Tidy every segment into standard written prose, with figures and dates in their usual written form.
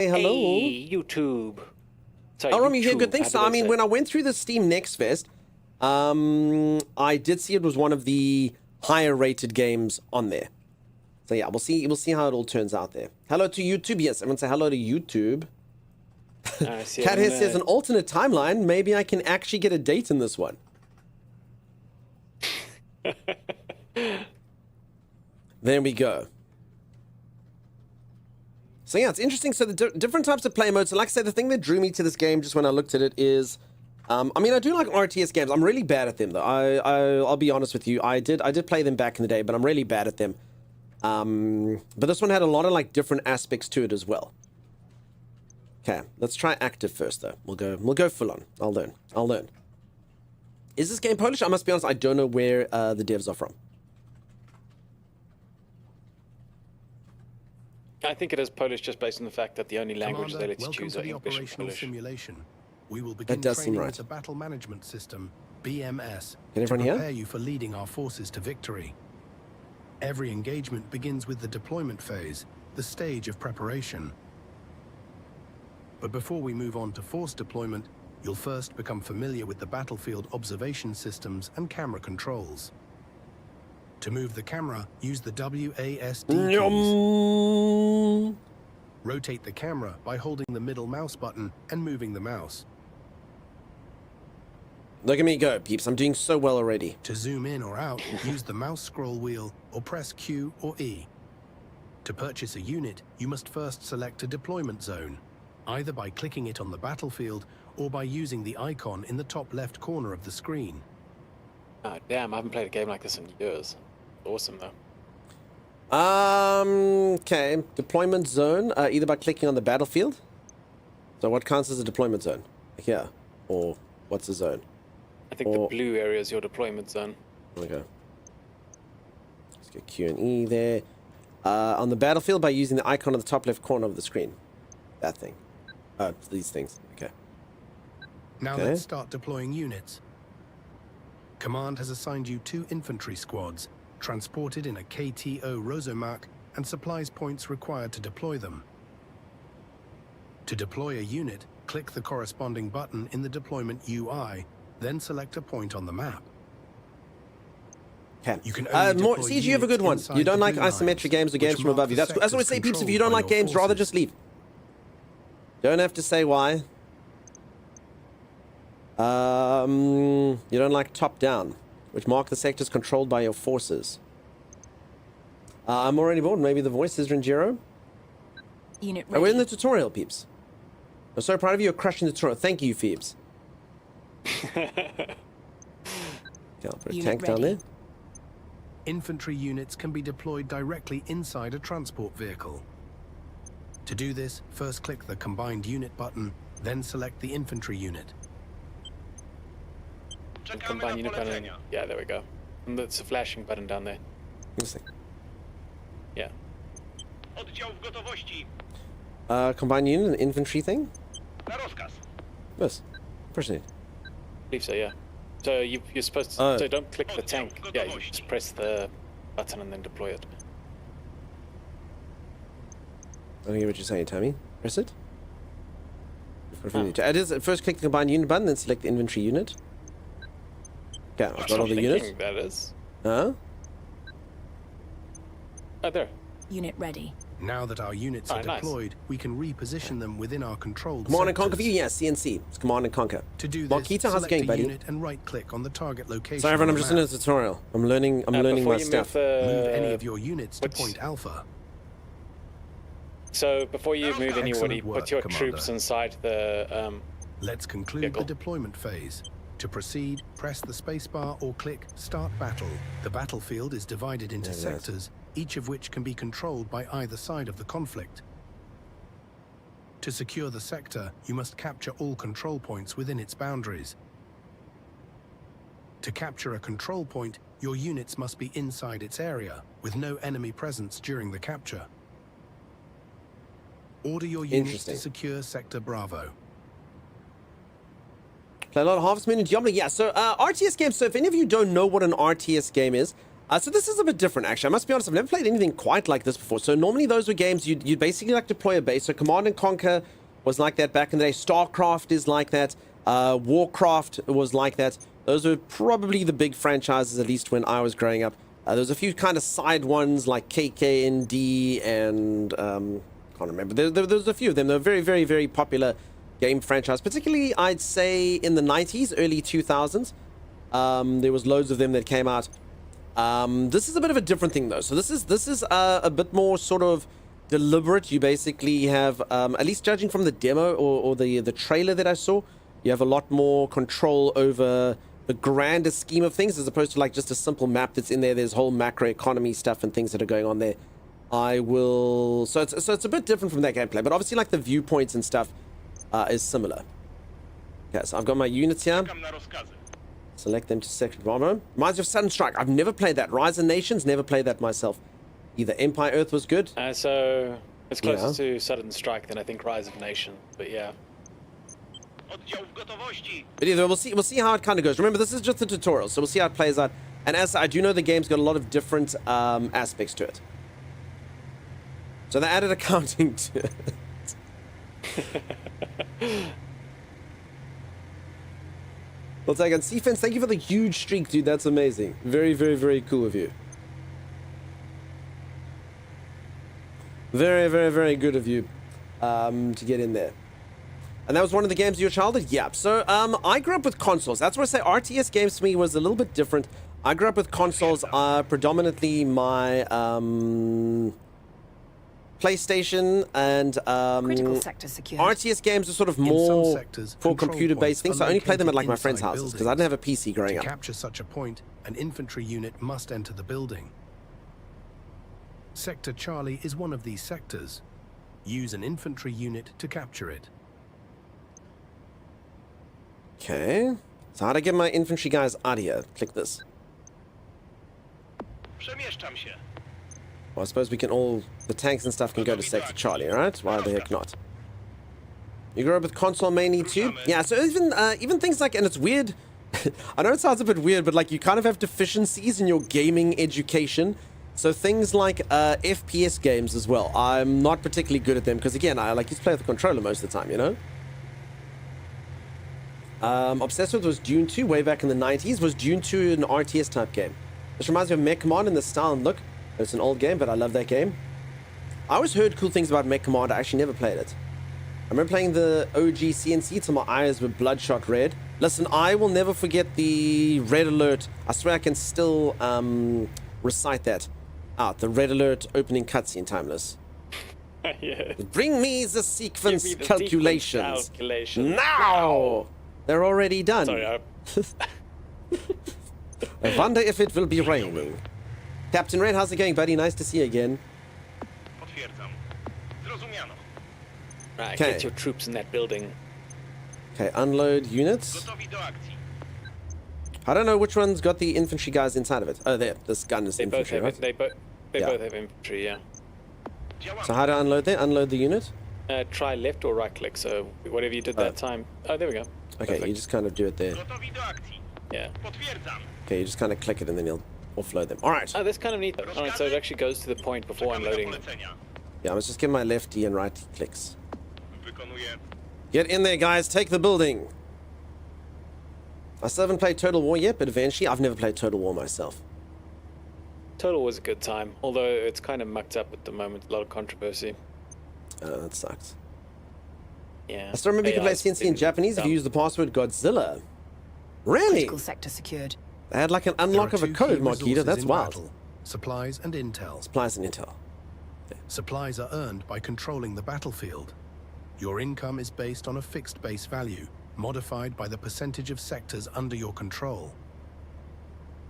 Hey, hello. Hey, YouTube. Sorry, Oh, you hear good things. How So, did I mean, say? when I went through the Steam Next Fest, I did see it was one of the higher rated games on there. So yeah, we'll see how it all turns out there. Hello to YouTube. Yes, everyone say hello to YouTube. See, Cat here says an alternate timeline. Maybe I can actually get a date in this one. There we go. So yeah, it's interesting. So the different types of play modes. So like I said, the thing that drew me to this game just when I looked at it is, I mean, I do like RTS games. I'm really bad at them though. I'll be honest with you. I did play them back in the day, but I'm really bad at them. But this one had a lot of like different aspects to it as well. Okay, let's try active first though. We'll go full on. I'll learn. Is this game Polish? I must be honest, I don't know where the devs are from. I think it is Polish just based on the fact that the only languages they let you welcome choose to are the English and operational Polish. simulation. We will begin does seem training right. with the battle management system, BMS, Can to everyone hear? prepare you for leading our forces to victory. Every engagement begins with the deployment phase, the stage of preparation. But before we move on to force deployment, you'll first become familiar with the battlefield observation systems and camera controls. To move the camera, use the WASD keys. Rotate the camera by holding the middle mouse button and moving the mouse. Look at me go, peeps. I'm doing so well already. To zoom in or out, use the mouse scroll wheel or press Q or E. To purchase a unit, you must first select a deployment zone, either by clicking it on the battlefield or by using the icon in the top left corner of the screen. Oh, damn, I haven't played a game like this in years. Awesome, though. Okay. Deployment zone, either by clicking on the battlefield. So what counts as a deployment zone? Here. Or what's the zone? I think the blue area is your deployment zone. Okay. Let's get Q and E there. On the battlefield by using the icon on the top left corner of the screen. That thing. These things. Okay. Now Okay. let's start deploying units. Command has assigned you 2 infantry squads, transported in a KTO Rosomark, and supplies points required to deploy them. To deploy a unit, click the corresponding button in the deployment UI, then select a point on the map. Okay. You can only More, deploy CG, you have a good one. units You don't inside like the blue isometric lines, games or which games from mark above the you. That's what I always say, sectors peeps. If you don't controlled like by your games, rather forces. just leave. Don't have to say why. You don't like top-down, which mark the sectors controlled by your forces. I'm already bored. Maybe the voice is Ranjiro. Unit Oh, we're in ready. the tutorial, peeps. I'm so proud of you. You're crushing the tutorial. Thank you, Phoebes. Okay, I'll put a Unit tank down ready. there. Infantry units can be deployed directly inside a transport vehicle. To do this, first click the Combined Unit button, then select the infantry unit. And combine unit button. Yeah, there we go. And that's a flashing button down there. This thing. Yeah. Oddział w gotowości. Combined unit and infantry thing. Na rozkaz. Yes. First aid. I believe so, yeah. So you're supposed to... Oh. So don't click the tank. Yeah, you just press the button and then deploy it. I don't hear what you're saying, Tommy. Press it. It is first click the combined unit button, then select the infantry unit. Okay, I've That's got all what the I'm units. thinking that is. Huh? Oh, there. Unit ready. Now that our units are nice. deployed, we can reposition them within our controlled Command and Conquer sectors. view? Yes, CNC. It's Command and Conquer. To do this, Marquita, how's it select going, a buddy? unit and right-click on the target location. Sorry, everyone, on I'm the just in a map. tutorial. I'm learning Before my you stuff. Move any of your units to what's- point Alpha. So before you move anybody, Excellent work, put your Commander. troops inside the... Let's conclude Vehicle. the deployment phase. To proceed, press the spacebar or click Start Battle. The battlefield is divided into There it is. sectors, each of which can be controlled by either side of the conflict. To secure the sector, you must capture all control points within its boundaries. To capture a control point, your units must be inside its area, with no enemy presence during the capture. Order your units to Interesting. secure Sector Bravo. Play a lot of Harvest Moon and Diablo. Yeah, so RTS games. So if any of you don't know what an RTS game is, So this is a bit different, actually. I must be honest, I've never played anything quite like this before. So normally those were games you'd basically like deploy a base. So Command and Conquer was like that back in the day. StarCraft is like that. Warcraft was like that. Those were probably the big franchises, at least when I was growing up. There was a few kind of side ones like KKND and can't remember. There was a few of them. They were very, very, very popular game franchise, particularly I'd say in the 90s, early 2000s. There was loads of them that came out. This is a bit of a different thing though. So this is a bit more sort of deliberate. You basically have, at least judging from the demo or the trailer that I saw, you have a lot more control over the grander scheme of things as opposed to like just a simple map that's in there. There's whole macroeconomy stuff and things that are going on there. So it's a bit different from that gameplay, but obviously like the viewpoints and stuff is similar. Okay, so I've got my units here. Czekam na rozkazy. Select them to second bomber. Reminds me of Sudden Strike. I've never played that. Rise of Nations, never played that myself. Either Empire Earth was good. So it's closer Yeah. to Sudden Strike than I think Rise of Nation. But yeah. Oddział w gotowości. But either we'll see how it kind of goes. Remember, this is just a tutorial, so we'll see how it plays out. And as I do know, the game's got a lot of different aspects to it. So they added accounting to it. Well, take on Seafence. Thank you for the huge streak, dude. That's amazing. Very, very, very cool of you. Very, very, very good of you to get in there. And that was one of the games of your childhood? Yeah. So I grew up with consoles. That's where I say RTS games to me was a little bit different. I grew up with consoles, predominantly my PlayStation and Critical sector secured. RTS games are sort of In some more sectors, for control computer-based things. points So are I only played them at like my located friends' inside houses because I didn't have a PC growing To up. capture such a point, an infantry unit must enter the building. Sector Charlie is one of these sectors. Use an infantry unit to capture it. Okay. So how do I get my infantry guys out of here? Click this. Przemieszczam się. Well, I suppose we can all... The tanks and stuff can go to Sector Charlie, right? Why the heck not? You grew up with console mainly too? Yeah, so even things like... And it's weird. I know it sounds a bit weird, but like you kind of have deficiencies in your gaming education. So things like FPS games as well. I'm not particularly good at them because, again, I like used to play with the controller most of the time, you know? Obsessed with was Dune 2 way back in the 90s. Was Dune 2 an RTS type game? This reminds me of Mech Command in the style and look. It's an old game, but I love that game. I always heard cool things about Mech Command. I actually never played it. I remember playing the OG CNC till my eyes were bloodshot red. Listen, I will never forget the Red Alert. I swear I can still recite that out. The Red Alert opening cutscene, Timeless. Yeah. Bring me the sequence Give me the calculations. sequence calculation. Now! They're already done. Sorry, I wonder if it will be raining. Captain Red, how's it going, buddy? Nice to see you again. Potwierdzam. Zrozumiano. Right, Okay. get your troops in that building. Okay, unload units. Gotowi do akcji. I don't know which one's got the infantry guys inside of it. Oh, there. This gun is They both infantry, have right? it. They Yeah. both have infantry. Yeah. Działamy. So how do I unload there? Unload the unit? Try left or right click. So whatever you did Oh. that time. Oh, there we go. Okay, Perfect. you just kind of do it there. Gotowi do akcji. Yeah. Potwierdzam. Okay, you just kind of click it and then you'll offload them. All right. Oh, that's kind of neat. All right, so it actually goes to the point before Czekamy na unloading them. polecenia. Yeah, let's just give my left D and right clicks. Wykonuję. Get in there, guys. Take the building. I still haven't played Total War yet, but eventually I've never played Total War myself. Total was a good time, although it's kind of mucked up at the moment. A lot of controversy. That sucks. Yeah. I still remember you could play AI's CNC in been Japanese if dumb. you use the password Godzilla. Really? Critical sector secured. They had like an There unlock are of a two code, key Marquita. resources That's in wild. battle: supplies and intel. Supplies and intel. Supplies are earned by controlling the battlefield. Your income is based on a fixed base value, modified by the percentage of sectors under your control.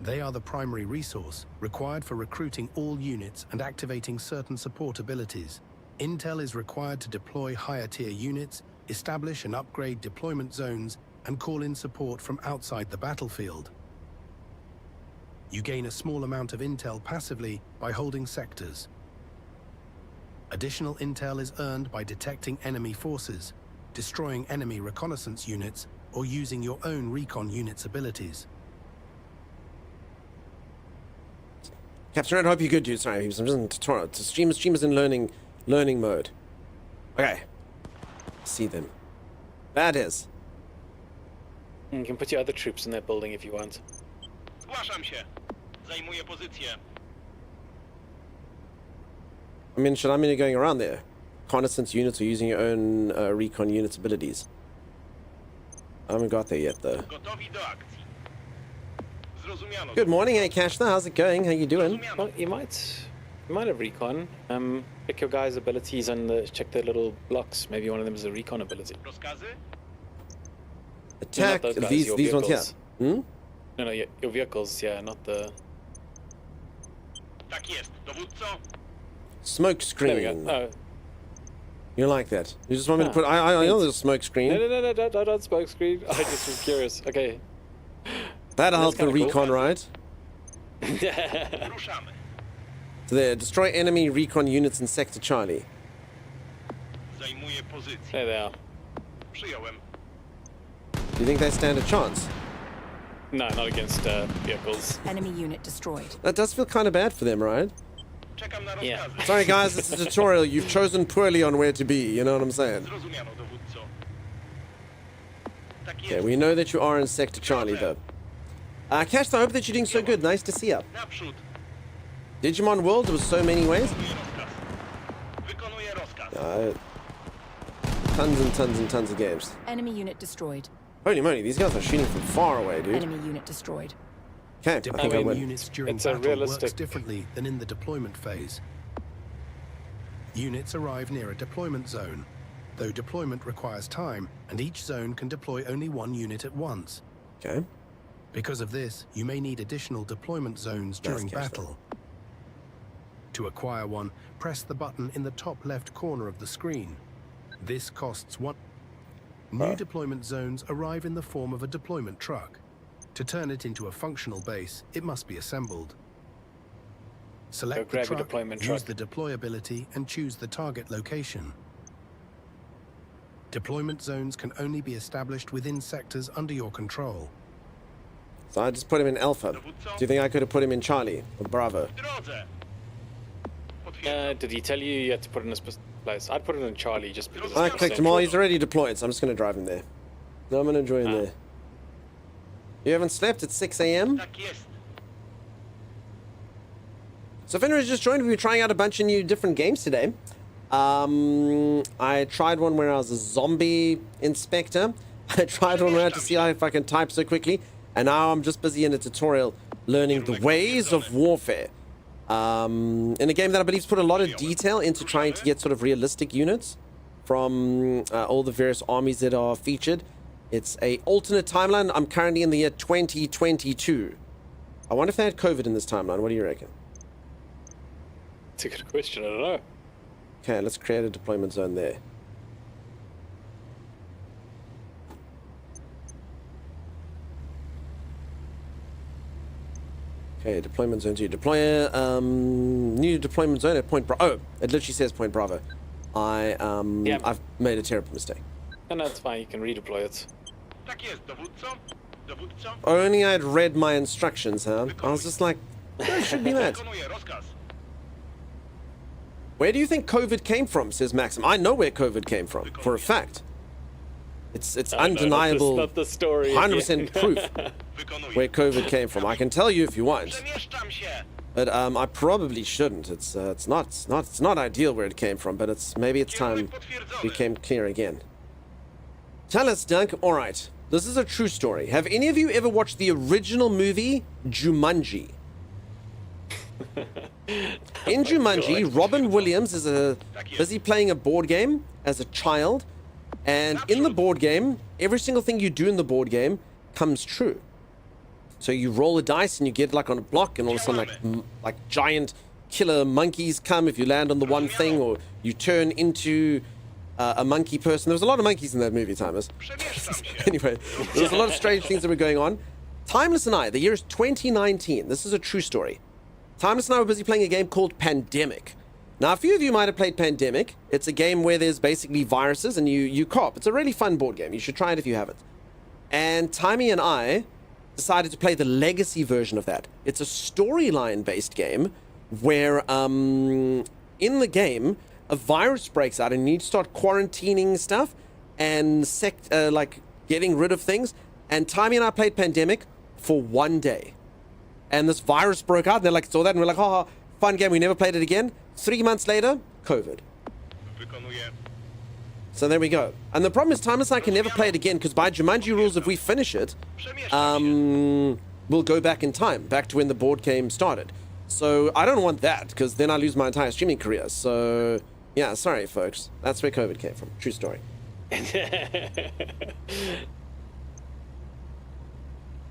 They are the primary resource required for recruiting all units and activating certain support abilities. Intel is required to deploy higher tier units, establish and upgrade deployment zones, and call in support from outside the battlefield. You gain a small amount of intel passively by holding sectors. Additional intel is earned by detecting enemy forces, destroying enemy reconnaissance units, or using your own recon unit's abilities. Captain Red, hope you're good, dude. Sorry, I'm just in tutorial. Streamers in learning mode. Okay. See them. That is. You can put your other troops in that building if you want. Zgłaszam się. Zajmuję pozycję. I mean, should I mean going around there? Reconnaissance units or using your own recon units abilities? I haven't got there yet, though. Gotowi do akcji. Zrozumiano. Good morning, hey Kashna. How's it going? How you doing? Zrozumiano. Well, you might have recon. Check your guys' abilities and check their little blocks. Maybe one of them is a recon ability. Rozkazy? Attack those guys, these your ones here. vehicles. Hmm? No, your vehicles. Yeah, not the. Tak jest, dowódco. Smoke There screen. we go. Oh. You like that? You just want me to put? I know there's a smoke screen. No, don't smoke screen. I just was curious. Okay. That'll help the kinda cool. recon, right? Ruszamy. So there, destroy enemy recon units in Sector Charlie. Zajmuję pozycję. There they are. Przyjąłem. Do you think they stand a chance? No, not against vehicles. Enemy unit destroyed. That does feel kind of bad for them, right? Czekam na Yeah. rozkazy. Sorry guys, it's a tutorial. You've chosen poorly on where to be, you know what I'm saying? Zrozumiano, dowódco. Tak Okay, jest. we know that you are in Sector Charlie, though. Cash, I hope that you're doing so good. Nice to see you. Naprzód. Digimon World, there was so many ways. Wykonuję rozkaz. Wykonuję rozkaz. Tons and tons and tons of games. Enemy unit destroyed. Holy moly, these guys are shooting from far away, dude. Enemy unit destroyed. Okay, I think I Deploying win. units during It's a battle works realistic- differently than in the deployment phase. Units arrive near a deployment zone, though deployment requires time, and each zone can deploy only one unit at once. Okay. Because of this, you may need additional deployment zones during catch that. battle. To acquire one, press the button in the top left corner of the screen. This costs one. New deployment zones arrive in the form of a deployment truck. To turn it into a functional base, it must be assembled. Select the grab your truck, deployment use truck. the deploy ability, and choose the target location. Deployment zones can only be established within sectors under your control. So I just put him in Alpha. Do you think I could have put him in Charlie or Bravo? W drodze. Potwierdzam. Did he tell you had to put it in a specific place? I'd put it in Charlie just because. I it's clicked him. central. Oh, he's already deployed, so I'm just going to drive him there. No, I'm going to join there. You haven't slept at 6 a.m.? Tak jest. So if anyone's just joined, we were trying out a bunch of new different games today. I tried one where I was a zombie inspector. I tried one where I had to see if I can type so quickly. And now I'm just busy in a tutorial learning the ways of warfare. In a game that I believe put a lot of detail into trying to get sort of realistic units from all the various armies that are featured. It's a alternate timeline. I'm currently in the year 2022. I wonder if they had COVID in this timeline. What do you reckon? It's a good question. I don't know. Okay, let's create a deployment zone there. Okay, deployment zone 2. Deploy new deployment zone at Point Bravo. Oh, it literally says Point Bravo. I've made a terrible mistake. No, it's fine. You can redeploy it. Tak jest, dowódco. Dowódco. Only I had read my instructions, huh? I was just like, that should be that. Wykonuję rozkaz. Where do you think COVID came from, says Maxim. I know where COVID came from, for a fact. It's undeniable, Not the story. 100% proof Wykonuję. where COVID came from. I can tell you if you want, Przemieszczam się. but I probably shouldn't. It's not ideal where it came from, but maybe it's time Potwierdzone. we came clear again. Tell us, Dunk. All right, this is a true story. Have any of you ever watched the original movie Jumanji? In Jumanji, Robin Williams is busy playing a board game as a child, and in the board game, every single thing you do in the board game comes true. So you roll a dice and you get like on a block, and all of a sudden like giant killer monkeys come if you land on the one thing, or you turn into a monkey person. There was a lot of monkeys in that movie, Timers. Przemieszczam się. Anyway, there was a lot of strange things that were going on. Timeless and I, the year is 2019. This is a true story. Timeless and I were busy playing a game called Pandemic. Now, a few of you might have played Pandemic. It's a game where there's basically viruses and you co-op. It's a really fun board game. You should try it if you haven't. And Timey and I decided to play the legacy version of that. It's a storyline-based game where, in the game, a virus breaks out and you need to start quarantining stuff and like getting rid of things. And Timmy and I played Pandemic for 1 day. And this virus broke out, and they're like, saw that, and we're like, haha, fun game, we never played it again. 3 months later, COVID. Wykonuję. So there we go. And the problem is, Timeless and I can never play it again, because by Jumanji rules, if we finish it, Przemieszczam się. we'll go back in time, back to when the board game started. So I don't want that, because then I lose my entire streaming career. So, yeah, sorry, folks. That's where COVID came from. True story.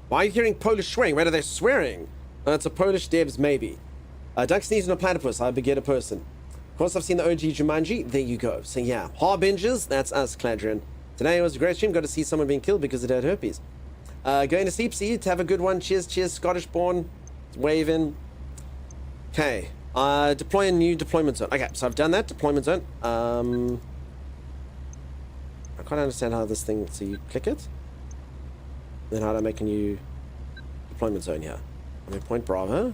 Why are you hearing Polish swearing? Where are they swearing? It's a Polish devs, maybe. Duck sneezing a platypus. I beget a person. Of course, I've seen the OG Jumanji. There you go. So, yeah. Harbingers, that's us, Cladrian. Today was a great stream. Got to see someone being killed because it had herpes. Going to sleep, see you. To have a good one. Cheers, cheers. Scottish born. Waving. Okay. Deploy a new deployment zone. Okay, so I've done that. Deployment zone. I can't understand how this thing... So you click it? Then how do I make a new deployment zone here? I mean, point Bravo.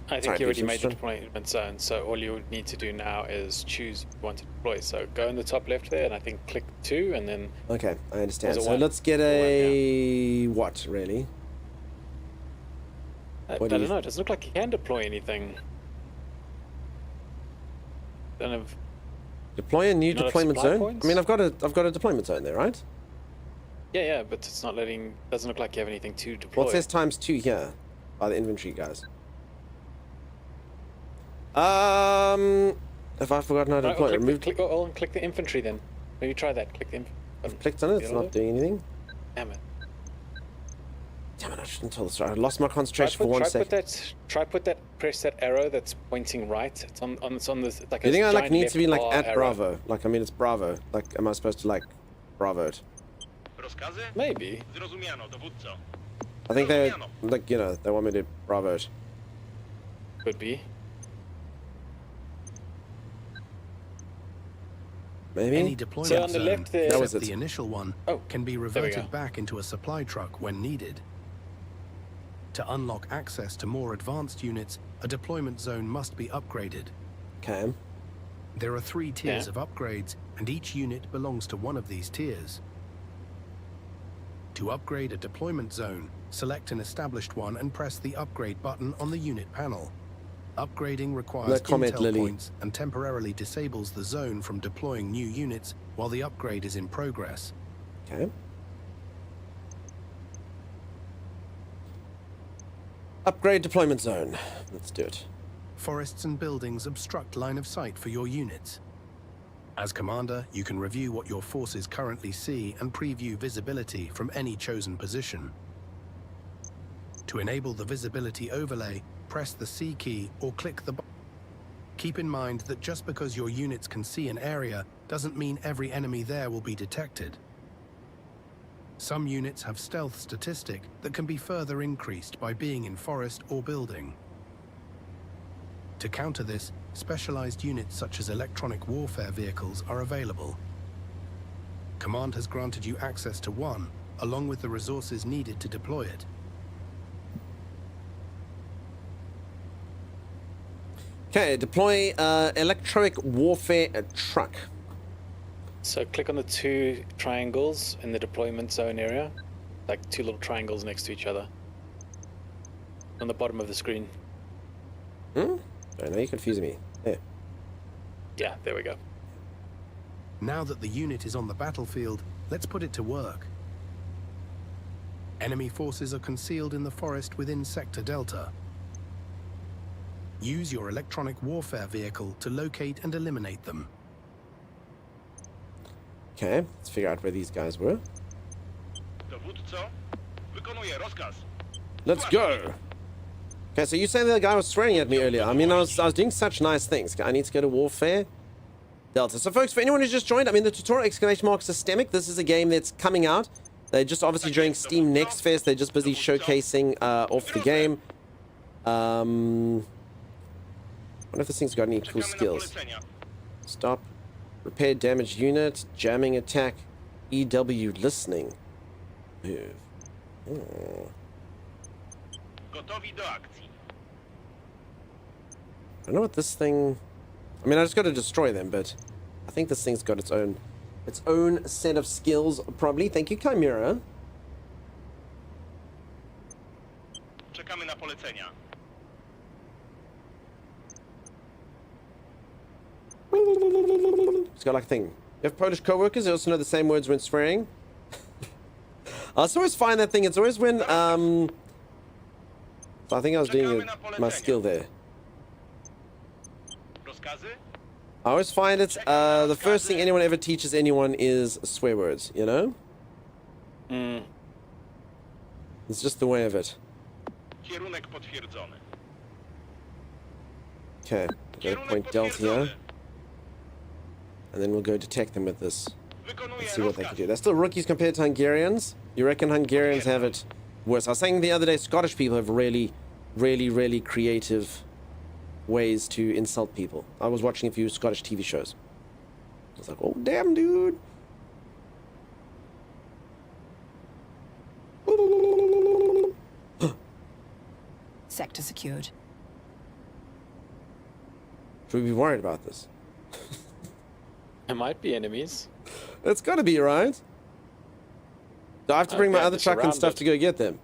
I think Sorry, you already please, made the Winston. deployment zone, so all you would need to do now is choose what you want to deploy. So go in the top left there, and I think click 2, and then Okay, I understand. Was it So one? let's get a... What, really? I What do don't you- know. It doesn't look like you can deploy anything. Don't have. Deploy a new not have deployment supply zone? points? I mean, I've got a deployment zone there, right? Yeah, but it's not letting. Doesn't look like you have anything to deploy. Well, it says ×2 here by the inventory, guys. If I've forgotten how to Right, deploy, click, remove... click the infantry then. Maybe try that. Click the infantry. I've clicked on it, it's not doing anything. Damn it. Damn it, I shouldn't tell the story. I lost my concentration for 1 second. Press that arrow that's pointing right. It's on this. Like You a think I like giant need left to be like bar at arrow. Bravo? Like, I mean, it's Bravo. Like, am I supposed to like Bravo it? Rozkazy? Maybe. Zrozumiano, dowódco. I think they like, you know, they want me to Bravo it. Could be. Maybe? Any deployment So on the zone, left there- That was except it. the initial one, Oh, can be there we reverted go. back into a supply truck when needed. To unlock access to more advanced units, a deployment zone must be upgraded. Okay. There are 3 tiers Yeah. of upgrades, and each unit belongs to one of these tiers. To upgrade a deployment zone, select an established one and press the upgrade button on the unit panel. Upgrading requires No comment, intel Lily. points and temporarily disables the zone from deploying new units while the upgrade is in progress. Okay. Upgrade deployment zone. Let's do it. Forests and buildings obstruct line of sight for your units. As commander, you can review what your forces currently see and preview visibility from any chosen position. To enable the visibility overlay, press the C key or click the button. Keep in mind that just because your units can see an area doesn't mean every enemy there will be detected. Some units have stealth statistic that can be further increased by being in forest or building. To counter this, specialized units such as electronic warfare vehicles are available. Command has granted you access to one, along with the resources needed to deploy it. Okay, deploy electronic warfare truck. So click on the 2 triangles in the deployment zone area, like 2 little triangles next to each other, on the bottom of the screen. Sorry, now you're confusing me. There. Yeah, there we go. Now that the unit is on the battlefield, let's put it to work. Enemy forces are concealed in the forest within Sector Delta. Use your electronic warfare vehicle to locate and eliminate them. Okay, let's figure out where these guys were. Dowódco, wykonuję rozkaz. Let's go. Okay, so you say the guy was swearing at me earlier. I mean, I was doing such nice things. I need to go to Warfare Delta. So, folks, for anyone who's just joined, I mean, the tutorial exclamation mark Systemic. This is a game that's coming out. They're just obviously during Steam Next Fest. They're just busy showcasing off the game. I wonder if this thing's got any cool Czekamy na skills. polecenia. Stop. Repair damaged unit. Jamming attack. EW listening. Move. Gotowi do akcji. I don't know what this thing... I mean, I just got to destroy them, but I think this thing's got its own set of skills, probably. Thank you, Chimera. Czekamy na polecenia. It's got like a thing. You have Polish co-workers, they also know the same words when swearing. I also always find that thing, it's always when, so I think I was doing my skill there. Rozkazy? I always find it's, the first thing anyone ever teaches anyone is swear words, you know? Mm. It's just the way of it. Kierunek potwierdzony. Okay, go to point Delta here. And then we'll go detect them with this. Wykonuję Let's see what they can rozkaz. do. They're still rookies compared to Hungarians. You reckon Hungarians have it worse? I was saying the other day, Scottish people have really creative ways to insult people. I was watching a few Scottish TV shows. I was like, oh, damn, dude. Sector secured. Should we be worried about this? There might be enemies. It's got to be, right? Do I have to bring my Okay, other they're truck and stuff to surrounded. go get them?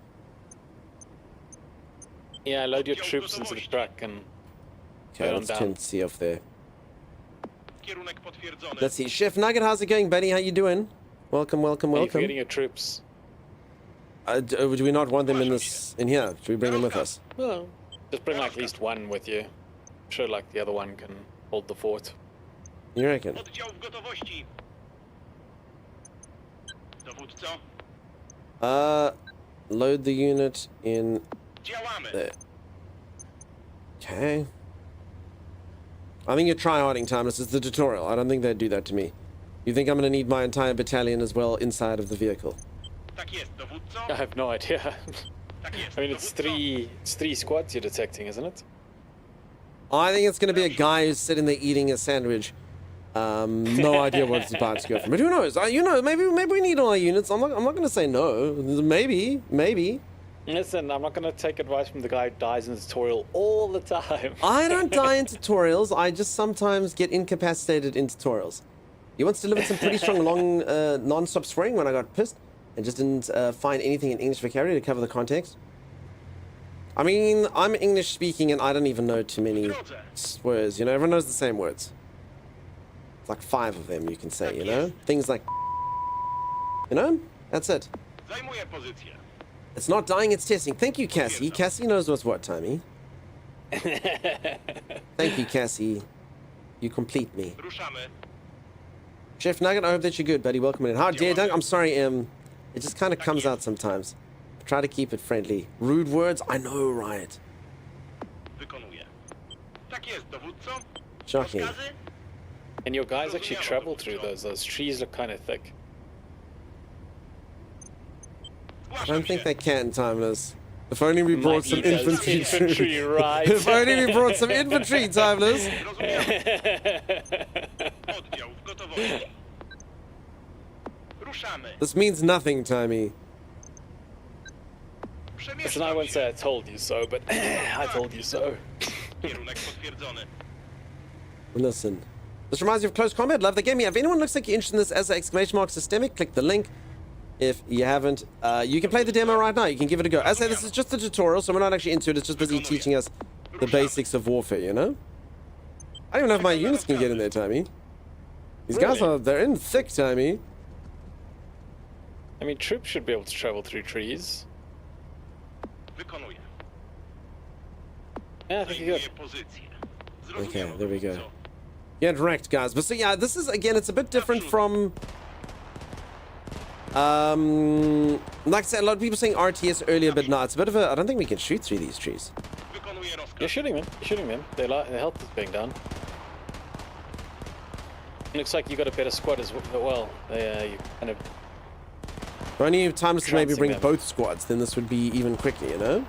Yeah, load your troops into the truck and Okay, head on let's down. turn see off there. Kierunek potwierdzony. Let's see. Chef Nugget, how's it going, buddy? How you doing? Welcome, welcome, Are you welcome. forgetting your troops? Do we not want them in here? Should we bring them with us? Well, just bring like at least one with you. I'm sure like the other one can hold the fort. You reckon? Oddział w gotowości. Dowódco, Load the unit in działamy. there. Okay. I think you're tryharding, Timeless. It's the tutorial. I don't think they'd do that to me. You think I'm going to need my entire battalion as well inside of the vehicle? Tak jest, dowódco. I have no idea. Tak jest, I mean, it's dowódco. three squads you're detecting, isn't it? I think it's going to be a guy who's sitting there eating a sandwich. No idea what it's about to go from. But who knows? You know, maybe we need all our units. I'm not going to say no. Maybe. Listen, I'm not going to take advice from the guy who dies in the tutorial all the time. I don't die in tutorials. I just sometimes get incapacitated in tutorials. You once delivered some pretty strong long non-stop swearing when I got pissed and just didn't find anything in English vocabulary to cover the context. I mean, I'm English speaking and I don't even know too many swears. You know, everyone knows the same words. It's like 5 of them you can say, you know? Things like, you know? That's it. Zajmuję pozycję. It's not dying, it's testing. Thank you, Cassie. Cassie knows what's what, Tommy. Thank you, Cassie. You complete me. Ruszamy. Chef Nugget, I hope that you're good, buddy. Welcome in. How dare Dunk? I'm sorry, it just kind of comes out sometimes. Try to keep it friendly. Rude words? I know, right? Wykonuję. Tak jest, dowódco. Shocking. Rozkazy? And your guys actually travel through those. Those trees look kind of thick. I don't think they can, Timeless. If only we brought some Might need those infantry. right? If only we brought some infantry, Timeless. Rozumiemy. Oddział w gotowości. Ruszamy. This means nothing, Tommy. Listen, I won't say I told you so, but I told you so. Kierunek potwierdzony. Listen. This reminds me of Close Combat. Love the game. Yeah, if anyone looks like you're interested in this as an exclamation mark systemic, click the link. If you haven't, you can play the demo right now. You can give it a go. As I say, this is just a tutorial, so we're not actually into it. It's just busy teaching us the basics of warfare, you know? I don't even know if my units can get in there, Tommy. These guys Really? they're in thick, Tommy. I mean, troops should be able to travel through trees. Wykonuję. Yeah, I think you're Zajmuję good. pozycję. Okay, Zrozumiano, there we go. dowódco. Get wrecked, guys. But so yeah, this is again, it's a bit different from like I said, a lot of people saying RTS earlier, but no, it's a bit of a I don't think we can shoot through these trees. Wykonuję rozkaz. You're shooting them. You're shooting them. Their health is being down. Looks like you got a better squad as well. You kind of. If only time to maybe Trouncing bring them. both squads, then this would be even quicker, you know?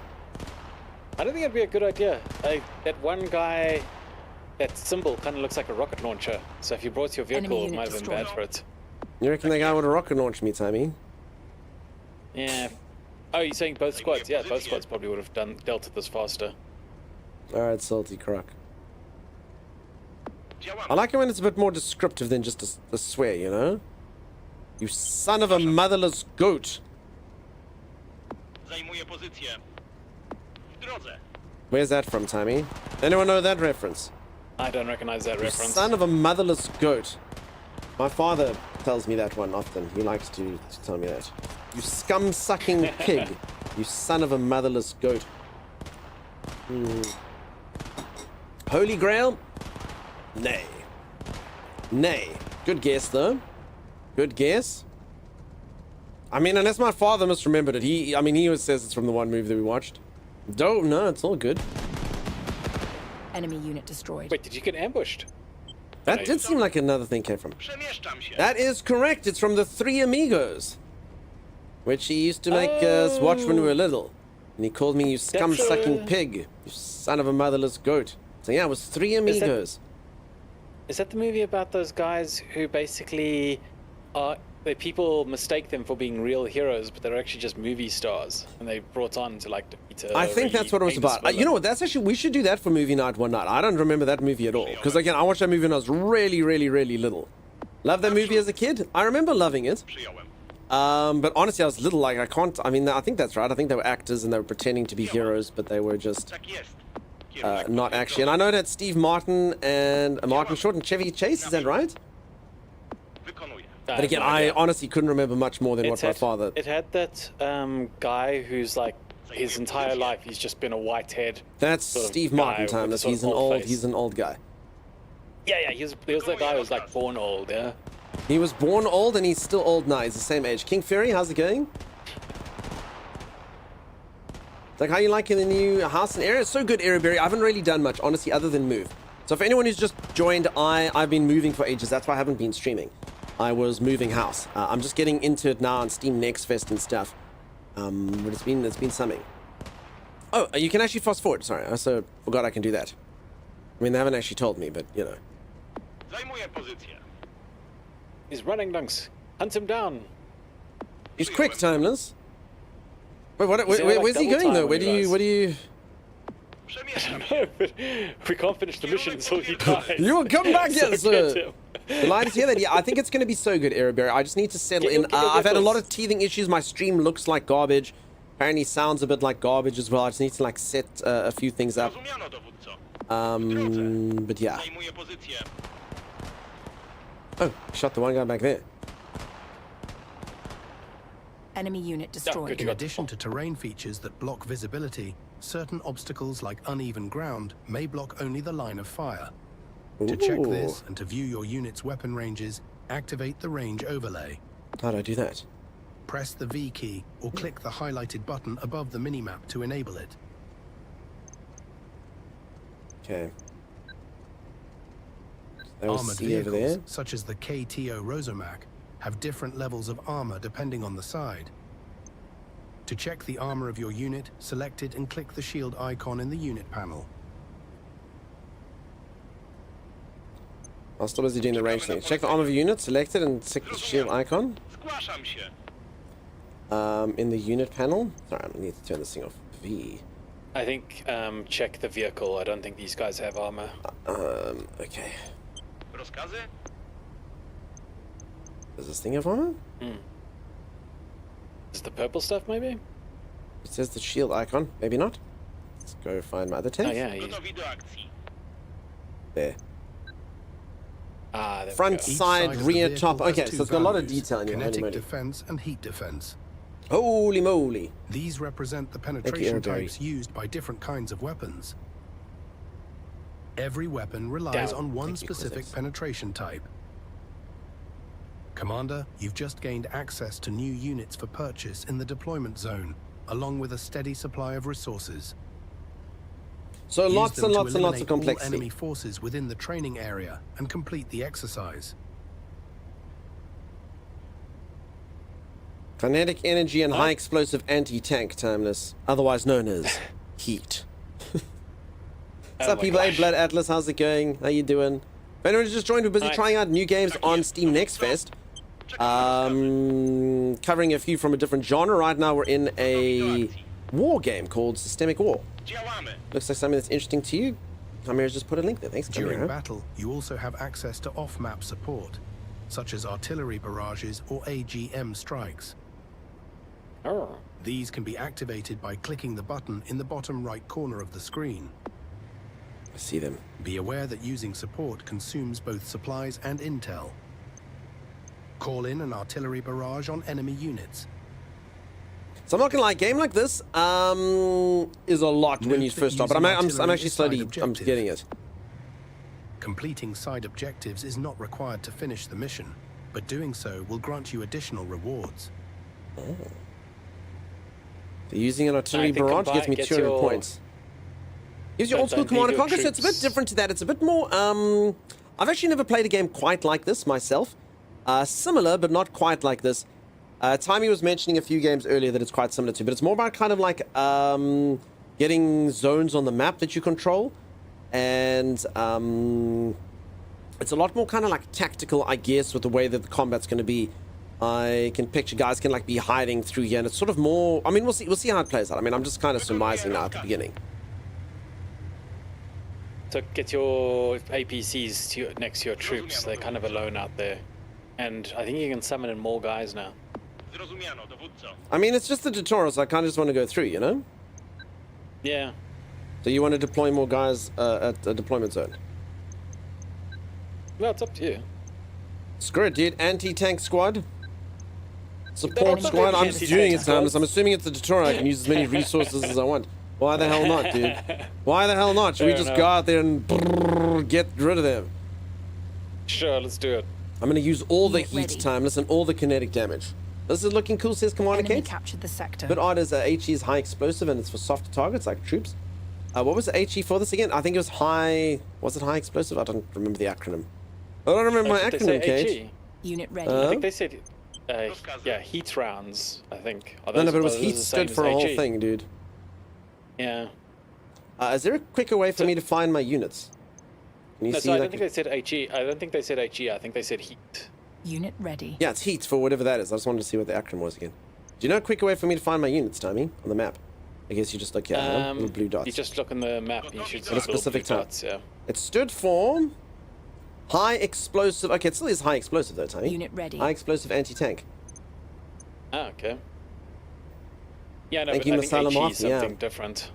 I don't think it'd be a good idea. That one guy, that symbol kind of looks like a rocket launcher. So if you brought your vehicle, Enemy it might unit have been bad destroyed. for it. You reckon that guy would have rocket launched me, Tommy? Yeah. Oh, you're saying both squads? Yeah, both squads probably would have dealt with this faster. Alright, Salty Croc. Działamy. I like it when it's a bit more descriptive than just a swear, you know? You son of a motherless goat. Zajmuję pozycję. W drodze. Where's that from, Tammy? Anyone know that reference? I don't recognize that You reference. son of a motherless goat. My father tells me that one often. He likes to tell me that. You scum-sucking pig. You son of a motherless goat. Holy Grail? Nay. Nay. Good guess, though. Good guess. I mean, unless my father misremembered it. He always says it's from the one movie that we watched. No, it's all good. Enemy unit destroyed. Wait, did you get ambushed? That did seem like another thing came from. Przemieszczam się. That is correct. It's from the Three Amigos, which he used to make us watch when we were little. And he called me, you scum-sucking pig. You son of a motherless goat. So yeah, it was Three Amigos. Is that the movie about those guys who basically are... people mistake them for being real heroes, but they're actually just movie stars, and they brought on to like defeat a I think that's what it was famous about. villain. You know what? That's actually, we should do that for movie night one night. I don't remember that movie at all. Because again, I watched that movie when I was really, really, really little. Loved that movie as a kid. I remember loving it. Przyjąłem. But honestly, I was little, like, I think that's right. I think they were actors and they were pretending to be heroes, but they were just Tak jest. Kierunek not actually. And I know that Steve Martin and Martin Short and Chevy Chase, is that right? Wykonuję. But again, I honestly couldn't remember much more than what my father... It had that guy who's like his entire life he's just been a white-haired. That's sort of Steve guy Martin, with a timeless. sort of He's an old guy. Yeah, he was that guy who was like born old. Yeah. He was born old and he's still old now. He's the same age. King Fury, how's it going? Like, how you liking the new house and area? It's so good, Airberry. I haven't really done much, honestly, other than move. So for anyone who's just joined, I've been moving for ages. That's why I haven't been streaming. I was moving house. I'm just getting into it now on Steam Next Fest and stuff. But it's been something. Oh, you can actually fast forward. Sorry, I also forgot I can do that. I mean, they haven't actually told me, but you know. Zajmuję pozycję. He's running, Dunks. Hunt him down. He's quick, timeless. Wait, Is he where's he like going though? double What time do you? Przemieszczam się. No, but we can't finish the mission until he dies. You will come back, So yes, get sir. him. The line is here. That yeah, I think it's going to be so good, Aeroberry. I just need to settle in. Get your I've had a lot weapons. of teething issues. My stream looks like garbage. Apparently, sounds a bit like garbage as well. I just need to like set a few things up. Rozumiano, dowódco. But yeah. Zajmuję pozycję. Oh, shot the one guy back there. Enemy unit destroyed. In addition to terrain features that block visibility, certain obstacles like uneven ground may block only the line of fire. To check this and to view your unit's weapon ranges, activate the range overlay. How do I do that? Press the V key or click the highlighted button above the minimap to enable it. Okay. There was Armored C over there. vehicles, such as the KTO Rosomac, have different levels of armor depending on the side. To check the armor of your unit, select it and click the shield icon in the unit panel. I'll still busy doing the range thing. Check the armor of your unit, select it, and click the shield icon. Zgłaszam się. In the unit panel. Sorry, I need to turn this thing off. V. I think check the vehicle. I don't think these guys have armor. Okay. Rozkazy? Does this thing have armor? Is the purple stuff maybe? It says the shield icon. Maybe not. Let's go find my other Oh tank. yeah. He's... Gotowi do akcji. There. There we Front, go. Each side, of the rear, vehicle top. has Okay, two so it's got a lot of values, detail in here. Holy kinetic moly. defense and heat defense. Holy moly. These represent the penetration Airberry. types used by different kinds of weapons. Every weapon relies Down. on one Thank you, specific Cortex. penetration type. Commander, you've just gained access to new units for purchase in the deployment zone, along with a steady supply of resources. So Use lots them and to lots and lots of eliminate all complexity. enemy forces within the training area and complete the exercise. Kinetic energy and high explosive anti-tank, timeless, otherwise known as heat. What's up, my people? Hey, gosh. Blood Atlas, how's it going? How you doing? If anyone just joined, we're busy Hi. trying out new games on Steam Next Fest. Can covering a few from a different genre. Right now we're in a war game called Systemic War. Działamy. Looks like something that's interesting to you. Chimera's just put a link there. Thanks, During Chimera. battle, you also have access to off-map support, such as artillery barrages or AGM strikes. Oh. These can be activated by clicking the button in the bottom right corner of the screen. I see them. Be aware that using support consumes both supplies and intel. Call in an artillery barrage on enemy units. So I'm not gonna lie, a game like this is a lot when you Note that first start, but I'm using actually artillery is slowly side I'm objective. getting it. Completing side objectives is not required to finish the mission, but doing so will grant you additional rewards. So using an artillery I think barrage gets me gets 200 your- points. Gives you But old school then command and leave your conquer, so it's a bit troops- different to that. It's a bit more, I've actually never played a game quite like this myself. Similar, but not quite like this. Timmy was mentioning a few games earlier that it's quite similar to, but it's more about kind of like getting zones on the map that you control. And it's a lot more kind of like tactical, I guess, with the way that the combat's going to be. I can picture guys can like be hiding through here, and it's sort of more, I mean, we'll see how it plays out. I mean, I'm just kind of surmising now at the beginning. So get your APCs next to your troops. They're kind of alone out there. And I think you can summon in more guys now. Zrozumiano, dowódco. I mean, it's just the tutorial, so I kind of just want to go through, you know? Yeah. So you want to deploy more guys at the deployment zone? Well, it's up to you. Screw it, dude. Anti-tank squad. Support Enemy squad. I'm just anti-tank doing it, Timeless. squads. I'm assuming it's a tutorial. I can use as many resources as I want. Why the hell not, dude? Why the hell not? Should we Fair just enough. go out there and brrr, get rid of them? Sure, let's do it. I'm going to use all the Unit heat, ready. Timeless, and all the kinetic damage. This is looking cool, says Commander Enemy Kate. captured the sector. But odd is HE is high explosive and it's for soft targets like troops. What was the HE for this again? I think it was high. Was it high explosive? I don't remember the acronym. I don't remember my Did they acronym, say Kate. HE? Unit ready. I think they said, yeah, heat rounds, I think. Are No, no, those- but it was are those heat the stood same for a as whole HE? thing, dude. Yeah. Is there a quicker way for me to find my units? Can you No, see so I like don't think they said HE. I don't think they said HE. I think they said heat. Unit ready. yeah, it's heat for whatever that is. I just wanted to see what the acronym was again. Do you know a quicker way for me to find my units, Timmy, on the map? I guess you just look here, little blue dots. You just look on the map and you should see At a little specific blue time. dots, yeah. It stood for high explosive. Okay, it still is high explosive though, Timmy. Unit ready. High explosive anti-tank. Ah, okay. Yeah, no, Thank but you, I think Masala HE is Martin, yeah. something different.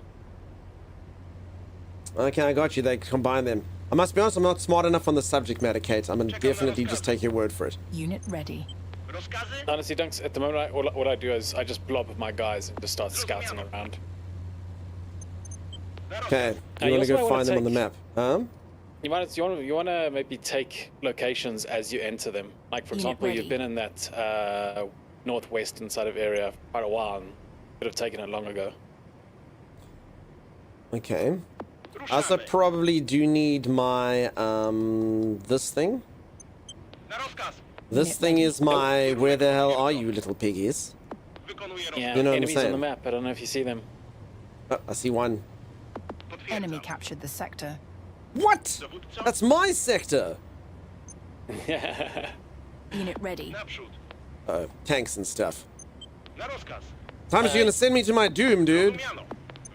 Okay, I got you. They combine them. I must be honest, I'm not smart enough on the subject matter, Kate. I'm gonna definitely just take your word for it. Unit ready. Rozkazy? Honestly, Dunks, at the moment, what I do is I just blob with my guys and just start scouting around. Okay, you you want to also go might wanna find them on the take- map? You want to maybe take locations as you enter them. Like for Unit example, ready. you've been in that northwestern side of area for quite a while and could have taken it long ago. Okay. I also Ruszamy. probably do need my this thing. Na rozkaz. This Unit thing ready. is my. Where the hell are you, little piggies? Wykonuję rozkaz. Yeah, You know what I'm enemies on saying? the map. I don't know if you see them. Oh, I see one. Potwierdzam. Enemy captured the sector. What? Dowódco? That's my sector. Unit ready. Naprzód. Tanks and stuff. Na rozkaz. Thomas, you're gonna send me to my doom, dude. Zrozumiano.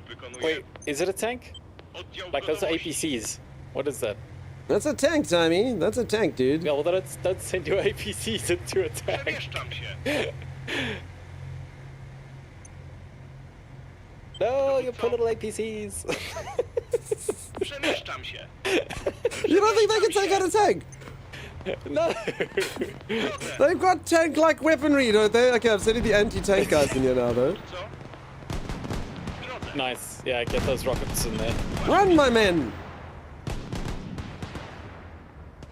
Wykonuję Wait, is it a tank? oddział Like those are gotowości. APCs. What is that? That's a tank, Tommy. That's a tank, dude. Yeah, well, don't send your APCs into a tank. Przemieszczam się. No, your poor little APCs. Przemieszczam się. You don't think they can take out a tank? No. They've got tank-like weaponry, don't they? Okay, I'm sending the anti-tank guys in here now, though. Co? W drodze. Nice. Yeah, get those rockets in there. Run, my men!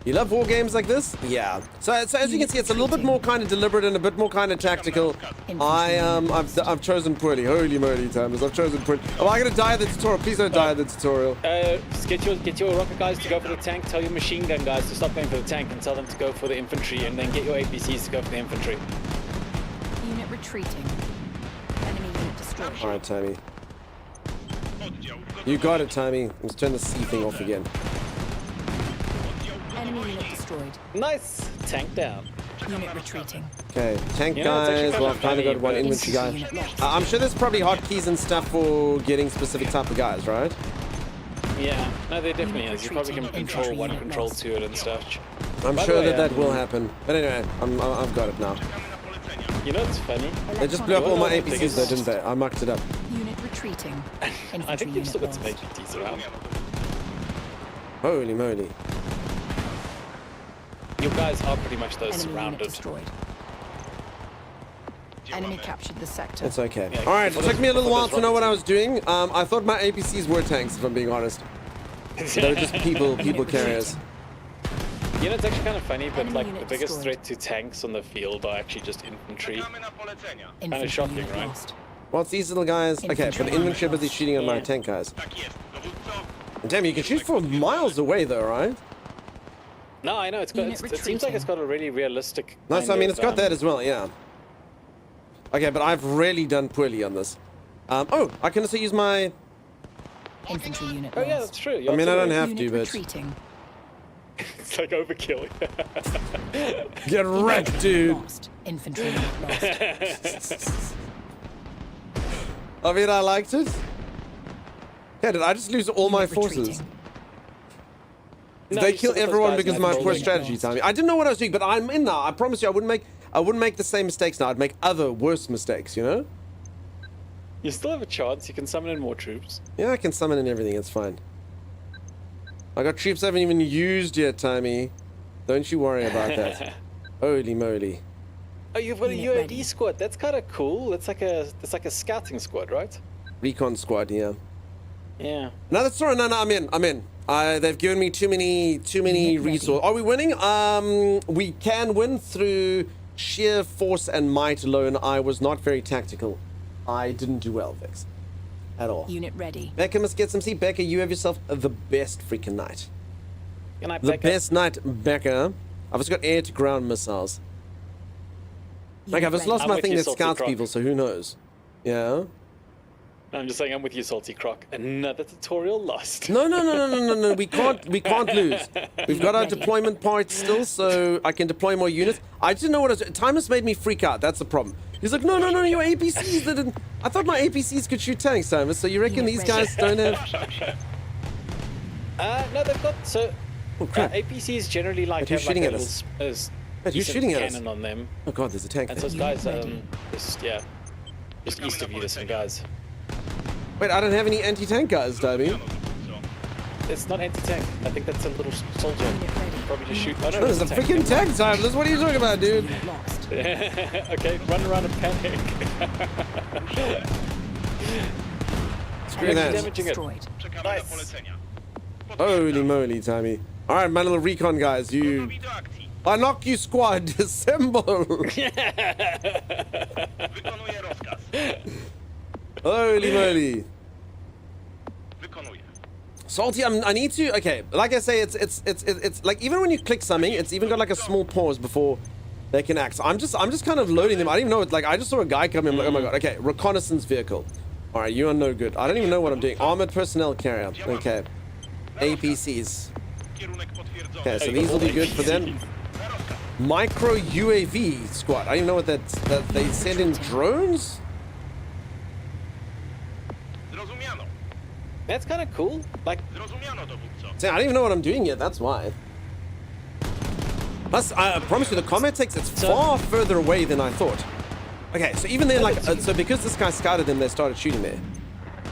You love war games like this? Yeah. So as you can see, it's a little bit more kind of deliberate and a bit more kind of tactical. I've chosen poorly. Holy moly, Thomas, I've chosen poorly. Am I gonna die in the tutorial? Please don't die in the tutorial. Just get your rocket guys to go for the tank. Tell your machine gun guys to stop going for the tank and tell them to go for the infantry, and then get your APCs to go for the infantry. Unit retreating. Enemy unit destroyed. All right, Tommy. Oddział You gotowości. got it, Tommy. Let's turn the C thing off again. Oddział Enemy unit gotowości. destroyed. Nice. Tank down. Unit retreating. Okay, tank You know, it's actually guys. kind Well, of I've kind of funny, got one but- inventory guy. Unit lost. I'm sure there's probably hotkeys and stuff for getting specific type of guys, right? Yeah, no, there definitely Unit is. You probably can retreating. control Infantry one, unit control lost. two, it and stuff. I'm By the sure way, that will happen. But anyway, I've got it now. Czekamy na polecenia. You know what's funny? They just blew up all my You know what the APCs though, biggest- didn't they? I mucked it up. Unit retreating. I Infantry think you've still unit got some lost. APTs around. Holy moly. Your guys are pretty much those Enemy unit surrounded. destroyed. Enemy captured the sector. It's okay. Yeah, All right, it for took those- me a little for while those to know what I rockets. was doing. I thought my APCs were tanks, if I'm being honest. They were just people carriers. You know, it's actually kind of funny, but Enemy like the unit biggest destroyed. threat to tanks on the field are actually just infantry. Czekamy na polecenia. Infantry shocking, unit right? lost. What's these little guys? Okay, Infantry but the infantry are unit busy lost. shooting on my Yeah. tank guys. Tak jest, dowódco. And damn, you can shoot from miles away though, right? No, I know it's got. Unit It seems like it's retreating. got a really realistic. No, so I mean, kind it's got of, that as well, yeah. Okay, but I've really done poorly on this. Oh, I can also use my... Infantry unit Oh yeah, lost. that's true. I mean, I don't have Unit to, but... retreating. It's like overkill. Get wrecked, dude! Lost. Infantry unit lost. I mean, I liked it. Yeah, did I just lose all my Unit forces? retreating. Did No, they you kill still got those everyone guys because in of that my poor building. strategy, Tommy? I didn't know what I was doing, but I'm in now. I promise you, I wouldn't make the same mistakes now. I'd make other worse mistakes, you know? You still have a chance. You can summon in more troops. Yeah, I can summon and everything. It's fine. I got troops I haven't even used yet, Tommy. Don't you worry about that. Holy moly. Oh, you've got a Unit UAV ready. squad. That's kind of cool. That's like a scouting squad, right? Recon squad, yeah. Yeah. No, that's sorry. No, I'm in. They've given me too many Unit resources. Are we winning? We can win through sheer force and might alone. I was not very tactical. I didn't do well, Vix. At all. Unit ready. Becca must get some sleep. Becca, you have yourself the best freaking night. Can I The back up? best night, Becca. I've just got air-to-ground missiles. Like, Unit I've just ready. lost I'm my with thing you, that Salty scouts Croc. people, so who knows? Yeah? I'm just saying, I'm with you, Salty Croc. Another tutorial lost. No. We can't lose. We've got our deployment parts still, so I can deploy more units. I didn't know what I was. Timus made me freak out. That's the problem. He's like, no, your APCs didn't. I thought my APCs could shoot tanks, Timus. So you reckon Unit these ready. guys don't have? No, they've got so. Oh crap! APCs generally like Wait, who's have like shooting a at little us? decent who's shooting at us? cannon on them, Oh god, there's a tank and there. so those guys, Unit ready. just east of you, there's some guys. Wait, I don't have any anti-tank guys, Toby. Dowódco. It's not anti-tank. I think that's a little soldier. Unit ready. Probably just shoot. Oh no, No, there's a it's a tank. freaking tank, Timus. What are you talking about, dude? Unit lost. Okay, run around and panic. Screw Enemy that. damaging it. Destroyed. Czekamy Nice. na polecenia. Holy moly, Tommy. All right, my little recon guys, you. Gotowi do akcji. I knock you, squad. Assemble. Wykonuję rozkaz. Holy moly. Wykonuję. Salty, I need to. Okay, like I say, it's like even when you click something, it's even got like a small pause before they can act. So I'm just kind of loading them. I don't even know. It's like I just saw a guy come in. I'm like, oh my god. Okay, reconnaissance vehicle. All right, you are no good. I don't even know what I'm doing. Armored personnel carrier. Okay, APCs. Kierunek potwierdzony. Okay, so these will be good for them. Na rozkaz. Micro UAV squad. I don't even know what that they send in drones. Zrozumiano. That's kind of cool. Like, Zrozumiano, dowódco. See, I don't even know what I'm doing yet. That's why. Plus, I promise you, the combat text it's far further away than I thought. Okay, so even then, like, so because this guy scouted them, they started shooting there.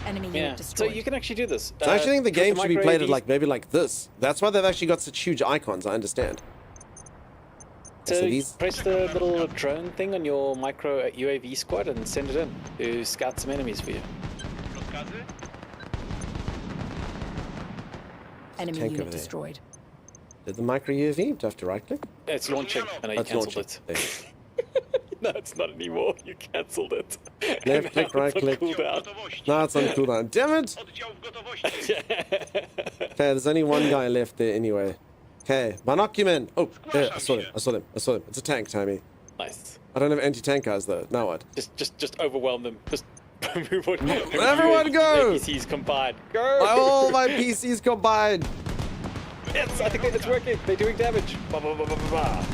Enemy yeah. unit So destroyed. you can actually do this. So I actually think the with game should be micro played at AVs. like maybe like this. That's why they've actually got such huge icons. I understand. So, so you these- press the little drone thing on your micro UAV squad and send it in to scout some enemies for you. Rozkazy? Enemy Tank over unit there. destroyed. Did the micro UAV? Do I have to right click? It's launching. I know you That's cancelled launching. it. There. No, it's not anymore. You cancelled it. Left And click, now right it's on click. Oddział w cooldown. gotowości. No, it's on cooldown. Damn it! Oddział w gotowości. Okay, there's only one guy left there anyway. Okay, Binocumen. Oh, there, I saw them. It's a tank, Tommy. Nice. I don't have anti-tank guys though. Now what? Just overwhelm them. Just move on. Everyone go! APCs combined. Go! All my PCs combined. Yes, I think it's working. They're doing damage. Bah, bah, bah, bah, bah, bah.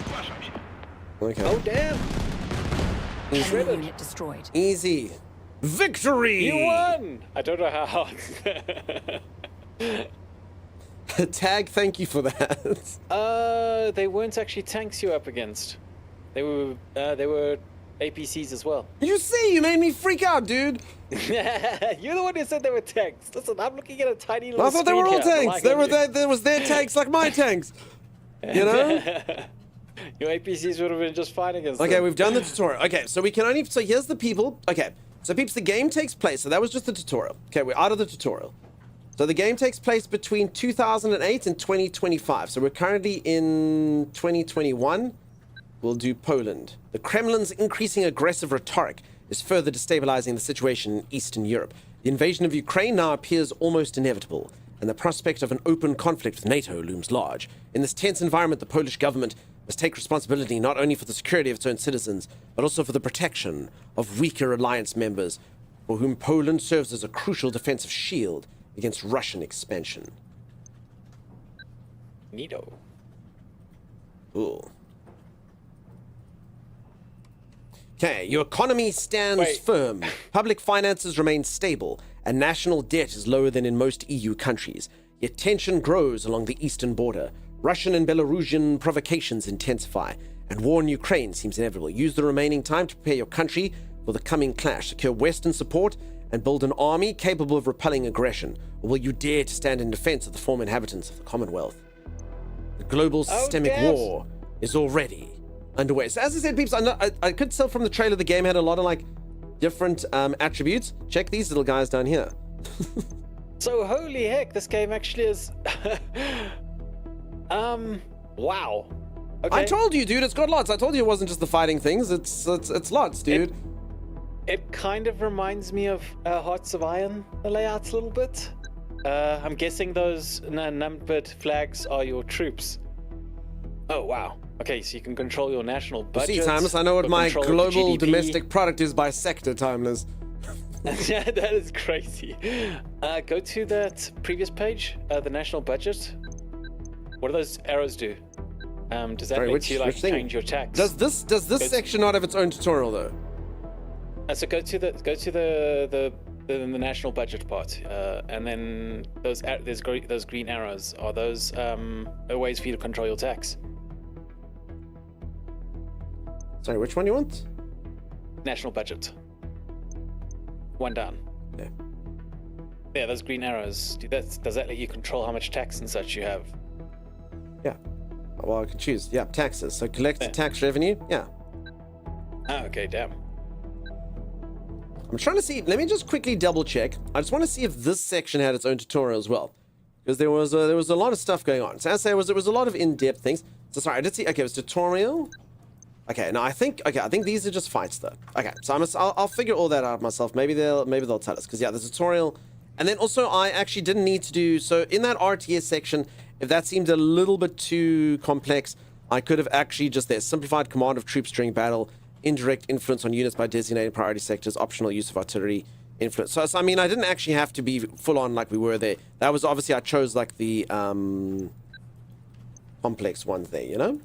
Zgłaszam się. Okay. Oh damn! Enemy unit destroyed. Easy. Victory! You won! I don't know how. Tag, thank you for that. They weren't actually tanks you're up against. They were APCs as well. You see, you made me freak out, dude. You're the one who said they were tanks. Listen, I'm looking at a tiny little I thought they were all screen here. tanks. They were there was their tanks like my tanks. You know? Your APCs would have been just fine against Okay, them. we've done the tutorial. Okay, so we can only... So here's the people. Okay, so peeps, the game takes place. So that was just the tutorial. Okay, we're out of the tutorial. So the game takes place between 2008 and 2025. So we're currently in 2021. We'll do Poland. The Kremlin's increasing aggressive rhetoric is further destabilizing the situation in Eastern Europe. The invasion of Ukraine now appears almost inevitable, and the prospect of an open conflict with NATO looms large. In this tense environment, the Polish government must take responsibility not only for the security of its own citizens, but also for the protection of weaker alliance members, for whom Poland serves as a crucial defensive shield against Russian expansion. Neato. Ooh. Okay, your economy stands Wait. firm. Public finances remain stable, and national debt is lower than in most EU countries. Yet tension grows along the eastern border. Russian and Belarusian provocations intensify, and war in Ukraine seems inevitable. Use the remaining time to prepare your country for the coming clash. Secure Western support and build an army capable of repelling aggression. Or will you dare to stand in defense of the former inhabitants of the Commonwealth? The global systemic damn. war is already underway. So as I said, peeps, I could tell from the trailer the game had a lot of like different attributes. Check these little guys down here. So holy heck, this game actually is. Wow. Okay. I told you, dude, it's got lots. I told you it wasn't just the fighting things. It's lots, dude. It kind of reminds me of Hearts of Iron, the layouts a little bit. I'm guessing those numbered flags are your troops. Oh wow. Okay, so you can control your national budget. See, Timeless, I know what or my control the global GDP. domestic product is by sector, Timeless. Yeah, that is crazy. Go to that previous page, the national budget. What do those arrows do? Does that Sorry, let you like which thing? change your tax? Does this section not have its own tutorial though? So go to the national budget part, and then those those green arrows are those ways for you to control your tax. Sorry, which one you want? National budget. One down. Yeah. Yeah, those green arrows. Does that let you control how much tax and such you have? Yeah. Well, I can choose. Yeah, taxes. So collect Yeah. tax revenue. Yeah. Oh, okay, damn. I'm trying to see. Let me just quickly double check. I just want to see if this section had its own tutorial as well, because there was a lot of stuff going on. So as I say, it was a lot of in-depth things. So sorry, I did see. Okay, it was tutorial. Okay, now I think these are just fights though. Okay, so I'll figure all that out myself. Maybe they'll tell us, because yeah, the tutorial, and then also I actually didn't need to do so in that RTS section. If that seemed a little bit too complex, I could have actually just there simplified command of troops during battle, indirect influence on units by designating priority sectors, optional use of artillery influence. So I mean, I didn't actually have to be full on like we were there. That was obviously I chose like the complex ones there, you know.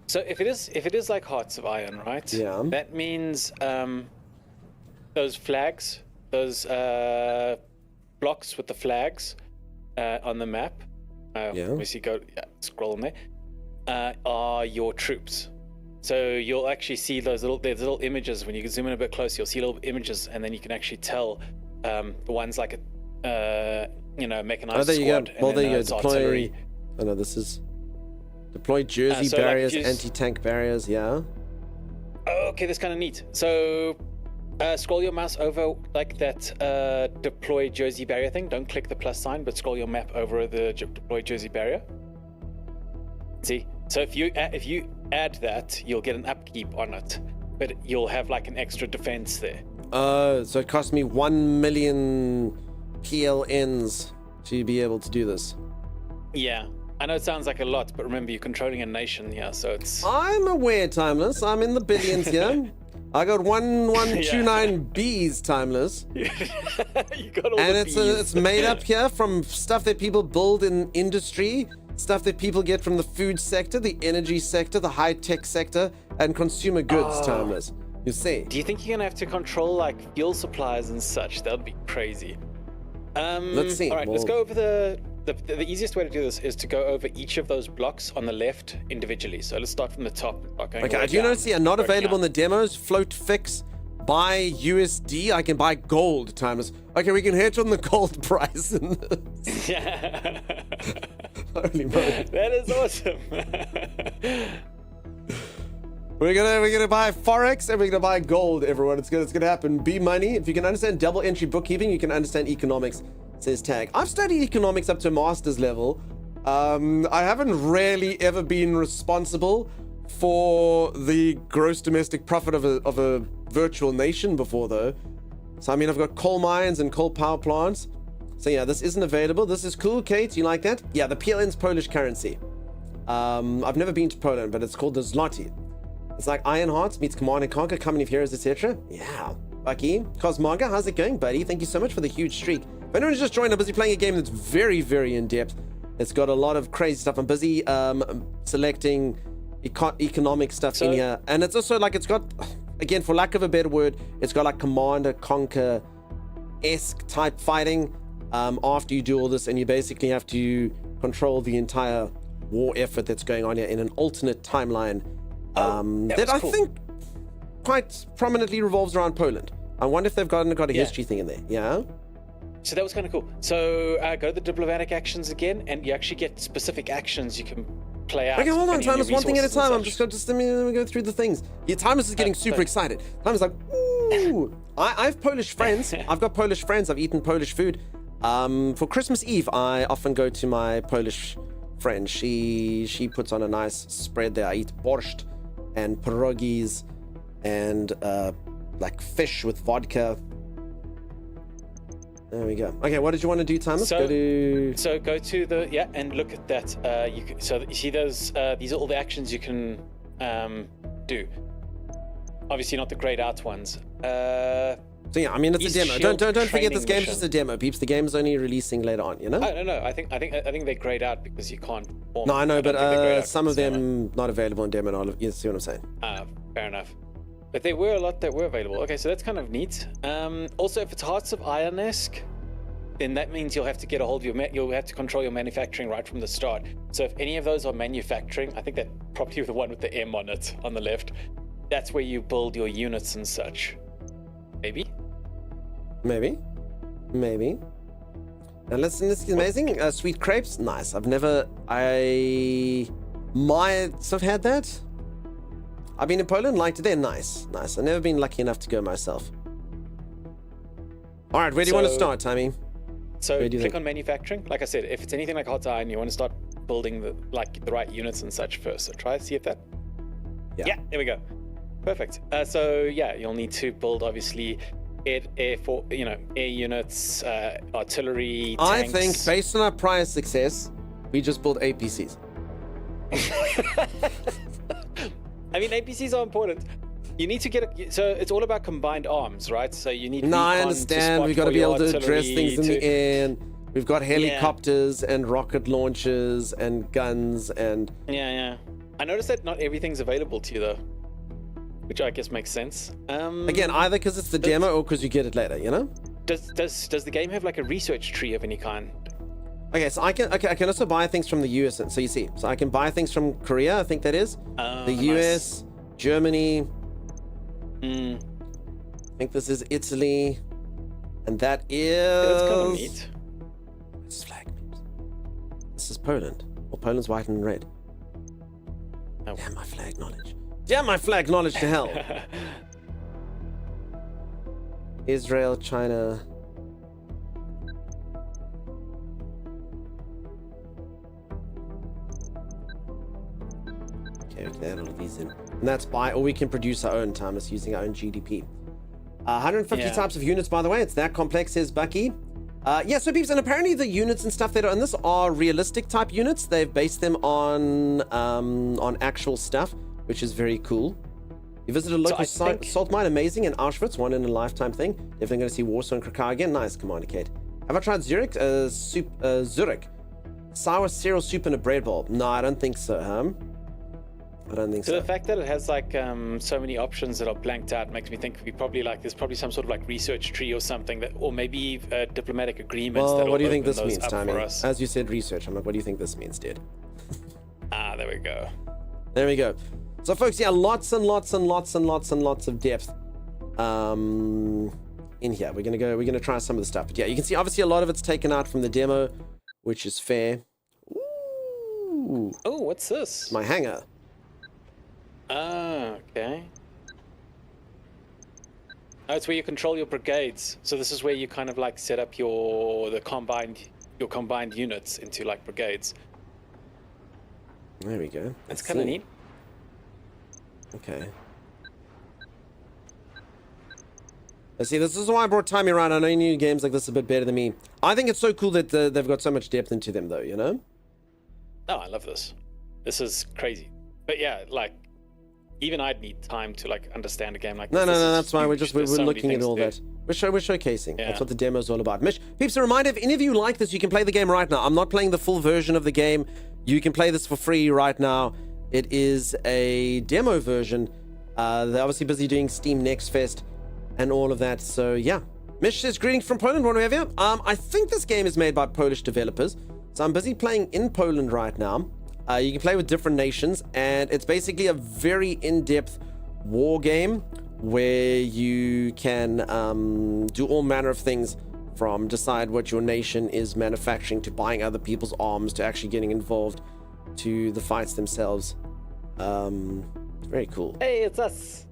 So if it is like Hearts of Iron, right? Yeah. That means those flags, those blocks with the flags on the map. Yeah. Obviously, scroll in there. Are your troops? So you'll actually see there's little images when you zoom in a bit closer. You'll see little images, and then you can actually tell the ones like a mechanized Oh, there you squad. go. Well, and there then you go. it's Deploy. artillery. Oh no, this is deploy Jersey so, like, barriers, use- anti-tank barriers. Yeah. Oh, okay, that's kind of neat. So scroll your mouse over like that deploy Jersey barrier thing. Don't click the plus sign, but scroll your map over the deploy Jersey barrier. See? So if you add that, you'll get an upkeep on it, but you'll have like an extra defense there. So it cost me 1 million PLNs to be able to do this. Yeah. I know it sounds like a lot, but remember, you're controlling a nation here, so it's... I'm aware, Timeless. I'm in the billions here. I got 1129 Bs, Timeless. You got all And the it's made up here from stuff that people build in industry, stuff that people get from the food sector, the energy sector, the high-tech sector, and consumer goods, Timers. You see. Do you think you're gonna have to control like fuel supplies and such? That would be crazy. Let's see. All right, let's Well- go over the easiest way to do this is to go over each of those blocks on the left individually. So let's start from the top. Okay, I do notice here, not available in the demos. Float fix. Buy USD. I can buy gold, Timers. Okay, we can hedge on the gold price. Yeah. Holy moly. That is awesome. We're gonna buy forex and we're gonna buy gold, everyone. It's gonna happen. Be money. If you can understand double entry bookkeeping, you can understand economics. Says Tag. I've studied economics up to master's level. I haven't really ever been responsible for the gross domestic profit of a virtual nation before, though. So I mean, I've got coal mines and coal power plants. So yeah, this isn't available. This is cool, Kate. You like that? Yeah, the PLN's Polish currency. I've never been to Poland, but it's called the zloty. It's like Iron Hearts meets Command and Conquer, Company of Heroes, etc. Yeah. Bucky, Cosmaga, how's it going, buddy? Thank you so much for the huge streak. If anyone's just joined, I'm busy playing a game that's very, very in-depth. It's got a lot of crazy stuff. I'm busy selecting economic stuff in here. And it's also like, it's got, again, for lack of a better word, it's got like Command and Conquer-esque type fighting after you do all this. And you basically have to control the entire war effort that's going on here in an alternate timeline. That I think quite prominently revolves around Poland. I wonder if they've got a history thing in there. Yeah. So that was kind of cool. So go to the diplomatic actions again, and you actually get specific actions you can play out. Okay, hold on, depending on Thomas. your One thing at a resources time. and I'm such. just let me go through the things. Yeah, Thomas is getting super excited. Thomas is like, ooh. I have Polish friends. I've got Polish friends. I've eaten Polish food. For Christmas Eve, I often go to my Polish friend. She puts on a nice spread there. I eat borscht and pierogies and like fish with vodka. There we go. Okay, what did you want to do, Thomas? So go to the and look at that. You see those. These are all the actions you can do. Obviously, not the grayed out ones. So yeah, I mean it's a East demo. Shield Don't forget training this game's mission. just a demo, peeps. The game's only releasing later on, you know? Oh, no. I think they grayed out because you can't. Form. No, I know, don't think they grayed but out some of because them not available in demo and all of you see what I'm saying? fair enough. But there were a lot that were available. Okay, so that's kind of neat. Also, if it's Hearts of Iron-esque, then that means you'll have to get a hold of you'll have to control your manufacturing right from the start. So if any of those are manufacturing, I think that probably the one with the M on it on the left, that's where you build your units and such. Maybe. And listen, this is amazing. Sweet crepes, nice. I might have had that. I've been in Poland, liked it there, nice. I've never been lucky enough to go myself. All right, where do you want to start, Tommy? So Where do you click think? on manufacturing. Like I said, if it's anything like hot iron, you want to start building the right units and such first. So try to see if that. Yeah, there we go. Perfect. So yeah, you'll need to build obviously air units, artillery. I Tanks. think based on our prior success, we just build APCs. I mean, APCs are important. You need to get so it's all about combined arms, right? So you need. No, I recon to understand. spot We've got to for be your able to address artillery things in the air. We've got helicopters and rocket launchers and guns and. Yeah. I noticed that not everything's available to you though, which I guess makes sense. Again, either because it's the demo or because you get it later, you know? Does the game have like a research tree of any kind? Okay, so I can also buy things from the US. So you see, so I can buy things from Korea, I think that is. The US, Germany. I think this is Italy. And that is... That's kind of neat. This is flag. This is Poland. Well, Poland's white and red. Oh. Damn my flag knowledge. Damn my flag knowledge to hell. Israel, China. Okay, add all of these in. And that's by, or we can produce our own, Thomas, using our own GDP. 150 types of units, by the way. It's that complex, says Bucky. Yeah, so peeps, and apparently the units and stuff that are in this are realistic type units. They've based them on actual stuff, which is very cool. You visited a local salt mine, amazing, in Auschwitz, one in a lifetime thing. Definitely going to see Warsaw and Krakow again. Nice, Commander Kate. Have I tried Zurich? Zurich. Sour cereal soup in a bread bowl. No, I don't think so, I don't think So so. the fact that it has like so many options that are blanked out makes me think we probably like there's probably some sort of like research tree or something that, or maybe diplomatic agreements. Well, that what do you think open this those means, up Timmy? for us. As you said, research. I'm like, what do you think this means, dude? Ah, there we go. There we go. So, folks, yeah, lots and lots and lots and lots and lots of depth in here. We're gonna try some of the stuff. But yeah, you can see obviously a lot of it's taken out from the demo, which is fair. Ooh, Oh, what's this? my hangar. Ah, okay. Oh, it's where you control your brigades. So this is where you kind of like set up your combined units into like brigades. There we go. That's kind of neat. Okay. Let's see, this is why I brought Timmy around. I know you knew games like this a bit better than me. I think it's so cool that they've got so much depth into them, though, you know? Oh, I love this. This is crazy. But yeah, like, even I'd need time to like understand a game like this. No, This is that's why we're huge. we're There's so many looking at things all to that. do. We're showcasing. Yeah. That's what the demo's all about. Mish, peeps, a reminder, if any of you like this, you can play the game right now. I'm not playing the full version of the game. You can play this for free right now. It is a demo version. They're obviously busy doing Steam Next Fest and all of that. So yeah. Mish says, greetings from Poland. What do we have here? I think this game is made by Polish developers. So I'm busy playing in Poland right now. You can play with different nations, and it's basically a very in-depth war game where you can do all manner of things, from decide what your nation is manufacturing to buying other people's arms to actually getting involved to the fights themselves. Very cool. Hey, it's us.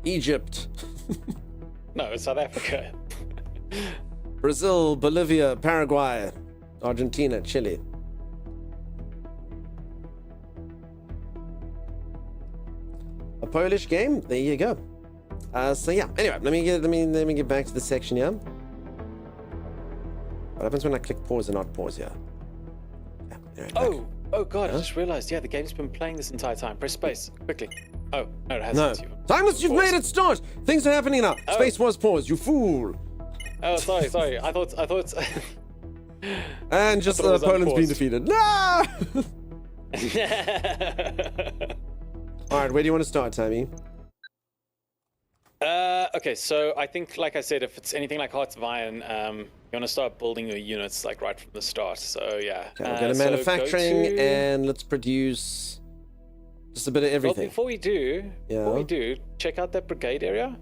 Egypt, No, it's South Africa. Brazil, Bolivia, Paraguay, Argentina, Chile. A Polish game. There you go. So yeah. Anyway, let me get back to the section here. What happens when I click pause and not pause here? Yeah, anyway, back. Oh god, I just realized. Yeah, the game's been playing this entire time. Press space quickly. Oh no, it No. hasn't. Timeless, you've Pause. made it start. Things are happening now. Oh. Space was paused. You fool. Oh, sorry. I thought. And just thought it was Poland's been unpaused. defeated. No. All right, where do you want to start, Tammy? Okay, so I think, like I said, if it's anything like Hearts of Iron, you want to start building your units like right from the start. So yeah. Okay, we'll go to so manufacturing go to- and let's produce just a bit of Well, everything. before we do, Yeah. check out that brigade area.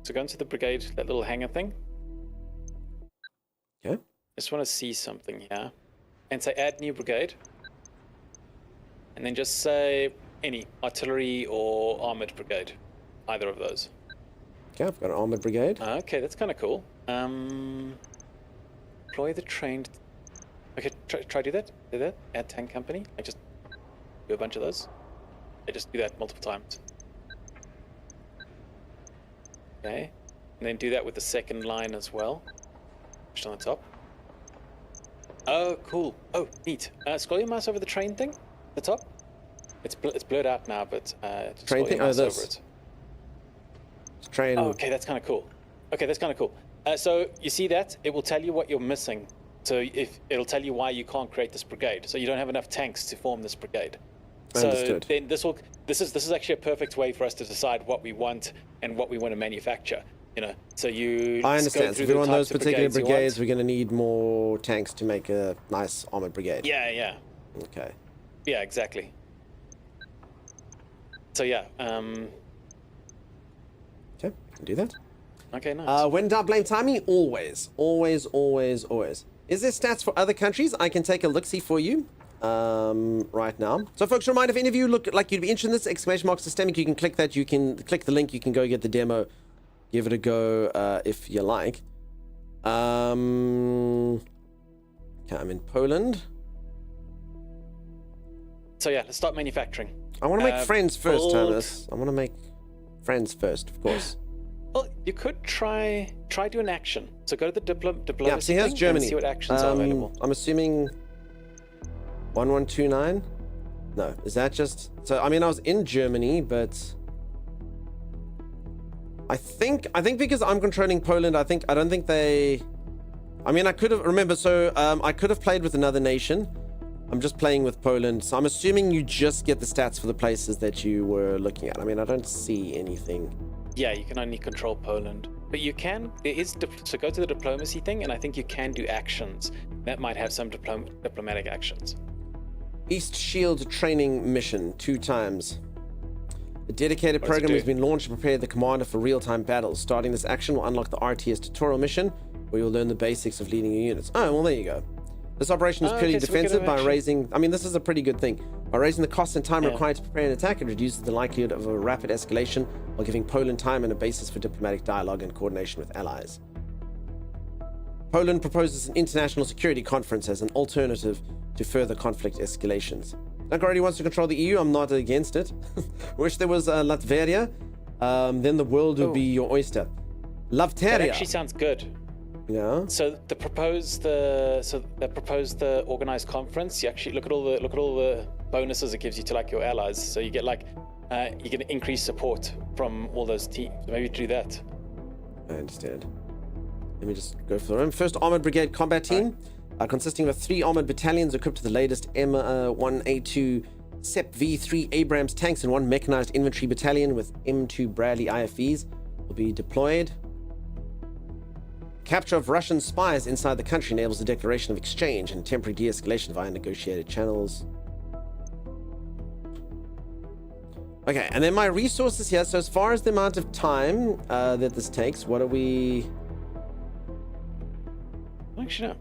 So go into the brigade, that little hangar thing. Okay. Just want to see something here, and say add new brigade, and then just say any artillery or armored brigade, either of those. Okay, I've got an armored brigade. Okay, that's kind of cool. Deploy the trained. Okay, try do that. Do that. Add tank company. I just do a bunch of those. I just do that multiple times. Okay, and then do that with the second line as well. Just on the top. Oh, cool. Oh, neat. Scroll your mouse over the train thing. The top. It's blurred out now, but just Train scroll thing? your Oh, mouse this. over it. Train. Oh, okay, that's kind of cool. Okay, that's kind of cool. So you see that? It will tell you what you're missing. So if it'll tell you why you can't create this brigade. So you don't have enough tanks to form this brigade. So Understood. then this is actually a perfect way for us to decide what we want and what we want to manufacture. You know, so you. I just go understand. So through if we the want those types of particular you want. brigades, we're going to need more tanks to make a nice armored brigade. Yeah, Okay. yeah, exactly. So yeah, Okay, I can do that. okay, nice. When do I blame Timey? Always. Always, always, always. Is there stats for other countries? I can take a look-see for you right now. So folks, reminder, if any of you look like you'd be interested in this, exclamation mark systemic, you can click that. You can click the link. You can go get the demo. Give it a go if you like. Okay, I'm in Poland. So yeah, let's start manufacturing. I want to make friends first, build- Thomas. I want to make friends first, of course. Well, you could try do an action. So go to the diplomacy Yeah, see, here's thing Germany. and see what actions are available. I'm assuming 1129. No, is that just? So I mean, I was in Germany, but I think because I'm controlling Poland, I don't think they. I mean, I could have remember. So I could have played with another nation, I'm just playing with Poland, so I'm assuming you just get the stats for the places that you were looking at. I mean, I don't see anything. Yeah, you can only control Poland. But you can, so go to the diplomacy thing, and I think you can do actions. That might have some diplomatic actions. East Shield training mission 2 times. A dedicated What does it program has do? been launched to prepare the commander for real-time battles. Starting this action will unlock the RTS tutorial mission, where you'll learn the basics of leading your units. Oh, well, there you go. This operation is Oh, purely okay, so we get defensive an by action. raising... I mean, this is a pretty good thing. By raising the cost and time Yeah. required to prepare an attack, it reduces the likelihood of a rapid escalation while giving Poland time and a basis for diplomatic dialogue and coordination with allies. Poland proposes an international security conference as an alternative to further conflict escalations. Already wants to control the EU. I'm not against it. Wish there was Latvia. Then the world would be your oyster. That Lavteria. actually sounds good. Yeah. So they proposed the organized conference. You actually look at all the bonuses it gives you to like your allies. So you get like you get increased support from all those teams. So maybe do that. I understand. Let me just go for the room. First Armored Brigade Combat Team, consisting of 3 armored battalions equipped with the latest M1A2 SEP V3 Abrams tanks and 1 mechanized infantry battalion with M2 Bradley IFVs will be deployed. Capture of Russian spies inside the country enables the declaration of exchange and temporary de-escalation via negotiated channels. Okay, and then my resources here. So as far as the amount of time that this takes, what are we... Actually, no.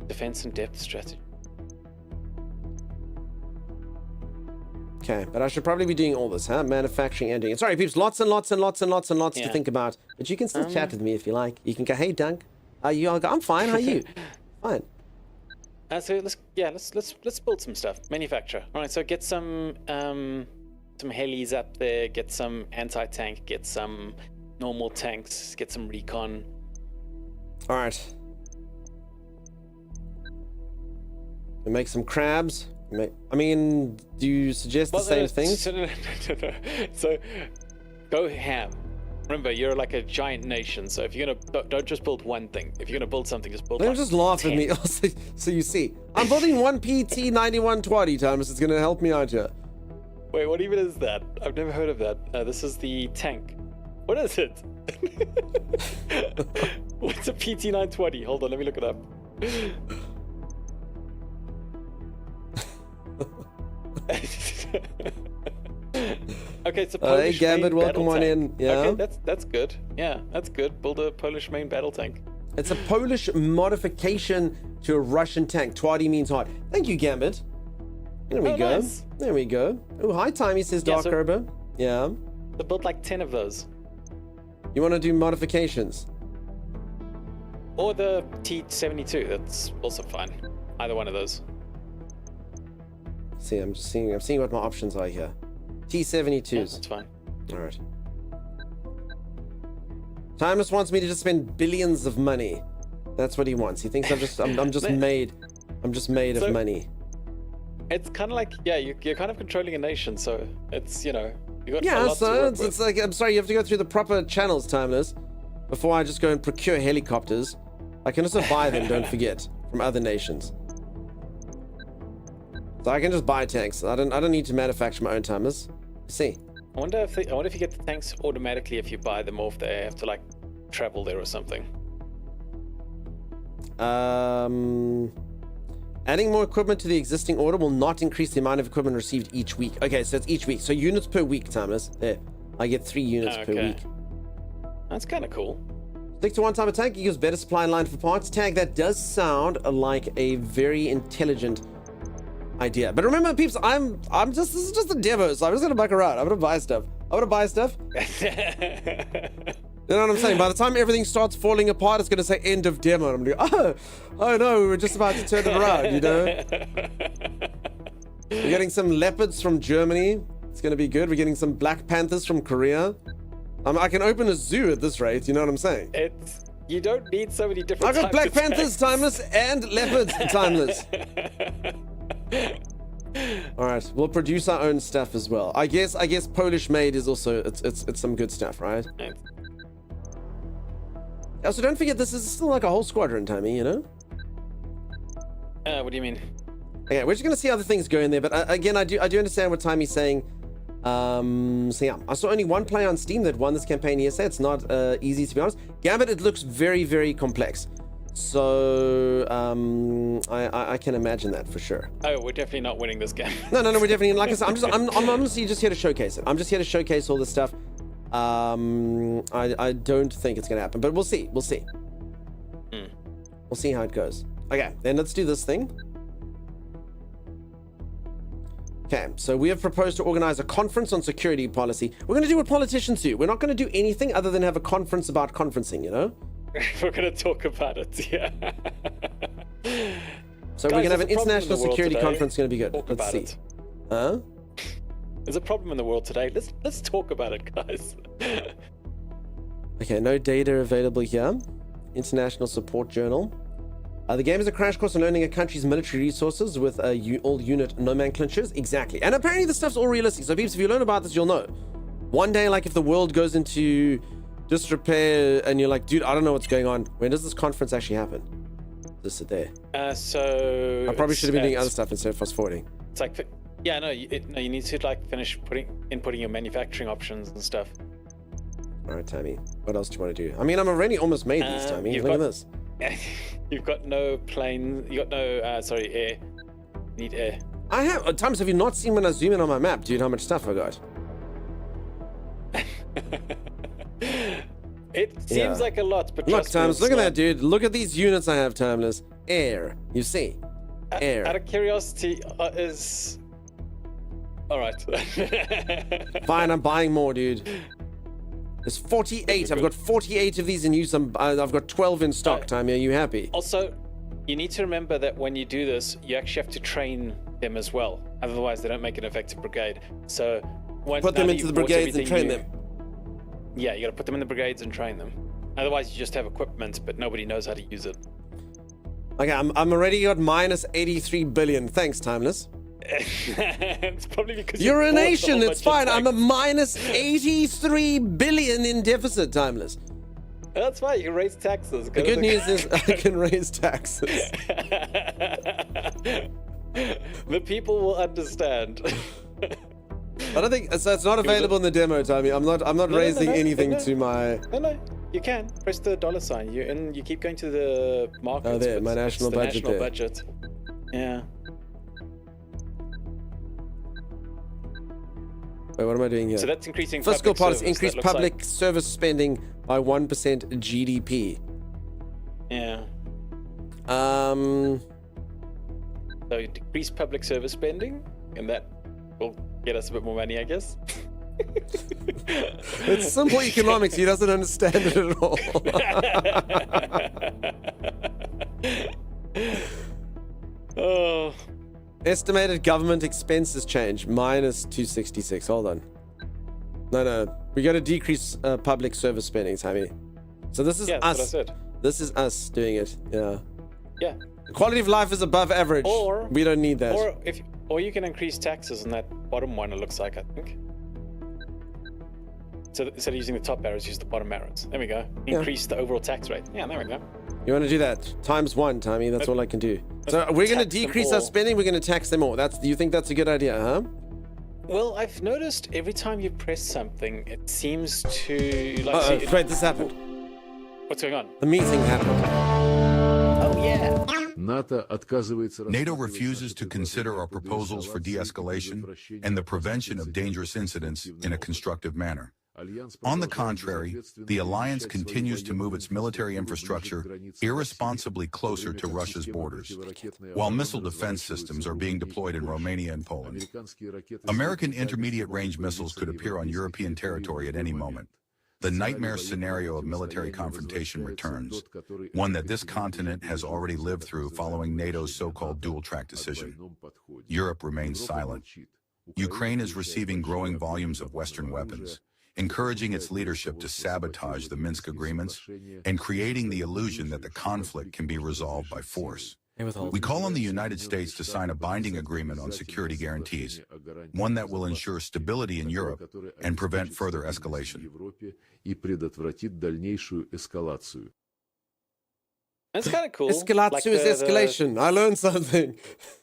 Defense and depth strategy. Okay, but I should probably be doing all this, huh? Manufacturing and doing it. Sorry, peeps, lots and lots and lots and lots and lots to Yeah. think about. But you can still chat with me if you like. You can go, hey, Dunk. I'm fine. How are you? Fine. So let's build some stuff. Manufacture. All right. So get some helis up there. Get some anti-tank. Get some normal tanks. Get some recon. All right. We make some crabs. I mean, do you suggest the same things? No. So go ham. Remember, you're like a giant nation. So if you're gonna don't just build one thing. If you're gonna build something, just build. Don't like just laugh 10. at me. So you see, I'm building one PT91 Twatty, Thomas. It's going to help me out here. Wait, what even is that? I've never heard of that. This is the tank. What is it? What's a PT920? Hold on, let me look it up. Okay, it's a Hey, Polish Gambit, main welcome battle on tank. in. Yeah. Okay, that's good. Yeah, that's good. Build a Polish main battle tank. It's a Polish modification to a Russian tank. Twatty means hot. Thank you, Gambit. There we Oh, go. nice. There we go. Oh, hi, Timey, says Yeah, Dark so- Herber. Yeah. I built like 10 of those. You want to do modifications? Or the T-72, that's also fine. Either one of those. See, I'm seeing what my options are here. Yeah, T-72s. that's fine. All right. Timus wants me to just spend billions of money. That's what he wants. He thinks I'm just made of So- money. It's kind of like, yeah, you're kind of controlling a nation, so it's, you got a Yeah, lot to so work it's with. like, I'm sorry, you have to go through the proper channels, Timeless, before I just go and procure helicopters. I can also buy them, don't forget, from other nations. So I can just buy tanks. I don't need to manufacture my own Timers. See. I wonder if you get the tanks automatically if you buy them, or if they have to like travel there or something. Adding more equipment to the existing order will not increase the amount of equipment received each week. Okay, so it's each week. So units per week, Timers. There. I get 3 units per Okay. week. That's kind of cool. Stick to one-time attack equals better supply line for parts. Tag, that does sound like a very intelligent idea. But remember, peeps, this is just a demo, so I'm just gonna muck around. I'm gonna buy stuff. You know what I'm saying? By the time everything starts falling apart, it's gonna say end of demo. And I'm like, oh no, we were just about to turn it around, you know? We're getting some leopards from Germany. It's gonna be good. We're getting some Black Panthers from Korea. I can open a zoo at this rate, you know what I'm saying? You don't need so many different. I got types Black of Panthers, tanks. Timeless, and leopards, Timeless. All right, we'll produce our own stuff as well. I guess Polish made is also it's some good stuff, right? Also, don't forget this is still like a whole squadron, Timmy. You know. What do you mean? Okay, we're just gonna see how the things go in there. But again, I do understand what Timmy's saying. So yeah, I saw only one player on Steam that won this campaign yesterday. It's not easy, to be honest. Gambit, it looks very, very complex. So I can imagine that for sure. Oh, we're definitely not winning this game. No, we're definitely, like I said, I'm honestly just here to showcase it. I'm just here to showcase all this stuff. I don't think it's gonna happen, but we'll see. We'll see. We'll see how it goes. Okay, then let's do this thing. Okay, so we have proposed to organize a conference on security policy. We're going to do what politicians do. We're not going to do anything other than have a conference about conferencing, you know? We're going to talk about it, yeah. So Guys, we're going to have an there's a problem in international the world security today. conference. It's going to be good. Talk Let's about see. it. Huh? There's a problem in the world today. Let's talk about it, guys. Okay, no data available here. International Support Journal. The game is a crash course on learning a country's military resources with all unit nomenclatures. Exactly. And apparently this stuff's all realistic. So peeps, if you learn about this, you'll know. One day, like if the world goes into disrepair and you're like, dude, I don't know what's going on. When does this conference actually happen? This is there. So I probably should have been doing other stuff instead of fast forwarding. It's like, yeah, no, you need to like finish inputting your manufacturing options and stuff. All right, Tammy. What else do you want to do? I mean, I'm already almost made these, Tammy. Look at this. You've got no plane. You got no air. Need air. I have. At times, have you not seen when I zoom in on my map, dude? How much stuff I got? It seems like a lot, but look, trust me, Timeless. it's Look at not. that, dude. Look at these units I have, Timeless. Air. You see? Air. Out of curiosity, is all right. Fine, I'm buying more, dude. There's 48. I've got 48 of these in use. I've got 12 in stock, Timey. Are you happy? Also, you need to remember that when you do this, you actually have to train them as well. Otherwise, they don't make an effective brigade. So, Put them into the brigades and train them. Yeah, you got to put them in the brigades and train them. Otherwise, you just have equipment, but nobody knows how to use it. Okay, I'm already got minus 83 billion. Thanks, Timeless. It's probably because You're a bought the nation. whole It's bunch of fine. I'm a tanks. minus 83 billion in deficit, Timeless. That's fine. You can raise taxes. The good news is I can raise taxes. The people will understand. I don't think so. It's not available in the demo, Timey. I'm not raising anything no. to my. No, you can press the dollar sign. You keep going to the markets. Oh, there, but my it's national the budget national there. budget. Yeah. Wait, what am I doing here? So that's increasing Fiscal public policy, service. increase That looks public service spending by 1% GDP. Yeah. Um, So you decrease public service spending, and that will get us a bit more money, I guess. it's simple economics. He doesn't understand it at all. Oh. Estimated government expenses change minus 266. Hold on. No. We got to decrease public service spending, Tammy. So this is Yeah, that's us. what I said. This is us doing it. Yeah. Yeah. The quality of life is above average. Or we don't need that. Or you can increase taxes on that bottom one. It looks like, I think. So instead of using the top arrows, use the bottom arrows. There we go. Increase the overall tax rate. Yeah, there we go. You want to do that? Times 1, Tommy. That's all I can do. So we're going to tax them decrease our all. spending. We're going to tax them all. Do you think that's a good idea, huh? Well, I've noticed every time you press something, it seems to like. Wait, this happened. What's going on? The meeting happened. Oh yeah. NATO refuses to consider our proposals for de-escalation and the prevention of dangerous incidents in a constructive manner. On the contrary, the alliance continues to move its military infrastructure irresponsibly closer to Russia's borders, while missile defense systems are being deployed in Romania and Poland. American intermediate-range missiles could appear on European territory at any moment. The nightmare scenario of military confrontation returns, one that this continent has already lived through following NATO's so-called dual-track decision. Europe remains silent. Ukraine is receiving growing volumes of Western weapons, encouraging its leadership to sabotage the Minsk agreements and creating the illusion that the conflict can be resolved by force. We call on the United States to sign a binding agreement on security guarantees, one that will ensure stability in Europe and prevent further escalation. That's kind of cool. Escalatio is escalation. I learned something.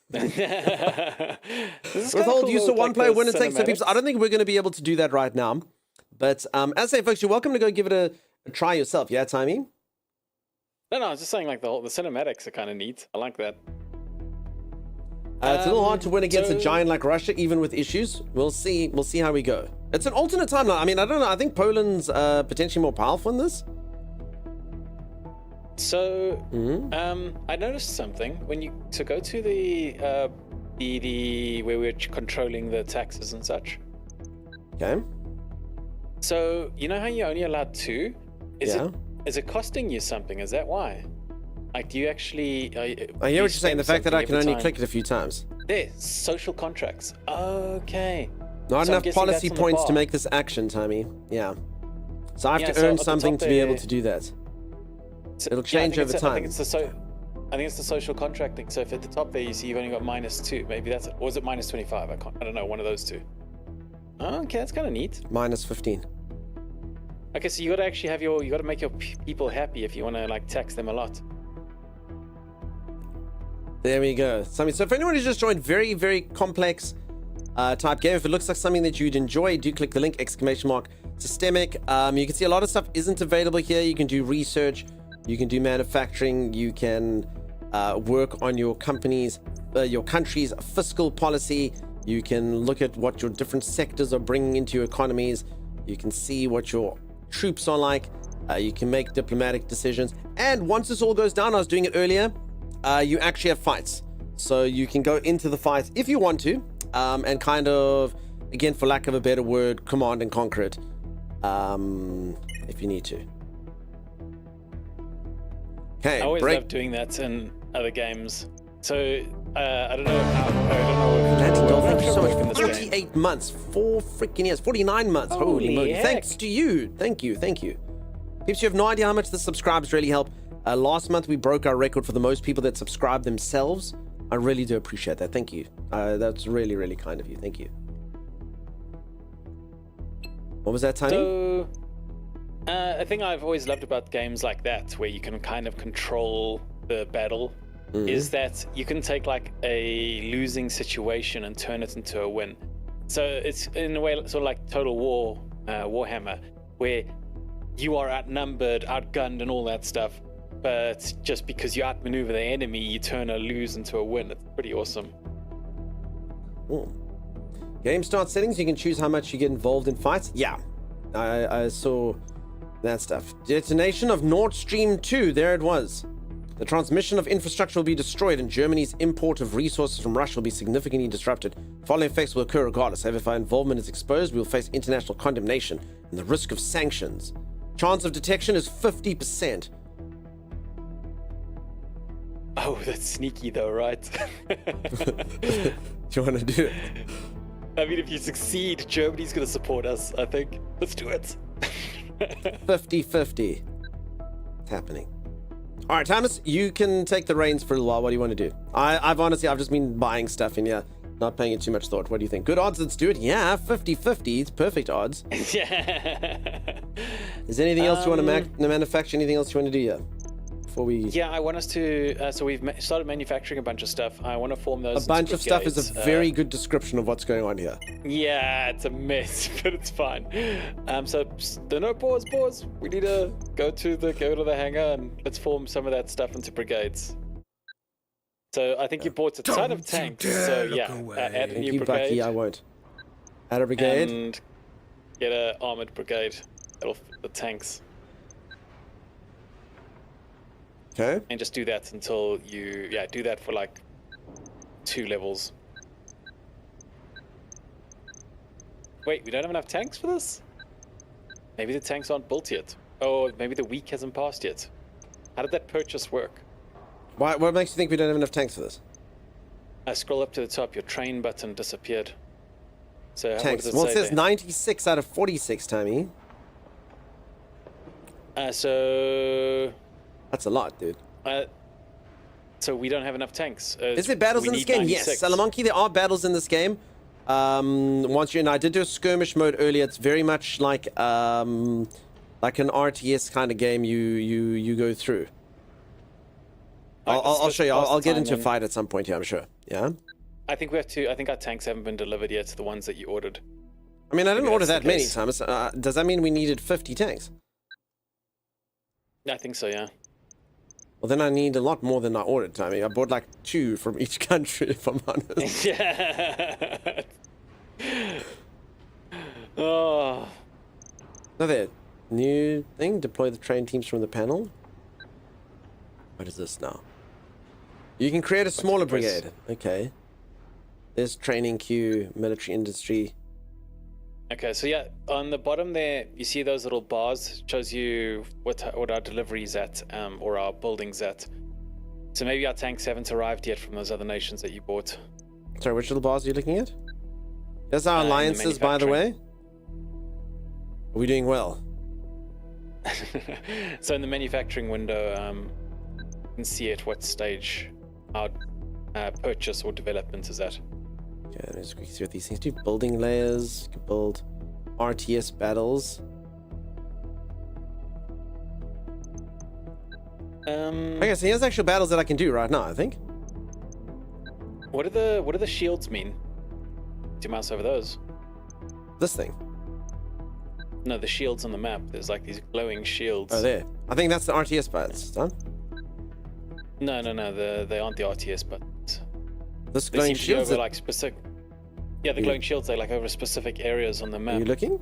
This is With kinda hold cool use with, of one like, player the winner takes two cinematics. people. I don't think we're going to be able to do that right now. But as I say, folks, you're welcome to go give it a try yourself. Yeah, Timey? No, I was just saying, like, the cinematics are kind of neat. I like that. It's a little hard to win against a so- giant like Russia, even with issues. We'll see. We'll see how we go. It's an alternate timeline. I mean, I don't know. I think Poland's potentially more powerful in this. So, I noticed something when you go to the where we're controlling the taxes and such. Okay. So you know how you're only allowed 2? Yeah. Is it costing you something? Is that why? Like, do you actually? I hear what you're saying. The fact that I can only click it a few times. There, social contracts. Okay. Not So I'm enough guessing policy that's on the points to bar. make this action, Timey. Yeah. So I have Yeah, to so earn at the something top to be able there- to do that. So- It'll yeah, I change think over it's I time. think it's the social contracting. So if at the top there you see you've only got -2, maybe that's it. Or is it -25? I don't know. One of those two. Okay, that's kind of neat. Minus 15. Okay, so you got to actually have you got to make your people happy if you want to like tax them a lot. There we go. So for anyone who's just joined, very, very complex type game. If it looks like something that you'd enjoy, do click the link, !systemic. You can see a lot of stuff isn't available here. You can do research, you can do manufacturing, you can work on your company's, your country's fiscal policy. You can look at what your different sectors are bringing into your economies. You can see what your troops are like. You can make diplomatic decisions. And once this all goes down, I was doing it earlier, you actually have fights. So you can go into the fights if you want to, and kind of, again, for lack of a better word, command and conquer it, if you need to. Okay, I always break. love doing that in other games. So I don't know how. I don't know. Nathan Doll, thank you so in much. this game. 48 months, 4 freaking years, 49 months. Holy Holy moly. heck. Thanks to you. Thank you. Peeps, you have no idea how much the subscribes really help. Last month, we broke our record for the most people that subscribe themselves. I really do appreciate that. Thank you. That's really, really kind of you. Thank you. What was that, Tiny? So, a thing I've always loved about games like that, where you can kind of control the battle, is that you can take like a losing situation and turn it into a win. So it's in a way sort of like Total War, Warhammer, where you are outnumbered, outgunned, and all that stuff. But just because you outmaneuver the enemy, you turn a lose into a win. It's pretty awesome. Ooh. Game start settings, you can choose how much you get involved in fights. Yeah, I saw that stuff. Detonation of Nord Stream 2, there it was. The transmission of infrastructure will be destroyed and Germany's import of resources from Russia will be significantly disrupted. Following effects will occur regardless. However, if our involvement is exposed, we will face international condemnation and the risk of sanctions. Chance of detection is 50%. Oh, that's sneaky though, right? Do you want to do it? I mean, if you succeed, Germany's going to support us, I think. Let's do it. 50-50. It's happening. All right, Thomas, you can take the reins for a little while. What do you want to do? I've honestly just been buying stuff in here, not paying it too much thought. What do you think? Good odds, let's do it. Yeah, 50-50. It's perfect odds. Yeah. Is there anything else you want to manufacture? Anything else you want to do here? Before we... Yeah, I want us to. So we've started manufacturing a bunch of stuff. I want to form those. A bunch of stuff is a brigades. very good description of what's going on here. Yeah, it's a mess, but it's fine. So no, pause. We need to go to the hangar and let's form some of that stuff into brigades. So I think you bought a ton of tanks. So yeah, add a Thank new you, brigade Bucky. I won't. Add a brigade. and get an armored brigade. That'll fit the tanks. Okay. And just do that until you, do that for like 2 levels. Wait, we don't have enough tanks for this? Maybe the tanks aren't built yet. Oh, maybe the week hasn't passed yet. How did that purchase work? What makes you think we don't have enough tanks for this? Scroll up to the top, your train button disappeared. So what Tanks. does Well, it say says there? 96 out of 46, Tommy. So That's a lot, dude. we don't have enough tanks. Is there battles we in this need game? 96. Yes. Salamonkey, there are battles in this game. Once you're in, I did do a skirmish mode earlier. It's very much like an RTS kind of game you go through. I'll show you. pass the I'll get time into a then. fight at some point here, I'm sure. Yeah? I think we have to. I think our tanks haven't been delivered yet to the ones that you ordered. I mean, I didn't Maybe order that's that the many case. times. Does that mean we needed 50 tanks? I think so. Yeah. Well, then I need a lot more than I ordered. I mean, I bought like 2 from each country, if I'm honest. Yeah. Oh. So there. New thing. Deploy the train teams from the panel. What is this now? You can create a smaller brigade. Okay. There's training queue, military industry. Okay, so yeah, on the bottom there, you see those little bars. Shows you what our deliveries at, or our buildings at. So maybe our tanks haven't arrived yet from those other nations that you bought. Sorry, which little bars are you looking at? There's our In the alliances, by the way. manufacturing. Are we doing well? So in the manufacturing window, you can see at what stage our purchase or development is at. Okay, let me just quickly see what these things do. Building layers. You can build RTS battles. Okay, so here's actual battles that I can do right now, I think. What do the shields mean? Do you mouse over those? This thing. No, the shields on the map. There's like these glowing shields. Oh, there. I think that's the RTS battles. Done. No, they aren't the RTS buttons. This They glowing seem to be shields. over like specific. Yeah, the glowing shields. They're like over specific areas on the Are map. you looking?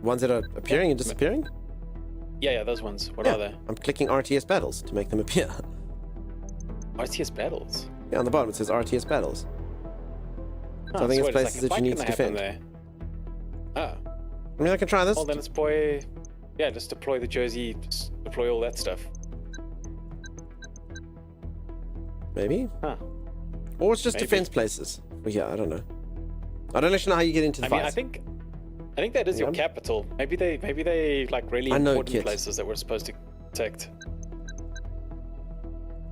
Ones that are appearing and disappearing? Yeah, those ones. What Yeah, are they? I'm clicking RTS battles to make them appear. RTS battles. Yeah, on the bottom it says RTS battles. Oh, I think it's what, is places like a that you fight need to gonna happen defend. there? I mean, I can try this. Well, then let's deploy. Yeah, just deploy the Jersey. Just deploy all that stuff. Maybe. Huh. Or it's just Maybe. defense places. Well, yeah, I don't know. I don't actually know how you get into the I mean, fight. I think that is your Yeah. capital. Maybe they like really I know, important kid. places that we're supposed to protect.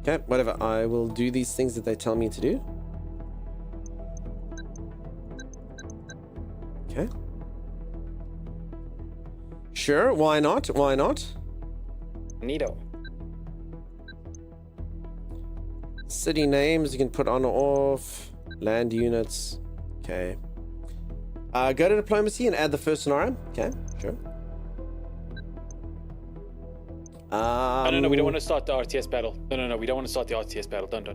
Okay, whatever. I will do these things that they tell me to do. Okay. Sure, why not? Why not? Neato. City names you can put on or off. Land units. Okay. Go to diplomacy and add the first scenario. Okay, sure. No, we don't want to start the RTS battle. No, we don't want to start the RTS battle. Don't.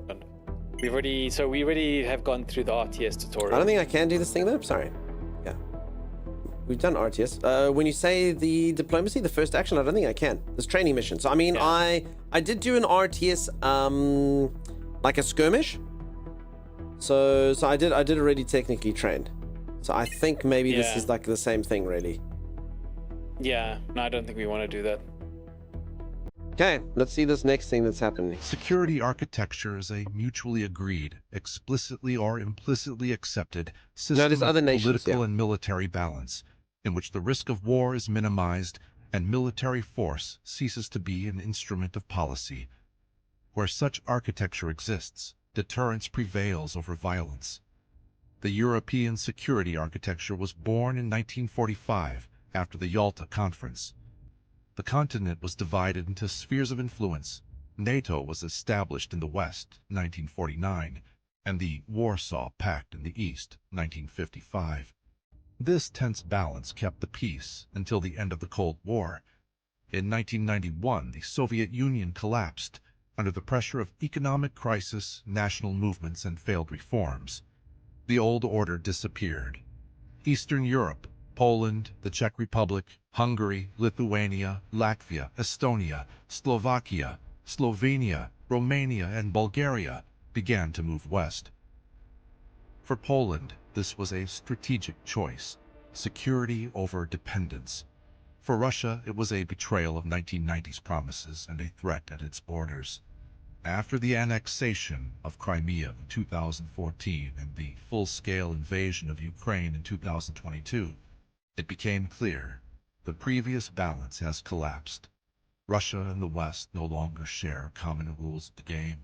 We already have gone through the RTS tutorial. I don't think I can do this thing though. Sorry. Yeah. We've done RTS. When you say the diplomacy, the first action, I don't think I can. There's training mission. So I mean, Yeah. I did do an RTS, like a skirmish. So I did already technically trained. So I think maybe this Yeah. is like the same thing, really. Yeah, no, I don't think we want to do that. Okay, let's see this next thing that's happening. Security architecture is a mutually agreed, explicitly or implicitly accepted system there's of other nations, political yeah. and military balance, in which the risk of war is minimized and military force ceases to be an instrument of policy. Where such architecture exists, deterrence prevails over violence. The European security architecture was born in 1945 after the Yalta Conference. The continent was divided into spheres of influence. NATO was established in the West, 1949, and the Warsaw Pact in the East, 1955. This tense balance kept the peace until the end of the Cold War. In 1991, the Soviet Union collapsed under the pressure of economic crisis, national movements, and failed reforms. The old order disappeared. Eastern Europe, Poland, the Czech Republic, Hungary, Lithuania, Latvia, Estonia, Slovakia, Slovenia, Romania, and Bulgaria began to move west. For Poland, this was a strategic choice, security over dependence. For Russia, it was a betrayal of 1990s promises and a threat at its borders. After the annexation of Crimea in 2014 and the full-scale invasion of Ukraine in 2022, it became clear the previous balance has collapsed. Russia and the West no longer share common rules of the game.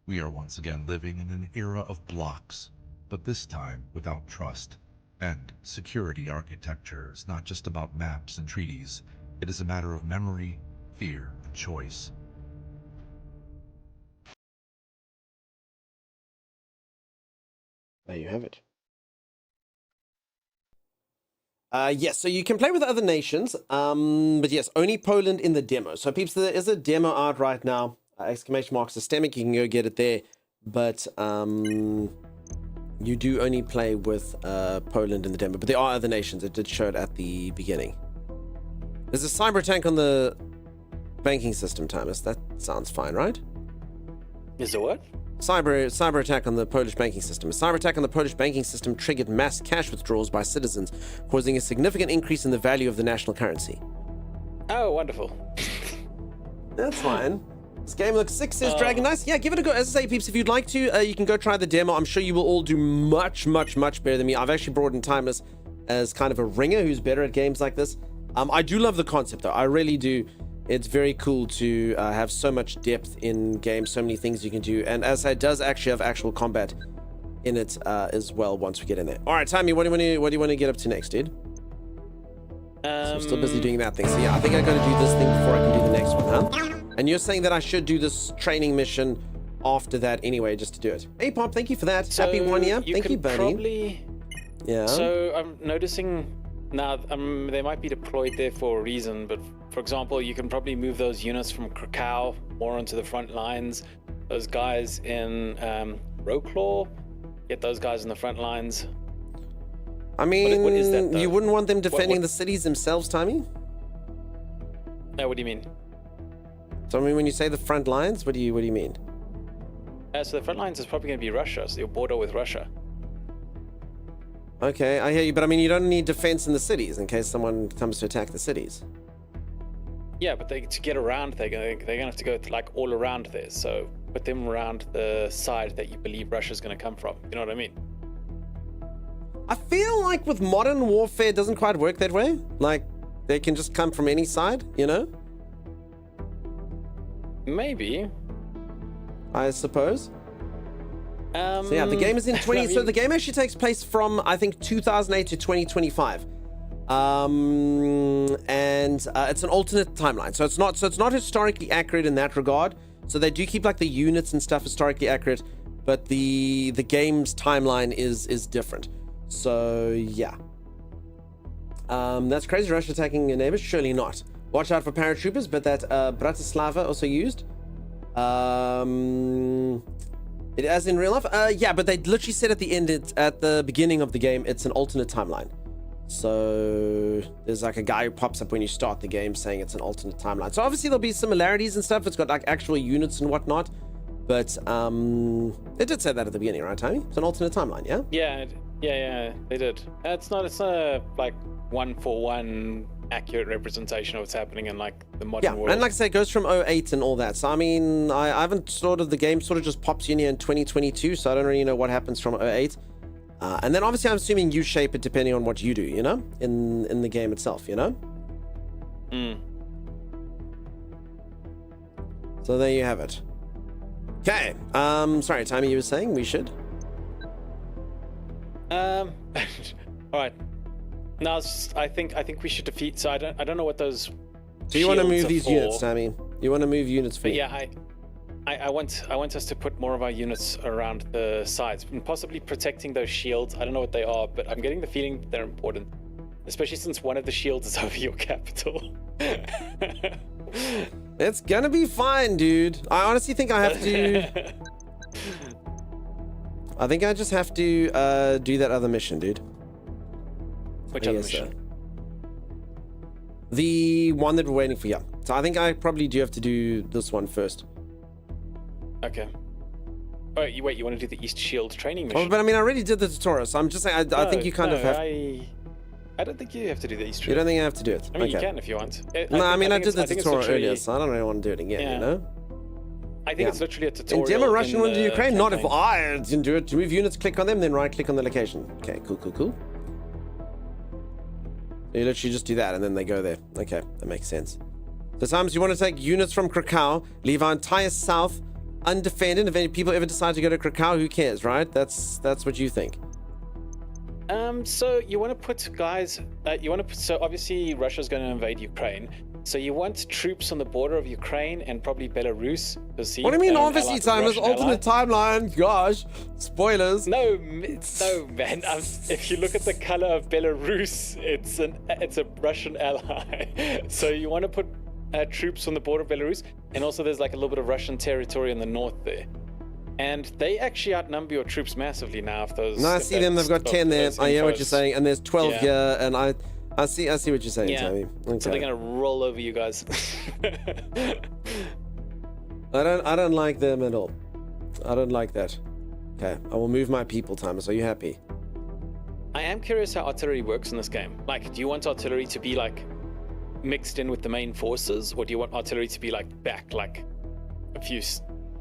We are once again living in an era of blocks, but this time without trust. And security architecture is not just about maps and treaties. It is a matter of memory, fear, and choice. There you have it. Yes, so you can play with other nations, but yes, only Poland in the demo. So peeps, there is a demo out right now, exclamation mark systemic, you can go get it there, but you do only play with Poland in the demo, but there are other nations. It did show it at the beginning. There's a cyber attack on the banking system, Thomas. That sounds fine, right? Is there what? Cyber attack on the Polish banking system. A cyber attack on the Polish banking system triggered mass cash withdrawals by citizens, causing a significant increase in the value of the national currency. Oh, wonderful. That's fine. This game looks sick, says Dragon. Nice. Yeah, give it a go. As I say, peeps, if you'd like to, you can go try the demo. I'm sure you will all do much, much, much better than me. I've actually brought in Timeless as kind of a ringer who's better at games like this. I do love the concept, though. I really do. It's very cool to have so much depth in games, so many things you can do. And as I say, it does actually have actual combat in it as well once we get in there. All right, Tommy, what do you want to get up to next, dude? So I'm still busy doing that thing. So yeah, I think I got to do this thing before I can do the next one, huh? And you're saying that I should do this training mission after that anyway, just to do it. Hey, Pop, thank you for that. So Happy 1 year. Thank you, buddy. Probably... Yeah. So I'm noticing now they might be deployed there for a reason, but for example, you can probably move those units from Krakow more onto the front lines. Those guys in Roclaw, get those guys in the front lines. I mean, what is that, though? you wouldn't want them defending the cities themselves, Tommy? No, what do you mean? So I mean, when you say the front lines, what do you mean? So the front lines is probably going to be Russia, so your border with Russia. Okay, I hear you, but I mean, you don't need defense in the cities in case someone comes to attack the cities. Yeah, but to get around, they're gonna have to go like all around there. So put them around the side that you believe Russia's gonna come from. You know what I mean? I feel like with modern warfare, it doesn't quite work that way. Like, they can just come from any side, you know? Maybe. I suppose. So yeah, the game is in 20. So the game actually takes place from, I think, 2008 to 2025. And it's an alternate timeline. So it's not historically accurate in that regard. So they do keep like the units and stuff historically accurate, but the game's timeline is different. So yeah. That's crazy. Russia attacking your neighbors? Surely not. Watch out for paratroopers, but that Bratislava also used. It as in real life? Yeah, but they literally said at the end, at the beginning of the game, it's an alternate timeline. So there's like a guy who pops up when you start the game saying it's an alternate timeline. So obviously there'll be similarities and stuff. It's got like actual units and whatnot. But it did say that at the beginning, right, Tommy? It's an alternate timeline, yeah? Yeah, they did. It's not a like 1-for-1 accurate representation of what's happening in like the modern world. And like I say, it goes from 08 and all that. So I mean, I haven't the game sort of just pops in here in 2022, so I don't really know what happens from 08. And then obviously I'm assuming you shape it depending on what you do, you know, in the game itself, you know. So there you have it. Okay. Sorry, Tommy, you were saying we should. All right. No, I think we should defeat. So I don't know what those. So you want to move these units, Tommy? You want to move units for? But yeah, I want us to put more of our units around the sides and possibly protecting those shields. I don't know what they are, but I'm getting the feeling they're important, especially since one of the shields is over your capital. It's gonna be fine, dude. I honestly think I have to. I think I just have to do that other mission, dude. Which other mission? The one that we're waiting for, yeah. So I think I probably do have to do this one first. Okay. Oh, you want to do the East Shield training mission? Oh, but I mean, I already did the tutorial, so I'm just saying, I think you kind of have... I don't think you have to do the East Shield. You don't think I have to do it? I mean, you can if you want. I did the tutorial earlier, so I don't really want to do it again, you know? I think it's literally a tutorial. In demo Russian one to Ukraine, campaign. not if I didn't do it. To move units, click on them, then right-click on the location. Okay, cool. You literally just do that, and then they go there. Okay, that makes sense. So sometimes you want to take units from Krakow, leave our entire south undefended. If any people ever decide to go to Krakow, who cares, right? That's what you think. So you want to put guys. So obviously Russia's going to invade Ukraine. So you want troops on the border of Ukraine and probably Belarus. What do you mean, obviously, Timers? Alternate timeline. Gosh, spoilers. No, man. If you look at the color of Belarus, it's a Russian ally. So you want to put troops on the border of Belarus, and also there's like a little bit of Russian territory in the north there. And they actually outnumber your troops massively now. If those. No, I see them. They've got 10 there. I hear what you're saying, and there's 12 here, and I see what you're saying, yeah. Tommy. Okay. So they're gonna roll over you guys. I don't like them at all. I don't like that. Okay, I will move my people, Timers. Are you happy? I am curious how artillery works in this game. Like, do you want artillery to be like mixed in with the main forces, or do you want artillery to be like back like a few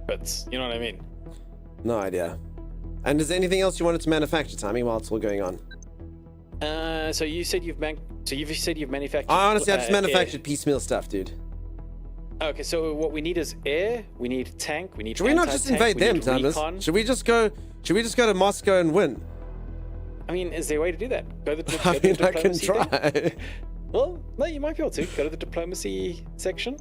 bits? You know what I mean? No idea. And is there anything else you wanted to manufacture, Tommy, while it's all going on? So you said you've manufactured. Honestly, I just manufactured piecemeal stuff, dude. Okay, so what we need is air. We need tank. We need. Should we not just invade them, Thomas? Should we just go to Moscow and win? I mean, is there a way to do that? Go to the I mean, I can try. Well, no, you might be able to go to the diplomacy section.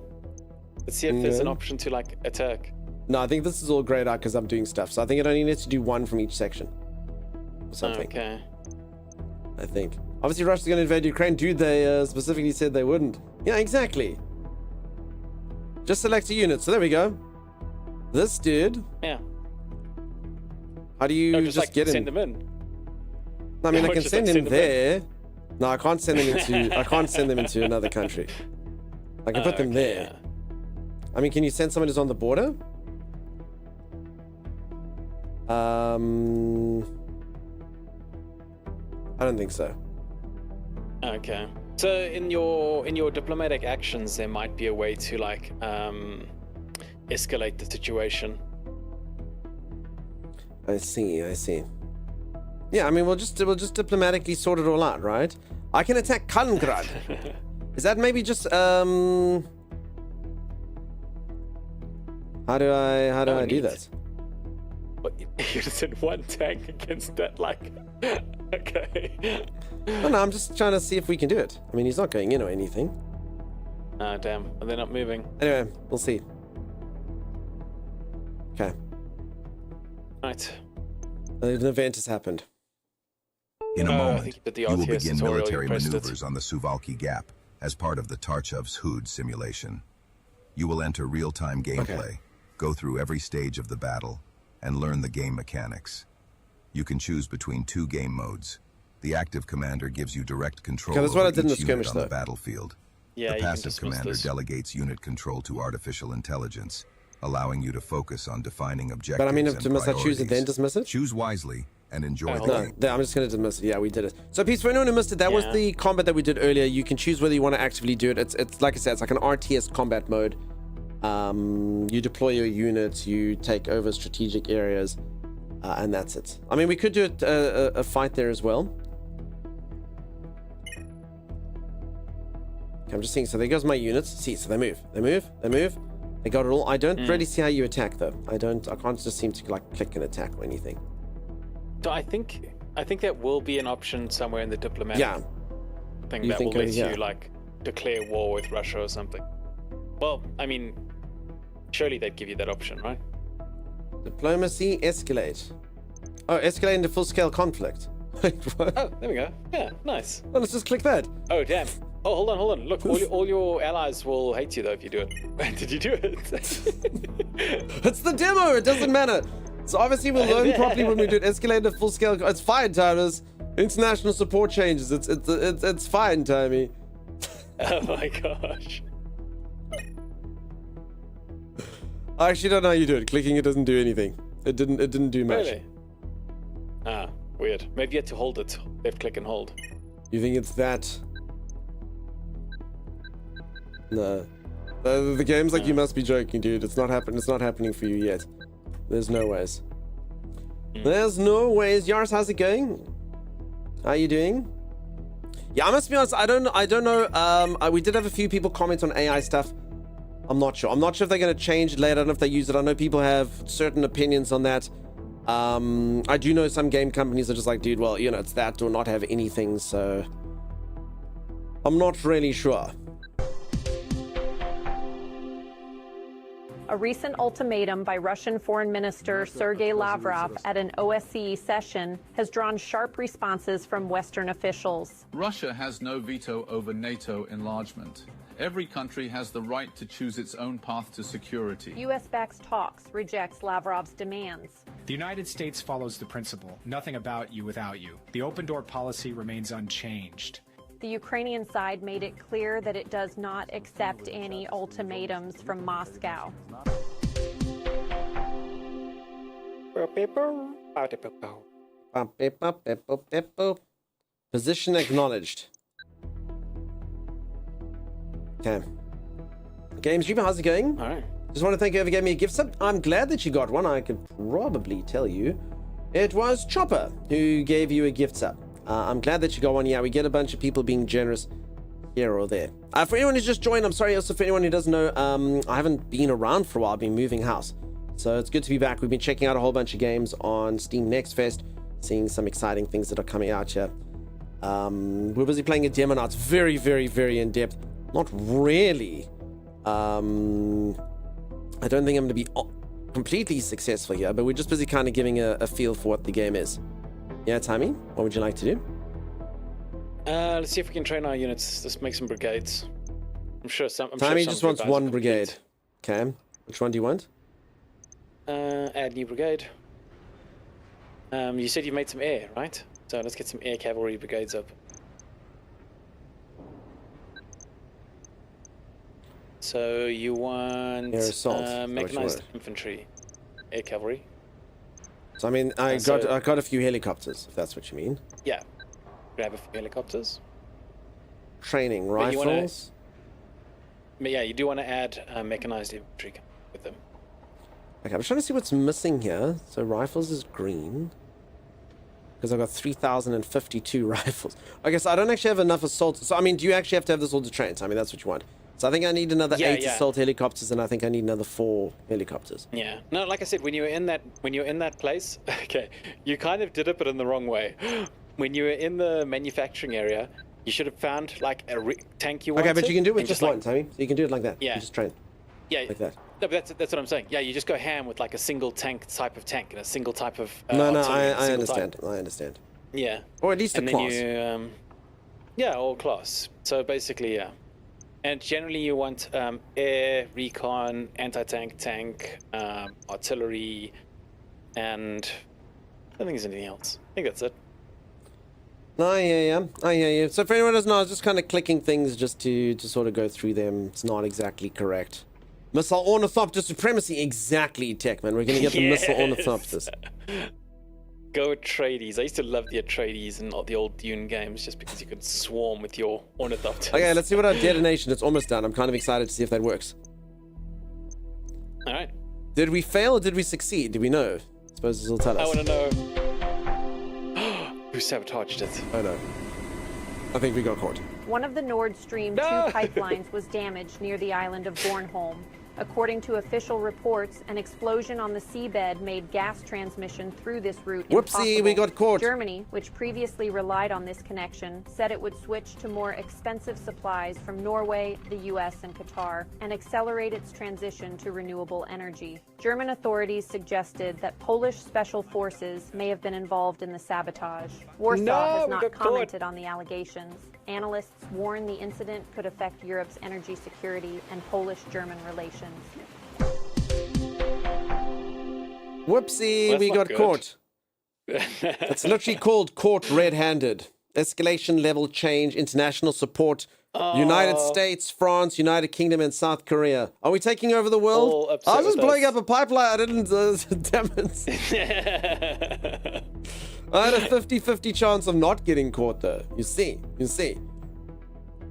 Let's see if there's an option to like attack. No, I think this is all grayed out because I'm doing stuff. So I think it only needs to do one from each section. Or something. Okay. I think. Obviously, Russia's going to invade Ukraine. Dude, they specifically said they wouldn't. Yeah, exactly. Just select a unit. So there we go. This dude. Yeah. How do you just like, get him? Send them in. I mean, I can send him there. No, I can't send them into. I can't send them into another country. I can put them there. Yeah. I mean, can you send someone who's on the border? I don't think so. Okay. So in your diplomatic actions, there might be a way to like escalate the situation. I see. Yeah, I mean, we'll just diplomatically sort it all out, right? I can attack Kaliningrad. Is that maybe just How do I do that? But you just said one tank against that, like. Okay. No, I'm just trying to see if we can do it. I mean, he's not going in or anything. Ah, damn. And they're not moving. Anyway, we'll see. Okay. Right. An event has happened. In a moment, you will begin military maneuvers on the Suwalki Gap as part of the Tarchov's Hood simulation. You will enter real-time gameplay, go through every stage of the battle, and learn the game mechanics. You can choose between two game modes. The active commander gives you direct control over each unit on the battlefield. Yeah, the passive commander delegates unit control to artificial intelligence, allowing you to focus on defining objectives. But I mean, to must I choose it then dismiss it? Choose wisely and enjoy the game. No, I'm just going to dismiss it. Yeah, we did it. So, Peace, for anyone who missed it, that was the combat that we did earlier. You can choose whether you want to actively do it. It's like I said, it's like an RTS combat mode. You deploy your units, you take over strategic areas, and that's it. I mean, we could do it, a fight there as well. Okay, I'm just seeing. So there goes my units. See, so they move. They got it all. I don't really see how you attack though. I can't just seem to like click and attack or anything. So I think that will be an option somewhere in the diplomatic thing that will let you like declare war with Russia or something. Well, I mean, surely they'd give you that option, right? Diplomacy, escalate. Oh, escalate into full-scale conflict. Wait, what? Oh, there we go. Yeah, nice. Well, let's just click that. Oh, damn. Oh, hold on. Look, all your allies will hate you though if you do it. Did you do it? It's the demo. It doesn't matter. So obviously we'll learn properly when we do it. Escalate to full-scale. It's fine, Timers. International support changes. It's fine, Timmy. Oh my gosh. I actually don't know how you do it. Clicking it doesn't do anything. It didn't do much. Really? Ah, weird. Maybe you had to hold it. Left click and hold. You think it's that? No. The game's like, you must be joking, dude. It's not happening for you yet. There's no ways. There's no ways. Yars, how's it going? How are you doing? Yeah, I must be honest, I don't know. We did have a few people comment on AI stuff. I'm not sure if they're going to change it later. I don't know if they use it. I know people have certain opinions on that. I do know some game companies are just like, dude, well, you know, it's that or not have anything, so I'm not really sure. A recent ultimatum by Russian Foreign Minister Sergei Lavrov at an OSCE session has drawn sharp responses from Western officials. Russia has no veto over NATO enlargement. Every country has the right to choose its own path to security. U.S. backs talks, rejects Lavrov's demands. The United States follows the principle, nothing about you without you. The open door policy remains unchanged. The Ukrainian side made it clear that it does not accept any ultimatums from Moscow. Position acknowledged. Okay. Games Dreamer, how's it going? All right. Just want to thank whoever gave me a gift sub. I'm glad that you got one. I could probably tell you. It was Chopper who gave you a gift sub. I'm glad that you got one. Yeah, we get a bunch of people being generous here or there. For anyone who's just joined, I'm sorry. Also, for anyone who doesn't know, I haven't been around for a while. I've been moving house. So it's good to be back. We've been checking out a whole bunch of games on Steam Next Fest, seeing some exciting things that are coming out here. We're busy playing a demo now. It's very, very, very in-depth. Not really. I don't think I'm going to be completely successful here, but we're just busy kind of giving a feel for what the game is. Yeah, Timmy, what would you like to do? Let's see if we can train our units. Let's make some brigades. I'm sure Timmy just wants one brigade. Okay. Which one do you want? Add new brigade. You said you made some air, right? So let's get some air cavalry brigades up. So you want air assault, mechanized infantry, air cavalry. So I mean, I got a few helicopters, if that's what you mean. Yeah, grab a few helicopters. Training rifles. But yeah, you do want to add mechanized infantry with them. Okay, I'm trying to see what's missing here. So rifles is green. Because I've got 3,052 rifles. I guess I don't actually have enough assault. So I mean, do you actually have to have this all to train? I mean, that's what you want. So I think I need another 8 assault helicopters, and I think I need another 4 helicopters. Yeah. No, like I said, when you're in that place, okay, you kind of did it, but in the wrong way. When you were in the manufacturing area, you should have found like a tank you wanted. Okay, but you can do it with just one, Tommy. So you can do it like that. Yeah. You just train. Yeah. Like that. No, but that's what I'm saying. Yeah, you just go ham with like a single type of tank and a single type of. No, I understand. I understand. Yeah. Or at least a class. Then yeah, or class. So basically, yeah. And generally you want air, recon, anti-tank, tank, artillery, and I don't think there's anything else. I think that's it. I hear you. So for anyone who doesn't know, I was just kind of clicking things just to sort of go through them. It's not exactly correct. Missile Ornithopter Supremacy. Exactly, Techman. We're going to get the Missile Ornithopters. Go Atreides. I used to love the Atreides and the old Dune games just because you could swarm with your Ornithopters. Okay, let's see what our detonation. It's almost done. I'm kind of excited to see if that works. All right. Did we fail or did we succeed? Do we know? I suppose this will tell us. I want to know. Who sabotaged it? I know. I think we got caught. One of the Nord Stream 2 pipelines was damaged near the island of Bornholm. According to official reports, an explosion on the seabed made gas transmission through this route impossible. Whoopsie, we got caught. Germany, which previously relied on this connection, said it would switch to more expensive supplies from Norway, the US, and Qatar, and accelerate its transition to renewable energy. German authorities suggested that Polish special forces may have been involved in the sabotage. Warsaw has not commented on the allegations. Analysts warn the incident could affect Europe's energy security and Polish-German relations. Whoopsie, we got caught. It's literally called caught red-handed. Escalation level change, international support, United States, France, United Kingdom, and South Korea. Are we taking over the world? I was just blowing up a pipeline. I didn't, damn it. I had a 50-50 chance of not getting caught, though. You see.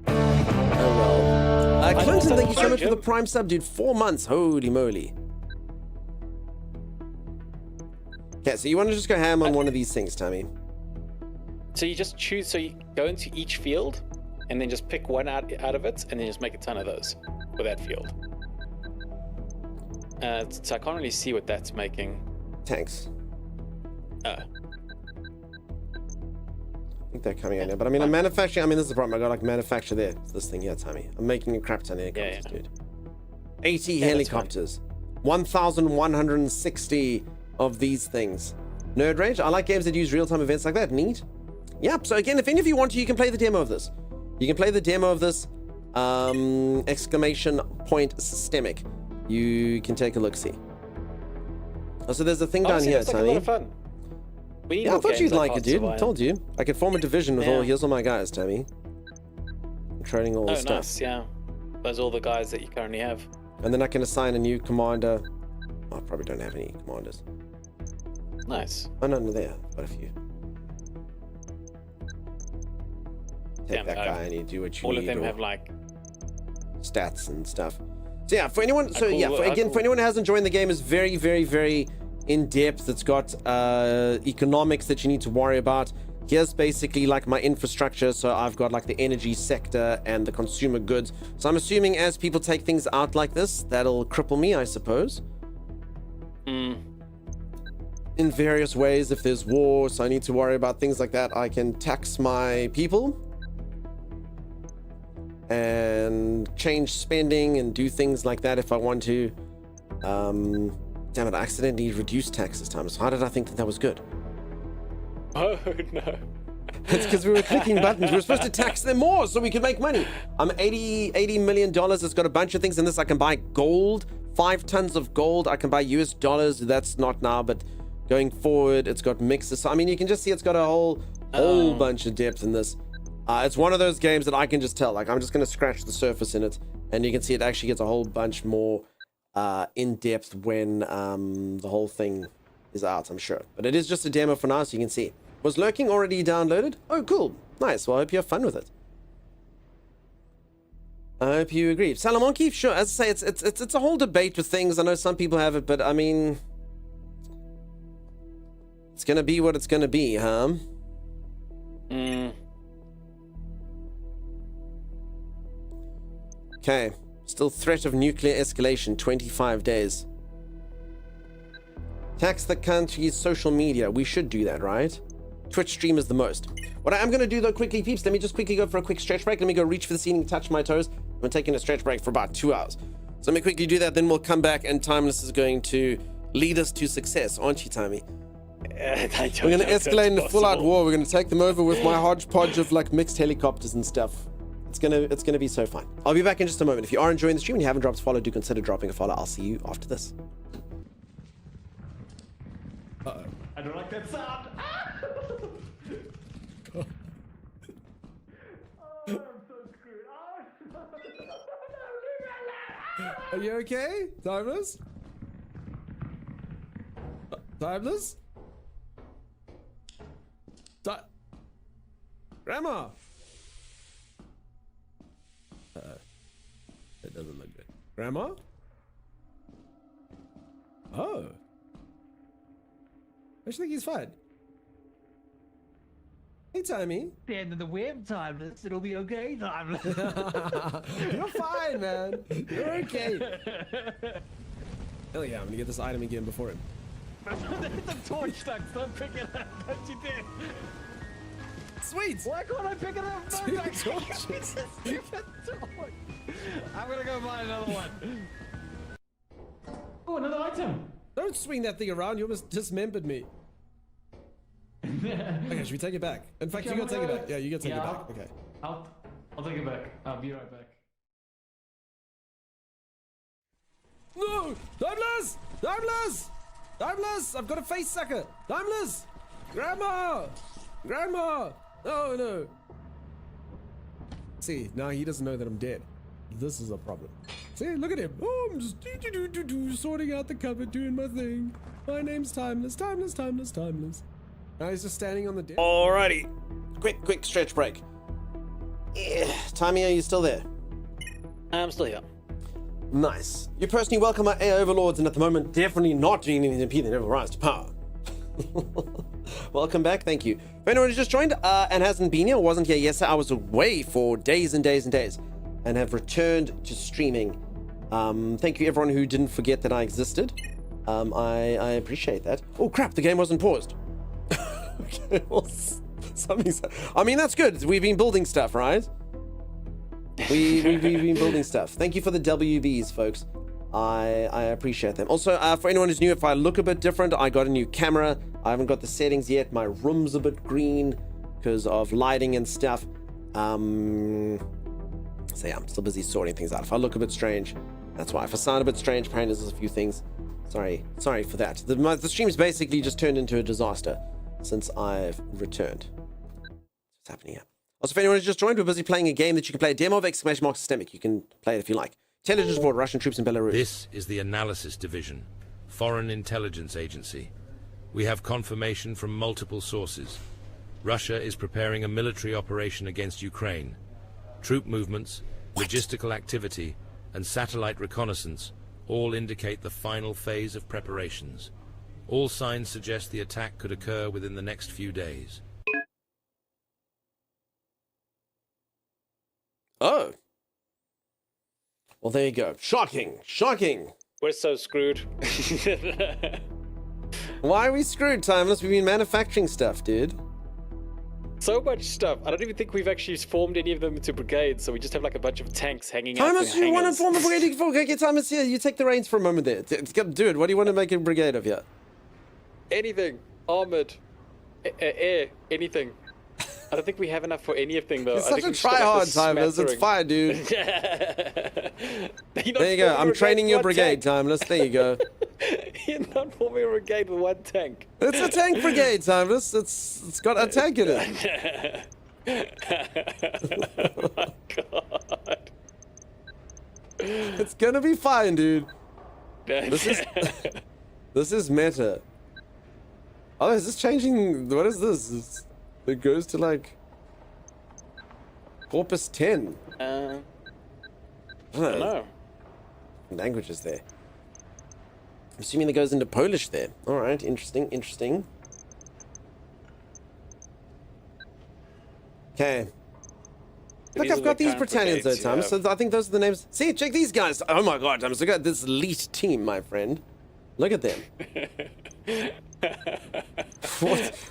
Oh, well. Clinton, thank you so much for the Prime sub, dude. 4 months. Holy moly. Okay, so you want to just go ham on one of these things, Tammy? So you just choose, so you go into each field, and then just pick one out of it, and then just make a ton of those for that field. So I can't really see what that's making. Tanks. I think they're coming in there, but I mean, I'm manufacturing. I mean, this is the problem. I got like manufacture there. It's this thing here, Tommy. I'm making a crap ton of helicopters, dude. 80 helicopters, 1,160 of these things. Nerd Rage. I like games that use real-time events like that. Neat. Yep. So again, if any of you want to, you can play the demo of this. You can play the demo of this. Exclamation point systemic. You can take a look. See. Oh, so there's a thing down here, it's like a Tommy. lot of fun. We need Yeah, I more thought games you'd like it, Hearts dude. of I Iron. told you. I could form a division with all. Yeah. Here's all my guys, Tommy. I'm trading all Oh, the stuff. nice. Yeah. Those are all the guys that you currently have. And then I can assign a new commander. Oh, I probably don't have any commanders. Nice. Oh, no, there. Got a few. Take Damn, that guy and you do what you all need. of them or have like stats and stuff. So yeah, for anyone, so cool- yeah, for, a again, cool- for anyone who hasn't joined, the game is very, very, very in depth. It's got economics that you need to worry about. Here's basically like my infrastructure. So I've got like the energy sector and the consumer goods. So I'm assuming as people take things out like this, that'll cripple me, I suppose. In various ways, if there's war, so I need to worry about things like that. I can tax my people and change spending and do things like that if I want to. Damn it, I accidentally reduced tax this time. So how did I think that that was good? Oh no. It's because we were clicking buttons. We were supposed to tax them more so we could make money. I'm $80 million. It's got a bunch of things in this. I can buy gold, 5 tons of gold. I can buy US dollars. That's not now, but going forward, it's got mixes. So, I mean, you can just see it's got a whole bunch of depth in this. It's one of those games that I can just tell. Like, I'm just going to scratch the surface in it. And you can see it actually gets a whole bunch more in depth when the whole thing is out, I'm sure. But it is just a demo for now, so you can see. Was Lurking already downloaded? Oh, cool. Nice. Well, I hope you have fun with it. I hope you agree. Salamonkey, sure. As I say, it's a whole debate with things. I know some people have it, but I mean, it's gonna be what it's gonna be, huh? Okay. Still threat of nuclear escalation. 25 days. Tax the country's social media. We should do that, right? Twitch stream is the most. What I am going to do though, quickly, peeps, let me just quickly go for a quick stretch break. Let me go reach for the ceiling, touch my toes. I'm taking a stretch break for about 2 hours. So let me quickly do that, then we'll come back and Timeless is going to lead us to success, aren't you, Timmy? We're going to escalate into full-out war. We're going to take them over with my hodgepodge of like mixed helicopters and stuff. It's gonna be so fun. I'll be back in just a moment. If you are enjoying the stream and you haven't dropped a follow, do consider dropping a follow. I'll see you after this. Uh-oh. I don't like that sound. Oh, I'm so screwed. Are you okay, Timeless? Timeless? Grandma! That doesn't look good. Grandma? Oh. I think he's fine. Hey, Timmy. The end of the web, Timeless. It'll be okay, Timeless. You're fine, man. You're okay. Hell yeah, I'm gonna get this item again before him. There's a torch stuck. Don't pick it up. Don't you dare. Sweet. Why can't I pick it up? Two torches. I'm gonna go buy another one. Oh, another item. Don't swing that thing around. You almost dismembered me. Okay, should we take it back? In fact, Okay, you gotta take it I'm back. Yeah, you gotta take it Yeah, back. Okay. I'll take it back. I'll be right back. No! Timeless! Timeless! Timeless! I've got a face sucker! Timeless! Grandma! Grandma! Oh no! See, now he doesn't know that I'm dead. This is a problem. See, look at him. Oh, I'm just sorting out the cupboard, doing my thing. My name's Timeless, Timeless, Timeless, Timeless. Now he's just standing on the desk. Alrighty. Quick stretch break. Yeah. Timmy, are you still there? I'm still here. Nice. You personally welcome our AI overlords and at the moment definitely not doing anything to impede their rise to power. Welcome back, thank you. For anyone who's just joined and hasn't been here or wasn't here yesterday, I was away for days and days and days and have returned to streaming. Thank you everyone who didn't forget that I existed. I appreciate that. Oh crap, the game wasn't paused. Okay, well, something's. I mean, that's good. We've been building stuff, right? We've been building stuff. Thank you for the WBs, folks. I appreciate them. Also, for anyone who's new, if I look a bit different, I got a new camera. I haven't got the settings yet. My room's a bit green because of lighting and stuff. So yeah, I'm still busy sorting things out. If I look a bit strange, that's why. If I sound a bit strange, apparently there's a few things. Sorry for that. The stream's basically just turned into a disaster since I've returned. What's happening here? Also, if anyone has just joined, we're busy playing a game that you can play a demo of ! Systemic. You can play it if you like. Intelligence report, Russian troops in Belarus. This is the Analysis Division, Foreign Intelligence Agency. We have confirmation from multiple sources. Russia is preparing a military operation against Ukraine. Troop movements, logistical activity, and satellite reconnaissance all indicate the final phase of preparations. All signs suggest the attack could occur within the next few days. Oh. Well, there you go. Shocking. Shocking. We're so screwed. Why are we screwed, Timeless? We've been manufacturing stuff, dude. So much stuff. I don't even think we've actually formed any of them into brigades, so we just have like a bunch of tanks hanging out. Timeless, you want to form a brigade? Okay, Timeless, here. You take the reins for a moment there. Dude, what do you want to make a brigade of here? Anything. Armored. Air. Anything. I don't think we have enough for anything, though. You're such a try-hard, Timeless. It's fine, dude. There you go. I'm training your brigade, Timeless. There you go. You're not forming a brigade with one tank. It's a tank brigade, Timeless. It's got a tank in it. Oh my god. It's gonna be fine, dude. This is meta. Oh, is this changing? What is this? It goes to like Corpus 10. I don't know. Languages there. I'm assuming it goes into Polish there. All right, interesting. Okay. Look, I've got these battalions though, Tom. So I think those are the names. See, check these guys. Oh my god, Tom. So look at this elite team, my friend. Look at them.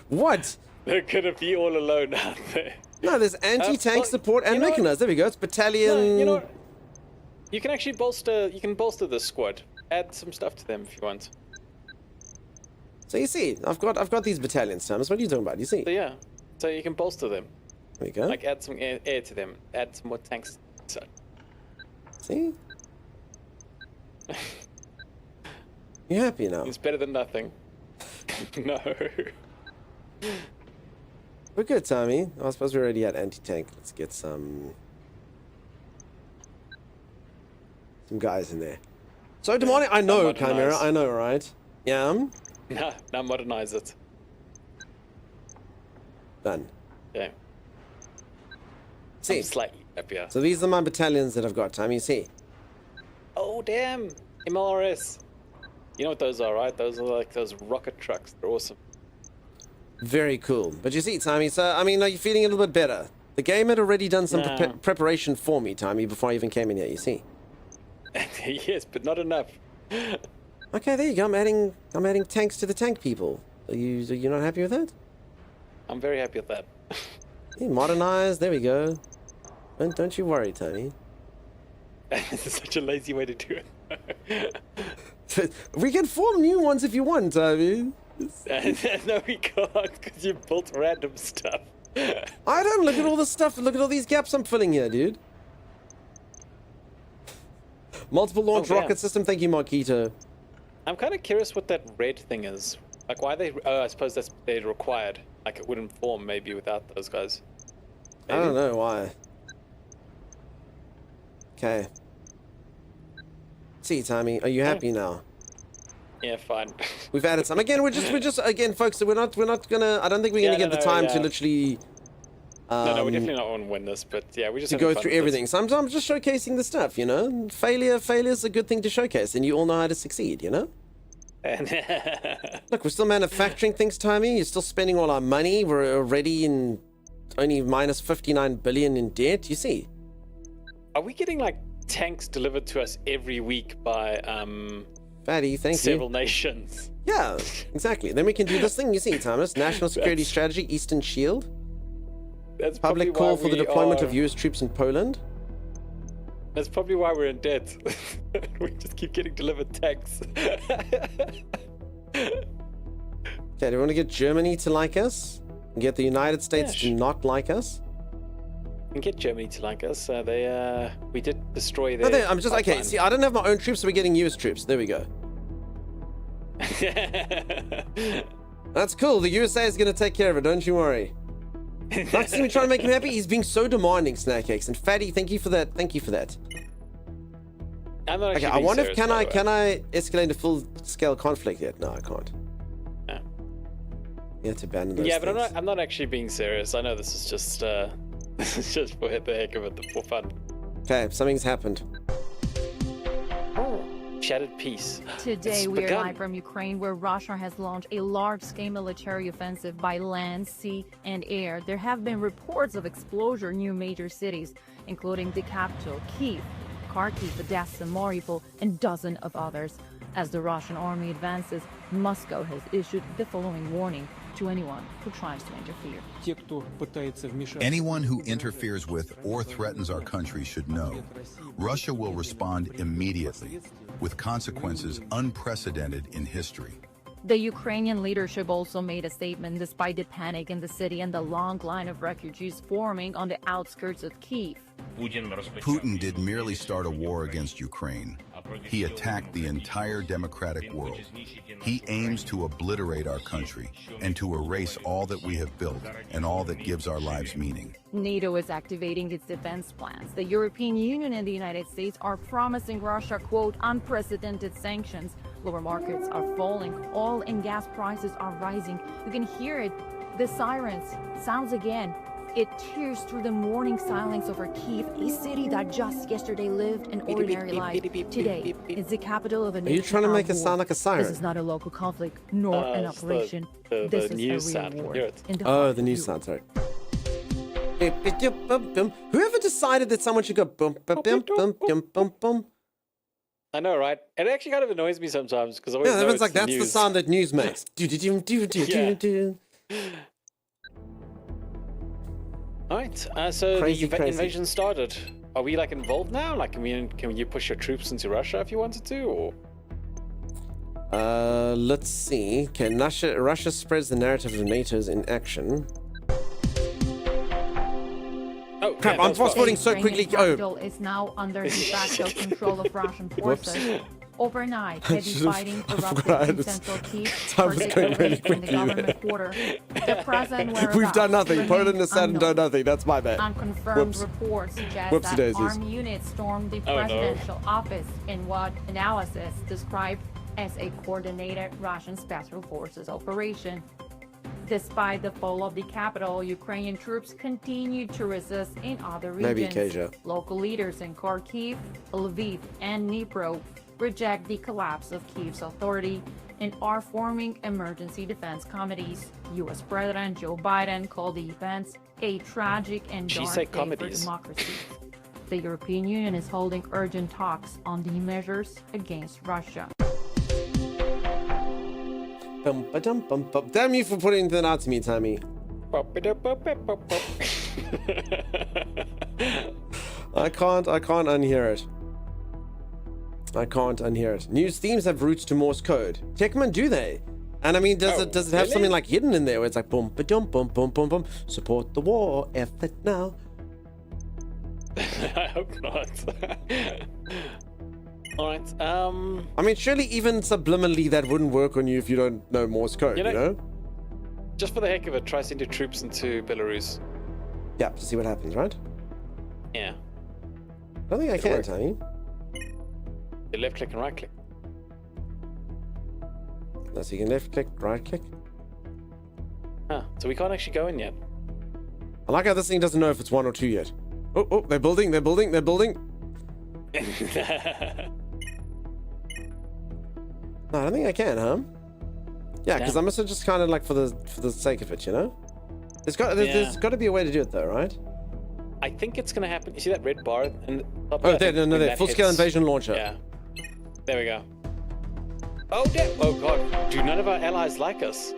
What? They're gonna be all alone out there. No, there's anti-tank support and mechanized. There we go. It's battalion. No, you know what? You can actually bolster. You can bolster this squad. Add some stuff to them if you want. So you see, I've got these battalions, Thomas. What are you talking about? You see? So yeah. So you can bolster them. There we go. Like add some air to them. Add some more tanks. So. See? You happy now? It's better than nothing. No. We're good, Tommy. I suppose we already had anti-tank. Let's get some guys in there. So demonic, I know, Chimera, I know, right? Yeah. Now modernize it. Done. Yeah. See. I'm slightly happier. So these are my battalions that I've got, Tommy. You see? Oh damn! MLRS. You know what those are, right? Those are like those rocket trucks. They're awesome. Very cool. But you see, Tommy, so, I mean, are you feeling a little bit better? The game had already done some preparation for me, Tommy, before I even came in here, you see? Yes, but not enough. Okay, there you go. I'm adding tanks to the tank people. Are you not happy with that? I'm very happy with that. Yeah, modernized, there we go. Don't you worry, Tommy. This is such a lazy way to do it. We can form new ones if you want, Tommy. No, we can't, because you built random stuff. I don't. Look at all this stuff. Look at all these gaps I'm filling here, dude. Multiple launch rocket system. Thank you, Marquito. I'm kind of curious what that red thing is. Like, why they... Oh, I suppose they're required. Like, it wouldn't form, maybe, without those guys. Maybe? I don't know why. Okay. See, Tommy, are you happy now? Yeah, fine. We've added some. Again, we're just again, folks. So we're not gonna. I don't think we're gonna get the time to literally. No, we're definitely not going to win this. But yeah, we just to go through everything. Sometimes I'm just showcasing the stuff. You know, failure's a good thing to showcase, and you all know how to succeed. You know. Look, we're still manufacturing things, Tommy. You're still spending all our money. We're already in only minus 59 billion in debt. You see. Are we getting like tanks delivered to us every week by Fatty, thank several nations? Yeah, exactly. Then we can do this thing. You see, Thomas. National Security Strategy, Eastern Shield. That's Public call for the deployment of US troops in Poland. That's probably why we're in debt. We just keep getting delivered tanks. Okay, do we want to get Germany to like us? And get the United States to not like us? We can get Germany to like us. We did destroy their. No, I'm just okay. See, I don't have my own troops, so we're getting US troops. There we go. That's cool. The USA is going to take care of it. Don't you worry. Next time we try to make him happy, he's being so demanding, Snack Eggs. And Fatty, thank you for that. Thank you for that. I'm not Okay, I being wonder if serious, can I escalate into full scale conflict yet? No, I can't. No. You have to abandon those Yeah, but things. I'm not actually being serious. I know this is just this is just for the heck of it, for fun. Okay, something's happened. Shattered peace. Today, It's we are begun. live from Ukraine, where Russia has launched a large-scale military offensive by land, sea, and air. There have been reports of explosion near major cities, including the capital, Kyiv, Kharkiv, Odessa, Mariupol, and dozens of others. As the Russian army advances, Moscow has issued the following warning to anyone who tries to interfere. Anyone who interferes with or threatens our country should know Russia will respond immediately with consequences unprecedented in history. The Ukrainian leadership also made a statement despite the panic in the city and the long line of refugees forming on the outskirts of Kyiv. Putin did merely start a war against Ukraine. He attacked the entire democratic world. He aims to obliterate our country and to erase all that we have built and all that gives our lives meaning. NATO is activating its defense plans. The European Union and the United States are promising Russia, quote, unprecedented sanctions. Lower markets are falling. Oil and gas prices are rising. You can hear it. The sirens sounds again. It tears through the morning silence over Kyiv, a city that just yesterday lived an ordinary life. Today is the capital of a nation. Are you trying to make at it sound war. like a siren? This is not a local conflict, nor an It's operation. the This news is a real sound. war. Hear it. In the Oh, heart the of news Europe. sound, sorry. Whoever decided that someone should go bum bum bum bum bum bum bum. I know, right? It actually kind of annoys me sometimes because I always Yeah, know everyone's it's like, that's the news. sound that news makes. Yeah. All right. So Crazy, the crazy. invasion started. Are we like involved now? Like, can you push your troops into Russia if you wanted to, or? Let's see. Okay, Russia spreads the narrative of NATO's in action. Oh, Crap, yeah, I'm that was fast. fast-forwarding so Ukrainian quickly. capital is now under de facto control of Russian forces. Overnight, heavy fighting erupted in central Kyiv, Time was going really particularly in the quickly there. government quarter. The present whereabouts We've done nothing. remains Poland has said and done unknown. nothing. That's my bad. Unconfirmed Whoops. reports suggest Whoopsie that daisies. armed units stormed the Oh, no. presidential office in what analysis described as a coordinated Russian special forces operation. Despite the fall of the capital, Ukrainian troops continued to resist in other Maybe regions. Acacia. Local leaders in Kharkiv, Lviv, and Dnipro reject the collapse of Kyiv's authority and are forming emergency defense committees. U.S. President Joe Biden called the events a tragic and She dark said day for comedies. democracy. The European Union is holding urgent talks on the measures against Russia. Bum, ba-dum, bum, bum. Damn you for putting that out to me, Tammy. I can't unhear it. I can't unhear it. News themes have roots to Morse code. Tekman, do they? And I mean, does it have really? something like hidden in there where it's like boom, ba-dum, bum, bum, bum, bum. Support the war effort now. I hope not. All right. I mean, surely even subliminally that wouldn't work on you if you don't know Morse code, you know? Just for the heck of it, try sending troops into Belarus. Yeah, to see what happens, right? Yeah. I don't think I can, Tony. You left click and right click. So you can left click, right click. Huh. So we can't actually go in yet. I like how this thing doesn't know if it's 1 or 2 yet. Oh, they're building. No, I don't think I can, huh? Yeah, because I must have just kind of like for the sake of it, you know? There's got to be a way to do it though, right? I think it's gonna happen. You see that red bar? In the top Oh, there? there, no, When there. that Full scale hits- invasion launcher. Yeah. There we go. Oh, damn. Oh, God. Do none of our allies like us?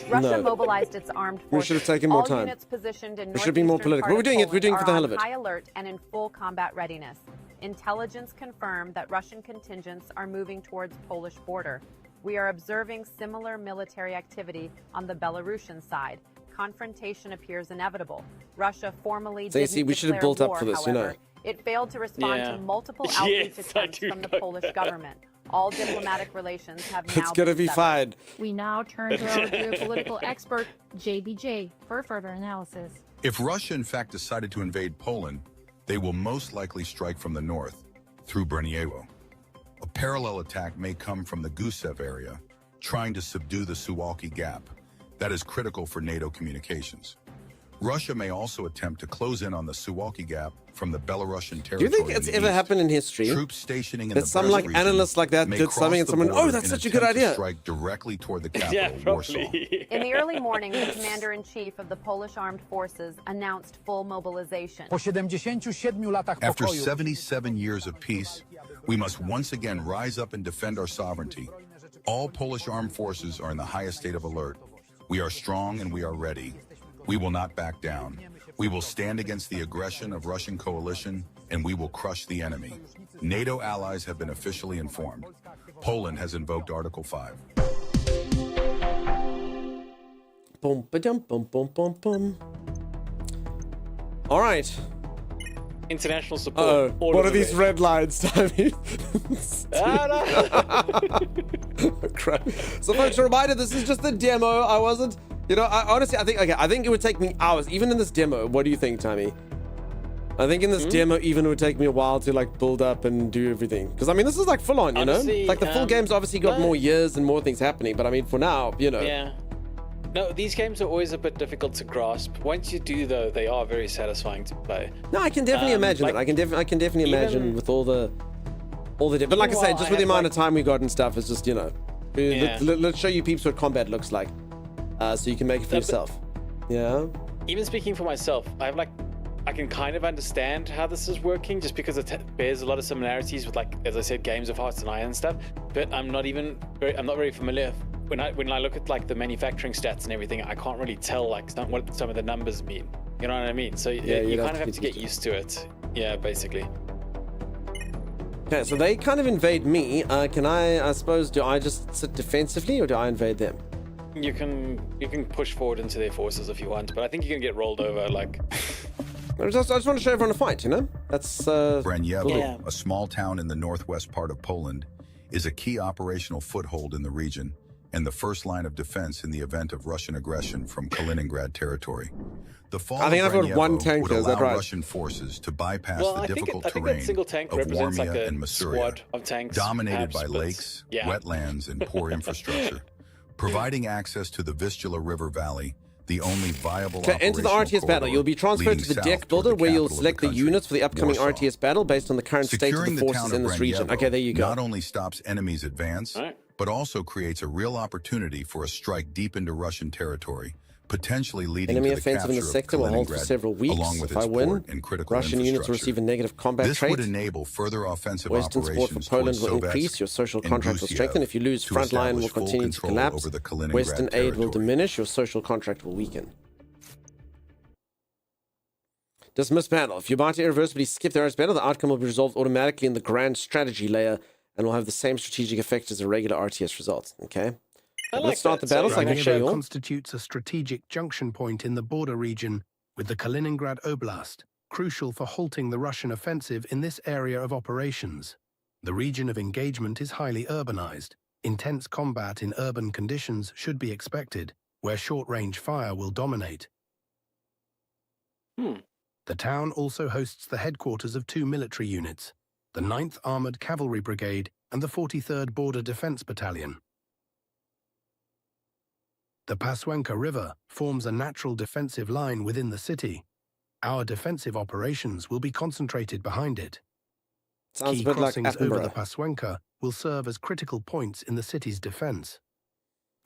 Russia No. mobilized its armed forces. We should have taken more All time. units positioned in We should be more northeastern political. part We're of doing it. We're Poland doing it for the are hell on of it. high alert and in full combat readiness. Intelligence confirmed that Russian contingents are moving towards Polish border. We are observing similar military activity on the Belarusian side. Confrontation appears inevitable. Russia formally So you didn't see, we should have declare built up war, for this, you know. however. It failed to respond Yeah. to multiple Yes, outreach I attempts do from the know Polish that. government. All diplomatic relations have now It's gonna been be severed. fine. We now turn to our geopolitical expert, JBJ, for further analysis. If Russia in fact decided to invade Poland, they will most likely strike from the north, through Brniewo. A parallel attack may come from the Gusev area, trying to subdue the Suwalki Gap. That is critical for NATO communications. Russia may also attempt to close in on the Suwalki Gap from the Belarusian Do territory. you think in it's the ever east. happened in history Troops stationing in that the some Brest like region analyst like that may did cross something and the someone, border oh, that's in such a good attempt to idea. strike directly toward the Yeah, capital, Warsaw. probably. In the early morning, the commander-in-chief of the Polish Armed Forces announced full mobilization. After 77 years of peace, we must once again rise up and defend our sovereignty. All Polish armed forces are in the highest state of alert. We are strong and we are ready. We will not back down. We will stand against the aggression of Russian coalition, and we will crush the enemy. NATO allies have been officially informed. Poland has invoked Article 5. Boom, ba-dum, boom, boom, boom, boom. All right. International support. Oh, all what of are the these way. red lines, Tommy? Crap. So, folks, a reminder: this is just a demo. I wasn't, honestly, I think it would take me hours, even in this demo. What do you think, Tommy? I think in this demo, even it would take me a while to like build up and do everything. Because I mean, this is like full on, Honestly, Like the full game's obviously got more years and more things happening. But I mean, for now, Yeah. No, these games are always a bit difficult to grasp. Once you do, though, they are very satisfying to play. No, I can definitely imagine like, that. I can definitely imagine even- with all the. But like I say, while just I with the have, amount like- of time we got and stuff, it's just Yeah. let's show you peeps what combat looks like, so you can make it for No, but- yourself. Yeah. Even speaking for myself, I can kind of understand how this is working just because it bears a lot of similarities with, like, as I said, Games of Hearts and Iron and stuff. But I'm not very familiar. When I look at like the manufacturing stats and everything, I can't really tell like what some of the numbers mean. You know what I mean? So Yeah, you you'd kind of have to get used to it. Yeah, basically. Okay, so they kind of invade me. Can I suppose, do I just sit defensively or do I invade them? You can push forward into their forces if you want, but I think you can get rolled over. Like, I just want to show everyone a fight. That's Braniewo, Yeah. a small town in the northwest part of Poland, is a key operational foothold in the region and the first line of defense in the event of Russian aggression from Kaliningrad territory. The fall I think of I've got Braniewo one tank would here, is that allow right? Russian forces to bypass well, the I think difficult that terrain single tank of represents like Warmia a and Masuria, squad of tanks, dominated perhaps, by but- lakes, yeah. wetlands, and poor infrastructure. Providing access to the Vistula River Valley, the only viable Okay, enter the operational RTS battle. corridor You'll be transferred leading to the south deck toward builder the where you'll capital of the select the country, units for the upcoming Warsaw. RTS battle based on the current state of Securing the the forces town in of this region. Braniewo Okay, there you go. not only stops enemies' advance, Alright. but also creates a real opportunity for a strike deep into Russian territory, potentially leading Enemy to the offensive in the capture sector of will hold for Kaliningrad, several weeks. along with If its I win, port and critical Russian units will infrastructure. receive a negative combat This trait. would enable further offensive Western support for operations Poland towards will Sobetsk increase. Your social and contract will Gusiev strengthen. If you lose, to front line will establish full continue to control collapse. over the Kaliningrad Western aid will territory. diminish. Your social contract will weaken. Dismiss battle. If you're about to irreversibly skip the RTS battle, the outcome will be resolved automatically in the grand strategy layer and will have the same strategic effect as a regular RTS result. Okay. Let's start the battle so I can show you Braniewo all. constitutes a strategic junction point in the border region with the Kaliningrad Oblast, crucial for halting the Russian offensive in this area of operations. The region of engagement is highly urbanized. Intense combat in urban conditions should be expected, where short-range fire will dominate. The town also hosts the headquarters of two military units, the 9th Armored Cavalry Brigade and the 43rd Border Defense Battalion. The Paswenka River forms a natural defensive line within the city. Our defensive operations will be concentrated behind it. Sounds Key a bit like crossings over the Attenborough. Paswenka will serve as critical points in the city's defense.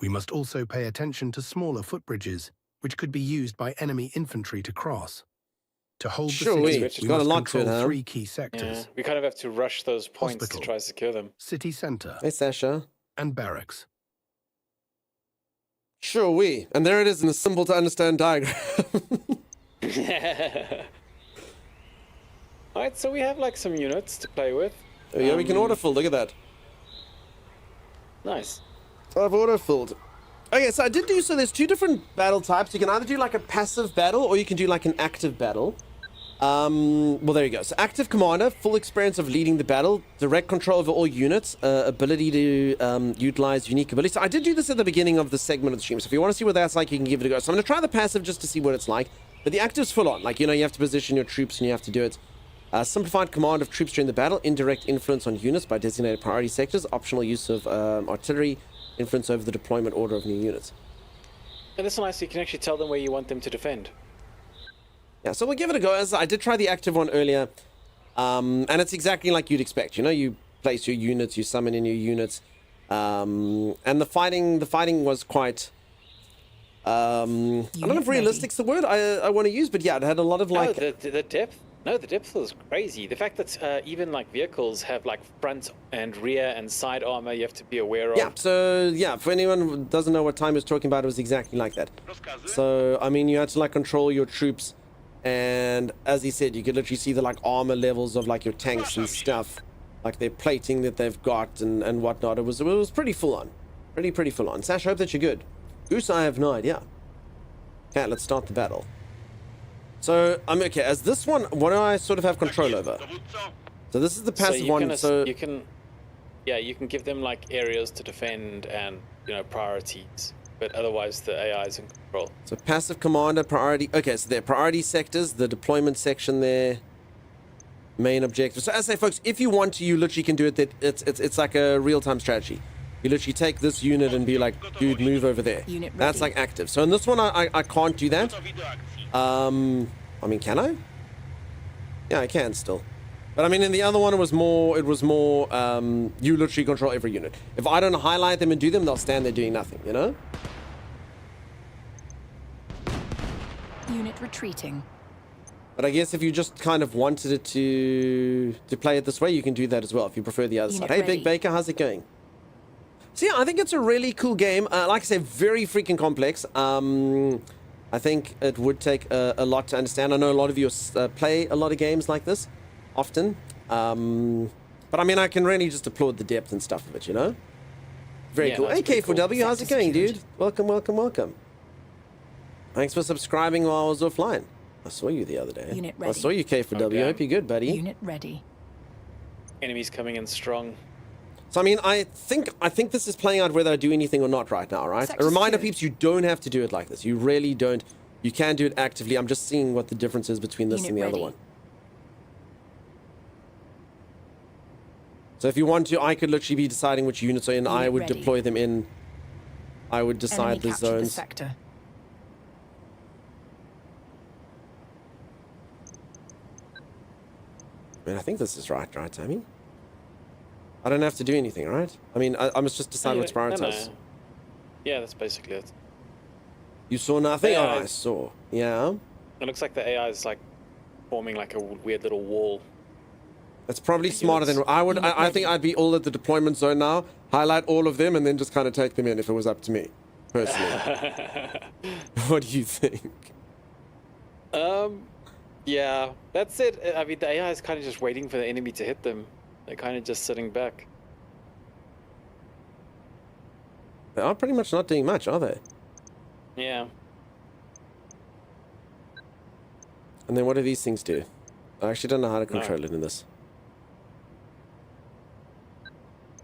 We must also pay attention to smaller footbridges, which could be used by enemy infantry to cross. To hold the Sure, city, it's we got a must lot to it, control huh? 3 key sectors: Yeah, we kind of have to rush those points Hospital. to try to secure them. city center, Hey, Sasha. and barracks. Sure, we. And there it is in a simple to understand diagram. Alright, so we have like some units to play with. Oh, yeah, we can autofill. Look at that. Nice. I've autofilled. Okay, so I did do so. There's two different battle types. You can either do like a passive battle or you can do like an active battle. Well, there you go. So active commander, full experience of leading the battle, direct control over all units, ability to utilize unique abilities. So I did do this at the beginning of the segment of the stream. So if you want to see what that's like, you can give it a go. So I'm going to try the passive just to see what it's like. But the active's full on. Like, you know, you have to position your troops and you have to do it. Simplified command of troops during the battle, indirect influence on units by designated priority sectors, optional use of artillery, influence over the deployment order of new units. And this is nice, you can actually tell them where you want them to defend. Yeah, so we'll give it a go. As I did try the active one earlier, and it's exactly like you'd expect. You know, you place your units, you summon in your units, and the fighting was quite. I don't know if realistic's the word I want to use, but yeah, it had a lot of like. No, the depth. No, the depth was crazy. The fact that even like vehicles have like front and rear and side armor, you have to be aware of. Yeah, so yeah, for anyone who doesn't know what Time was talking about, it was exactly like that. So I mean, you had to like control your troops, and as he said, you could literally see the like armor levels of like your tanks and stuff, like their plating that they've got and whatnot. It was pretty full on, pretty full on. Sash, I hope that you're good. Goose, I have no idea. Okay, let's start the battle. So I'm okay. As this one, what do I sort of have control over? So this is the passive one. So you can, yeah, you can give them like areas to defend and priorities, but otherwise the AI is in control. So passive commander priority. Okay, so there priority sectors, the deployment section there, main objective. So as I say, folks, if you want to, you literally can do it. That it's like a real-time strategy. You literally take this unit and be like, dude, move over there. That's like active. So in this one, I can't do that. I mean, can I? Yeah, I can still. But I mean, in the other one, it was more, you literally control every unit. If I don't highlight them and do them, they'll stand there doing nothing, you know? Unit retreating. But I guess if you just kind of wanted it to play it this way, you can do that as well, if you prefer the other side. Hey, Big Baker, how's it going? So yeah, I think it's a really cool game. Like I say, very freaking complex. I think it would take a lot to understand. I know a lot of you play a lot of games like this, often. But I mean, I can really just applaud the depth and stuff of it, you know? Very cool. Hey, K4W, how's it going, dude? Welcome, welcome, welcome. Thanks for subscribing while I was offline. I saw you the other day. Unit ready. I saw you, K4W. Okay. I hope you're good, buddy. Unit ready. Enemies coming in strong. So, I mean, I think this is playing out whether I do anything or not right now, right? A reminder, peeps, you don't have to do it like this. You really don't. You can do it actively. I'm just seeing what the difference is between this and the other one. So if you want to, I could literally be deciding which units are in. I would deploy them in. I would decide the zones. Sector. I mean, I think this is right, Tammy? I don't have to do anything, right? I mean, I must just decide what's prioritized. No. Yeah, that's basically it. You saw nothing? Oh, I saw. Yeah. It looks like the AI is like forming like a weird little wall. That's probably smarter than I would. I think I'd be all at the deployment zone now, highlight all of them, and then just kind of take them in if it was up to me, personally. What do you think? Yeah, that's it. I mean, the AI is kind of just waiting for the enemy to hit them. They're kind of just sitting back. They are pretty much not doing much, are they? Yeah. And then what do these things do? I actually don't know how to control it in this.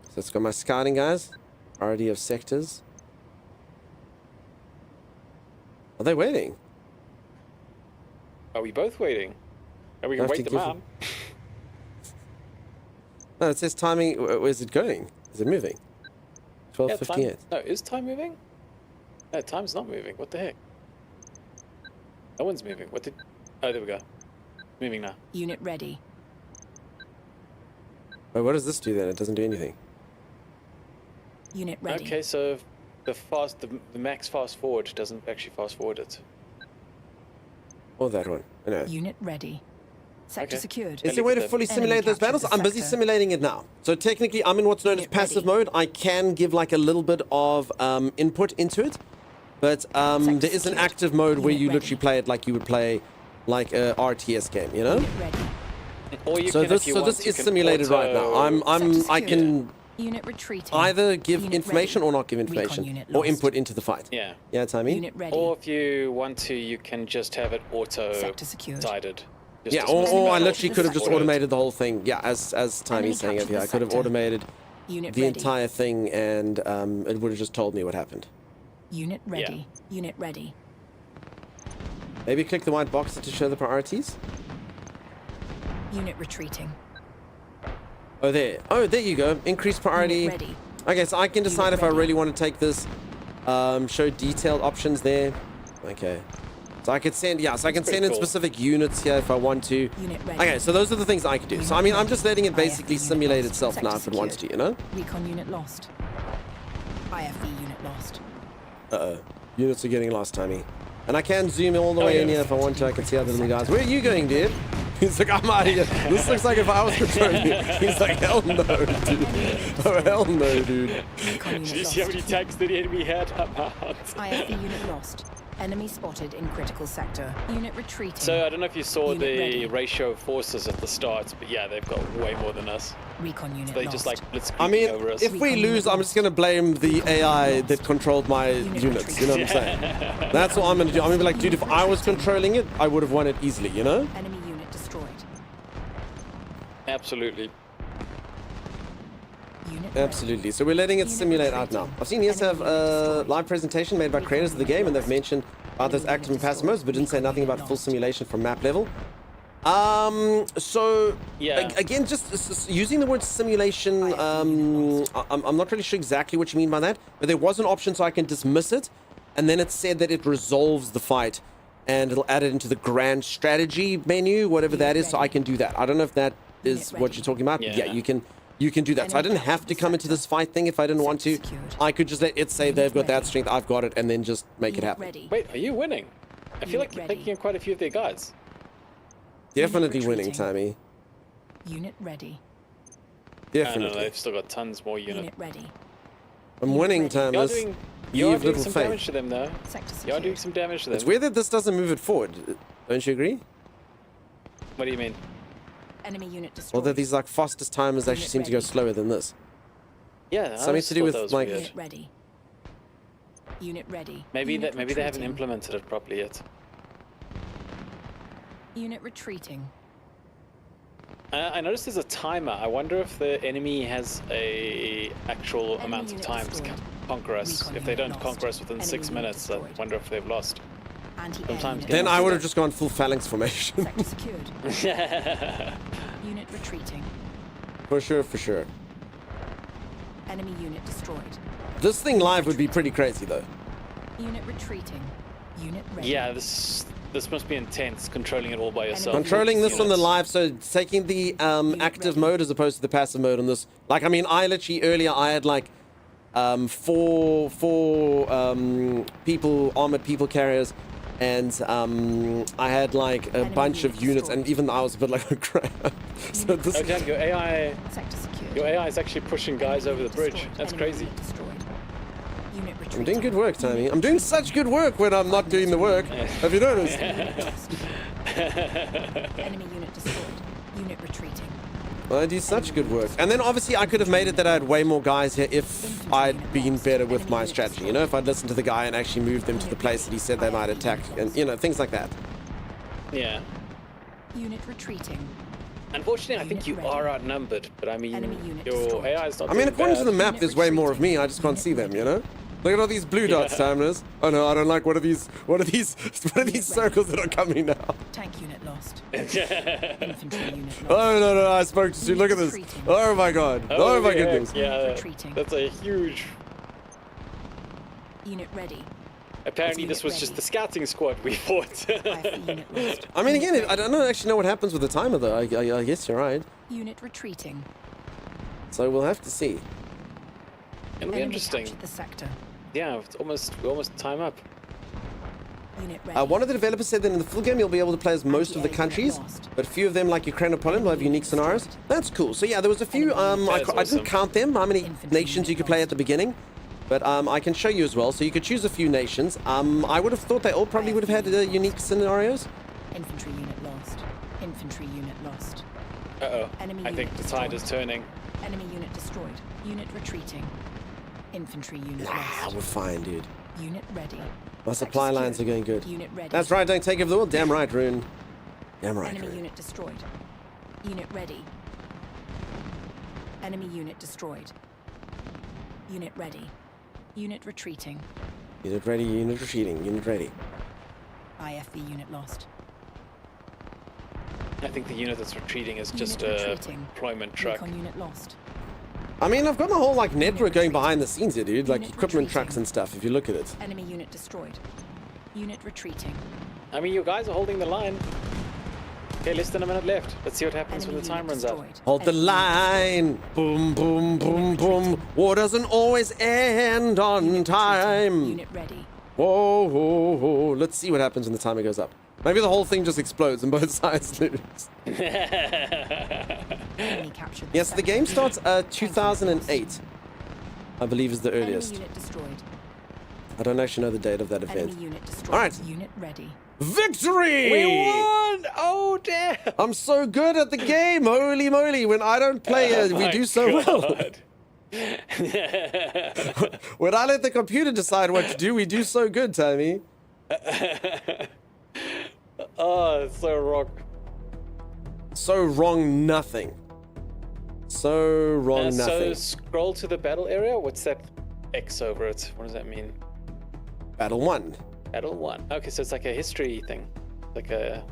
So it's got my scouting guys. Priority of sectors. Are they waiting? Are we both waiting? Are we going to wait them out? No, it says timing. Where's it going? Is it moving? 12:58. Yeah, no, is time moving? No, time's not moving. What the heck? No one's moving. What did... Oh, there we go. Moving now. Unit ready. Wait, what does this do then? It doesn't do anything. Unit ready. Okay, so the max fast forward doesn't actually fast forward it. Or that one. No. Unit ready. Sector Okay. secured. Is there a way to fully Enemy simulate those captured battles? the I'm busy sector. simulating it now. So technically, I'm in what's known as Unit passive ready. mode. I can give like a little bit of input into it, but there is an secured. active mode where Unit you ready. literally play it like you would play like a RTS game, you know? Unit ready. Or you So can, this if you so want, this you is can simulated right now. auto- I can Unit retreating. either give Unit information ready. or not give Recon information unit or lost. input into the fight. Yeah. Yeah, Tammy? Unit ready. Or if you want to, you can just have it Sector secured. auto-sided. Yeah, or I literally could have just Auto. automated the whole thing. Yeah, as Tiny's saying it captured here. the I could have sector. automated Unit the ready. entire thing and it would have just told me what happened. Unit ready. Unit ready. Maybe click the white box to show the priorities. Unit retreating. Oh, there. Oh, there you go. Increase priority. Unit ready. Okay, so I can decide if I ready. really want to take this. Show detailed options there. Okay. So I could send, yeah, so I can That's send pretty in cool. specific units here if I want to. Unit ready. Okay, so those are the things I can do. So I mean, I'm just letting it basically IFV unit simulate lost. itself now if Sector it wants to, secured. you know? Recon unit lost. IFV unit lost. Uh-oh. Units are getting lost, Timey. And I can zoom all the way in here if I want to. I can see other little guys. Where are you going, dude? He's like, I'm out of here. This looks like if I was controlling it. He's like, hell no, dude. Oh, hell no, dude. Recon Did you unit see how many lost. tanks the enemy had? IFV unit lost. Enemy spotted in critical sector. Unit retreating. So I don't know if you saw Unit the ready. ratio of forces at the start, but yeah, they've got way more than us. Recon unit They lost. just like blitzkrieging I mean, over us. if we lose, I'm just going to blame the AI that controlled my units. You know what I'm saying? That's what I'm going to do. I'm going to be like, dude, if I was controlling it, I would have won it easily, you know? Enemy unit destroyed. Absolutely. Unit Absolutely. So we're letting it Unit simulate out now. retreating. I've seen yes have Enemy a unit destroyed. live presentation made by creators of the game, and they've mentioned about those Enemy active and unit passive modes, but didn't say destroyed. nothing about Recon full unit simulation from map level. So Yeah. again, just using the word simulation, I'm not really sure exactly what you mean by that, but there was an option so I can dismiss it, and then it said that it resolves the fight, and it'll add it into the grand strategy menu, whatever that is, so I can do that. I don't know if that is Unit what ready. you're talking about. Yeah. Yeah, you can do that. So I didn't have to come into this fight thing if I didn't want to. Sector secured. I could just let it say Unit they've got that ready. strength, I've got it, and then just make it Unit happen. ready. Wait, are you winning? I feel Unit like you're ready. taking in quite a few of their guys. Definitely Unit winning, retreating. Tammy. Unit ready. I don't know, Definitely. they've still got tons more units. Unit ready. I'm winning, ready. You're Thomas. doing, You you're have doing little some faith. damage to them, though. Sector You're secured. doing some damage to them. It's weird that this doesn't move it forward. Don't you agree? What do you mean? Enemy unit destroyed. Although these like fastest timers actually Unit seem to go ready. slower than this. Yeah, I Something always to do thought with, that was like- weird. Unit ready. Unit ready. Maybe Unit that maybe they haven't retreating. implemented it properly yet. Unit retreating. I noticed there's a timer. I wonder if the enemy has a actual Enemy amount of unit time to destroyed. conquer us. Recon if they unit don't lost. conquer us within Enemy 6 unit minutes, I destroyed. wonder if they've lost. Anti-air Sometimes unit Then Then I do would that. have just gone full phalanx formation. Sector secured. Unit retreating. For sure, for sure. Enemy unit destroyed. This thing live would be pretty crazy though. Unit retreating. Unit ready. Yeah, this must be intense, controlling it all by yourself. Enemy Controlling this on the Units. live, so taking the active ready. mode as opposed to the passive mode on this. Like, I mean, I literally earlier I had like four people, armored people carriers, and I had like a Enemy bunch of unit units, destroyed. and even I was a bit like crap. So this, Oh, damn, your AI Sector secured. your AI is actually pushing guys over the bridge. That's Enemy crazy. unit destroyed. Unit retreating. I'm doing good work, Tammy. I'm doing such good work when I'm not doing the work. Have you noticed? Enemy unit destroyed. Unit retreating. I do such good work. And then obviously I could have made it that I had way more guys here if I'd been better with my strategy. You know, if I'd listened to the guy and actually moved them to the place that he said they might attack, and you know, things like that. Yeah. Unit retreating. Unfortunately, I think you Unit ready. are outnumbered, but I mean, Enemy unit your destroyed. AI is not I mean, doing according to bad. the map, Unit there's way more of me. retreating. I just can't see them. Unit You know. Look at all these blue dots, Tamers. Oh no, I don't like. What are these? What are these? What are these circles that are coming now? Tank unit lost. Infantry unit lost. Oh no, I spoke to you. Look at this. Retreating. Oh my god. Oh my yeah, goodness. Yeah, Retreating. that's a huge. Unit ready. Apparently, Unit this was ready. just the scouting squad we fought. IFV unit lost. I mean, Unit again, I ready. don't actually know what happens with the timer though. I guess you're right. Unit retreating. So we'll have to see. It'll be Enemy interesting. captured the sector. Yeah, we're almost time up. Unit ready. One of the developers said that in the full game you'll be able to play as most of the countries, but a few of them, like Ukraine or Poland, will have unique scenarios. That's cool. So yeah, there was a few. I didn't count them, how many nations you could play at the beginning, but I can show you as well. So you could choose a few nations. I would have thought they all probably would have had unique scenarios. Infantry unit lost. Infantry unit lost. Uh-oh. Enemy I think unit the tide is destroyed. turning. Enemy unit destroyed. Unit retreating. Infantry unit Ah, lost. we're fine, dude. Unit ready. My supply Sector lines are going secured. good. Unit ready. That's right, don't take over the world. Damn right, Rune. Damn right, Enemy Rune. unit destroyed. Unit ready. Enemy unit destroyed. Unit ready. Unit retreating. Unit ready, unit retreating, unit ready. IFV unit lost. I think the unit that's retreating is Unit just a retreating. deployment truck. Recon unit lost. I mean, I've got a whole like network going behind the scenes here, dude. Like Unit equipment retreating. trucks and stuff, if you look at it. Enemy unit destroyed. Unit retreating. I mean, you guys are holding the line. Okay, less than a minute left. Let's see what happens Enemy when the time unit runs out. destroyed. Hold the Enemy unit line. Boom, boom, boom, boom. War doesn't always end on Unit retreating. time. Unit ready. Whoa, whoa, whoa. Let's see what happens when the timer goes up. Maybe the whole thing just explodes and both sides lose. Enemy captured Yes, the game starts 2008. I believe is the Enemy earliest. unit destroyed. I don't actually know the date of that Enemy event. unit destroyed. All right. Unit ready. Victory! We won! Oh, damn! I'm so good at the game. Holy moly. When I don't play it, we my do so well. God. When I let the computer decide what to do, we do so good, Tammy. Oh, it's so wrong. So wrong nothing. So wrong So nothing. scroll to the battle area. What's that X over it? What does that mean? Battle 1. Battle 1. Okay, so it's like a history thing. Like a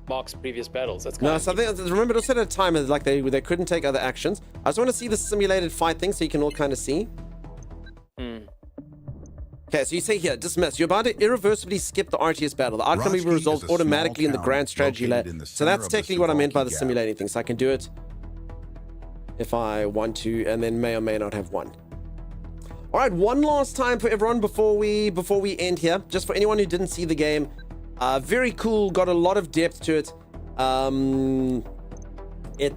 marks previous battles. That's kind No, of so I think, remember, it also had a timer, like they couldn't take other actions. I just want to see the simulated fight thing so you can all kind of see. Okay, so you say here, dismiss. You're about to irreversibly skip the RTS battle. The outcome will be Rotsky resolved is a small automatically in the town grand strategy located layer. in the So center that's of the technically what I meant by the Suwalki Gap. simulating thing. So I can do it if I want to, and then may or may not have one. All right, one last time for everyone before we end here. Just for anyone who didn't see the game, very cool. Got a lot of depth to it.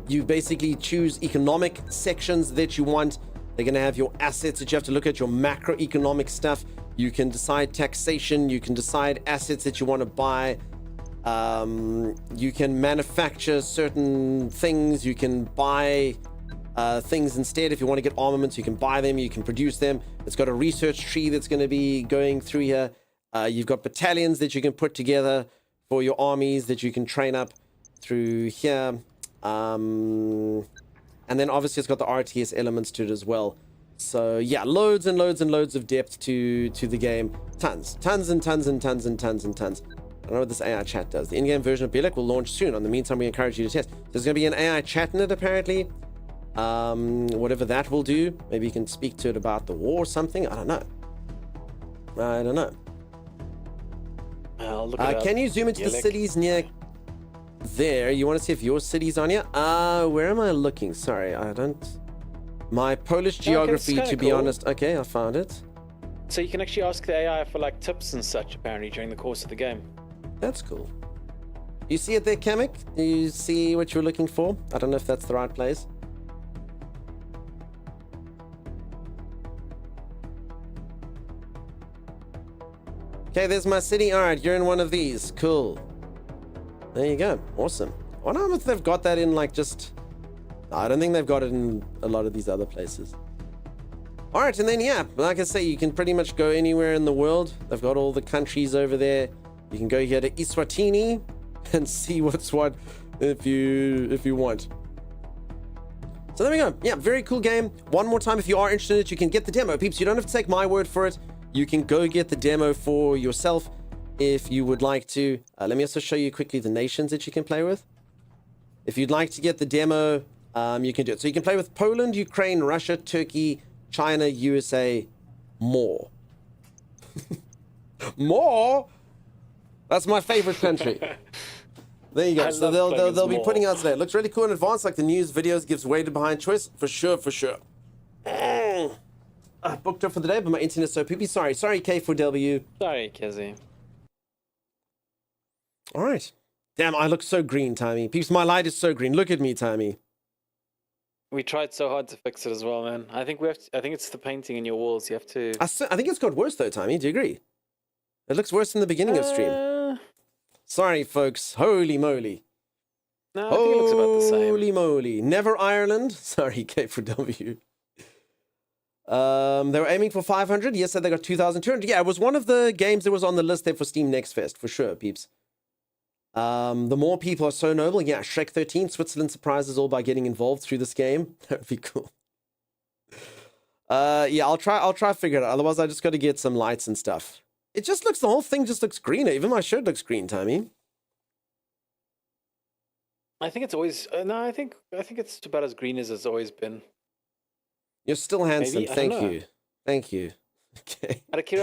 You basically choose economic sections that you want. They're going to have your assets that you have to look at, your macroeconomic stuff. You can decide taxation. You can decide assets that you want to buy. You can manufacture certain things. You can buy things instead. If you want to get armaments, you can buy them. You can produce them. It's got a research tree that's going to be going through here. You've got battalions that you can put together for your armies that you can train up through here. And then obviously it's got the RTS elements to it as well. So yeah, loads and loads and loads of depth to the game. Tons and tons and tons and tons and tons. I don't know what this AI chat does. The in-game version of buildup will launch soon. In the meantime, we encourage you to test. There's going to be an AI chat in it apparently. Whatever that will do. Maybe you can speak to it about the war or something. I don't know. I'll look it up. Can you zoom into the cities near there? You want to see if your city's on here? Where am I looking? Sorry, I don't... My Polish geography, kinda to be cool. honest. Okay, I found it. So you can actually ask the AI for like tips and such apparently during the course of the game. That's cool. You see it there, Kamek? Do you see what you're looking for? I don't know if that's the right place. Okay, there's my city. All right, you're in one of these. Cool. There you go. Awesome. I wonder if they've got that in like just... I don't think they've got it in a lot of these other places. All right, and then yeah, like I say, you can pretty much go anywhere in the world. They've got all the countries over there. You can go here to Eswatini and see what's what if you want. So there we go. Yeah, very cool game. One more time, if you are interested in it, you can get the demo. Peeps, you don't have to take my word for it. You can go get the demo for yourself if you would like to. Let me also show you quickly the nations that you can play with. If you'd like to get the demo, you can do it. So you can play with Poland, Ukraine, Russia, Turkey, China, USA, more. More? That's my favorite country. There you go. So they'll be putting out today. It looks really cool in advance, like the news, videos, gives weighted behind choice. For sure. Booked up for the day, but my internet's so poopy. Sorry, K4W. Sorry, Kizzy. All right. Damn, I look so green, Timey. Peeps, my light is so green. Look at me, Timey. We tried so hard to fix it as well, man. I think we have. I think it's the painting in your walls. You have to. I think it's got worse though, Timey. Do you agree? It looks worse in the beginning of stream. Sorry, folks. Holy moly. No, I think it looks about the same. Holy moly. Never Ireland. Sorry, K for W. They were aiming for 500. Yes, they got 2,200. Yeah, it was one of the games that was on the list there for Steam Next Fest, for sure, peeps. The more people are so noble. Yeah, Shrek 13. Switzerland surprises all by getting involved through this game. That would be cool. Yeah, I'll try to figure it out. Otherwise, I just got to get some lights and stuff. It just looks, the whole thing just looks greener. Even my shirt looks green, Timey. I think it's always no. I think it's about as green as it's always been. You're still handsome. Maybe? Thank you. Thank you. Okay. Out of curiosity,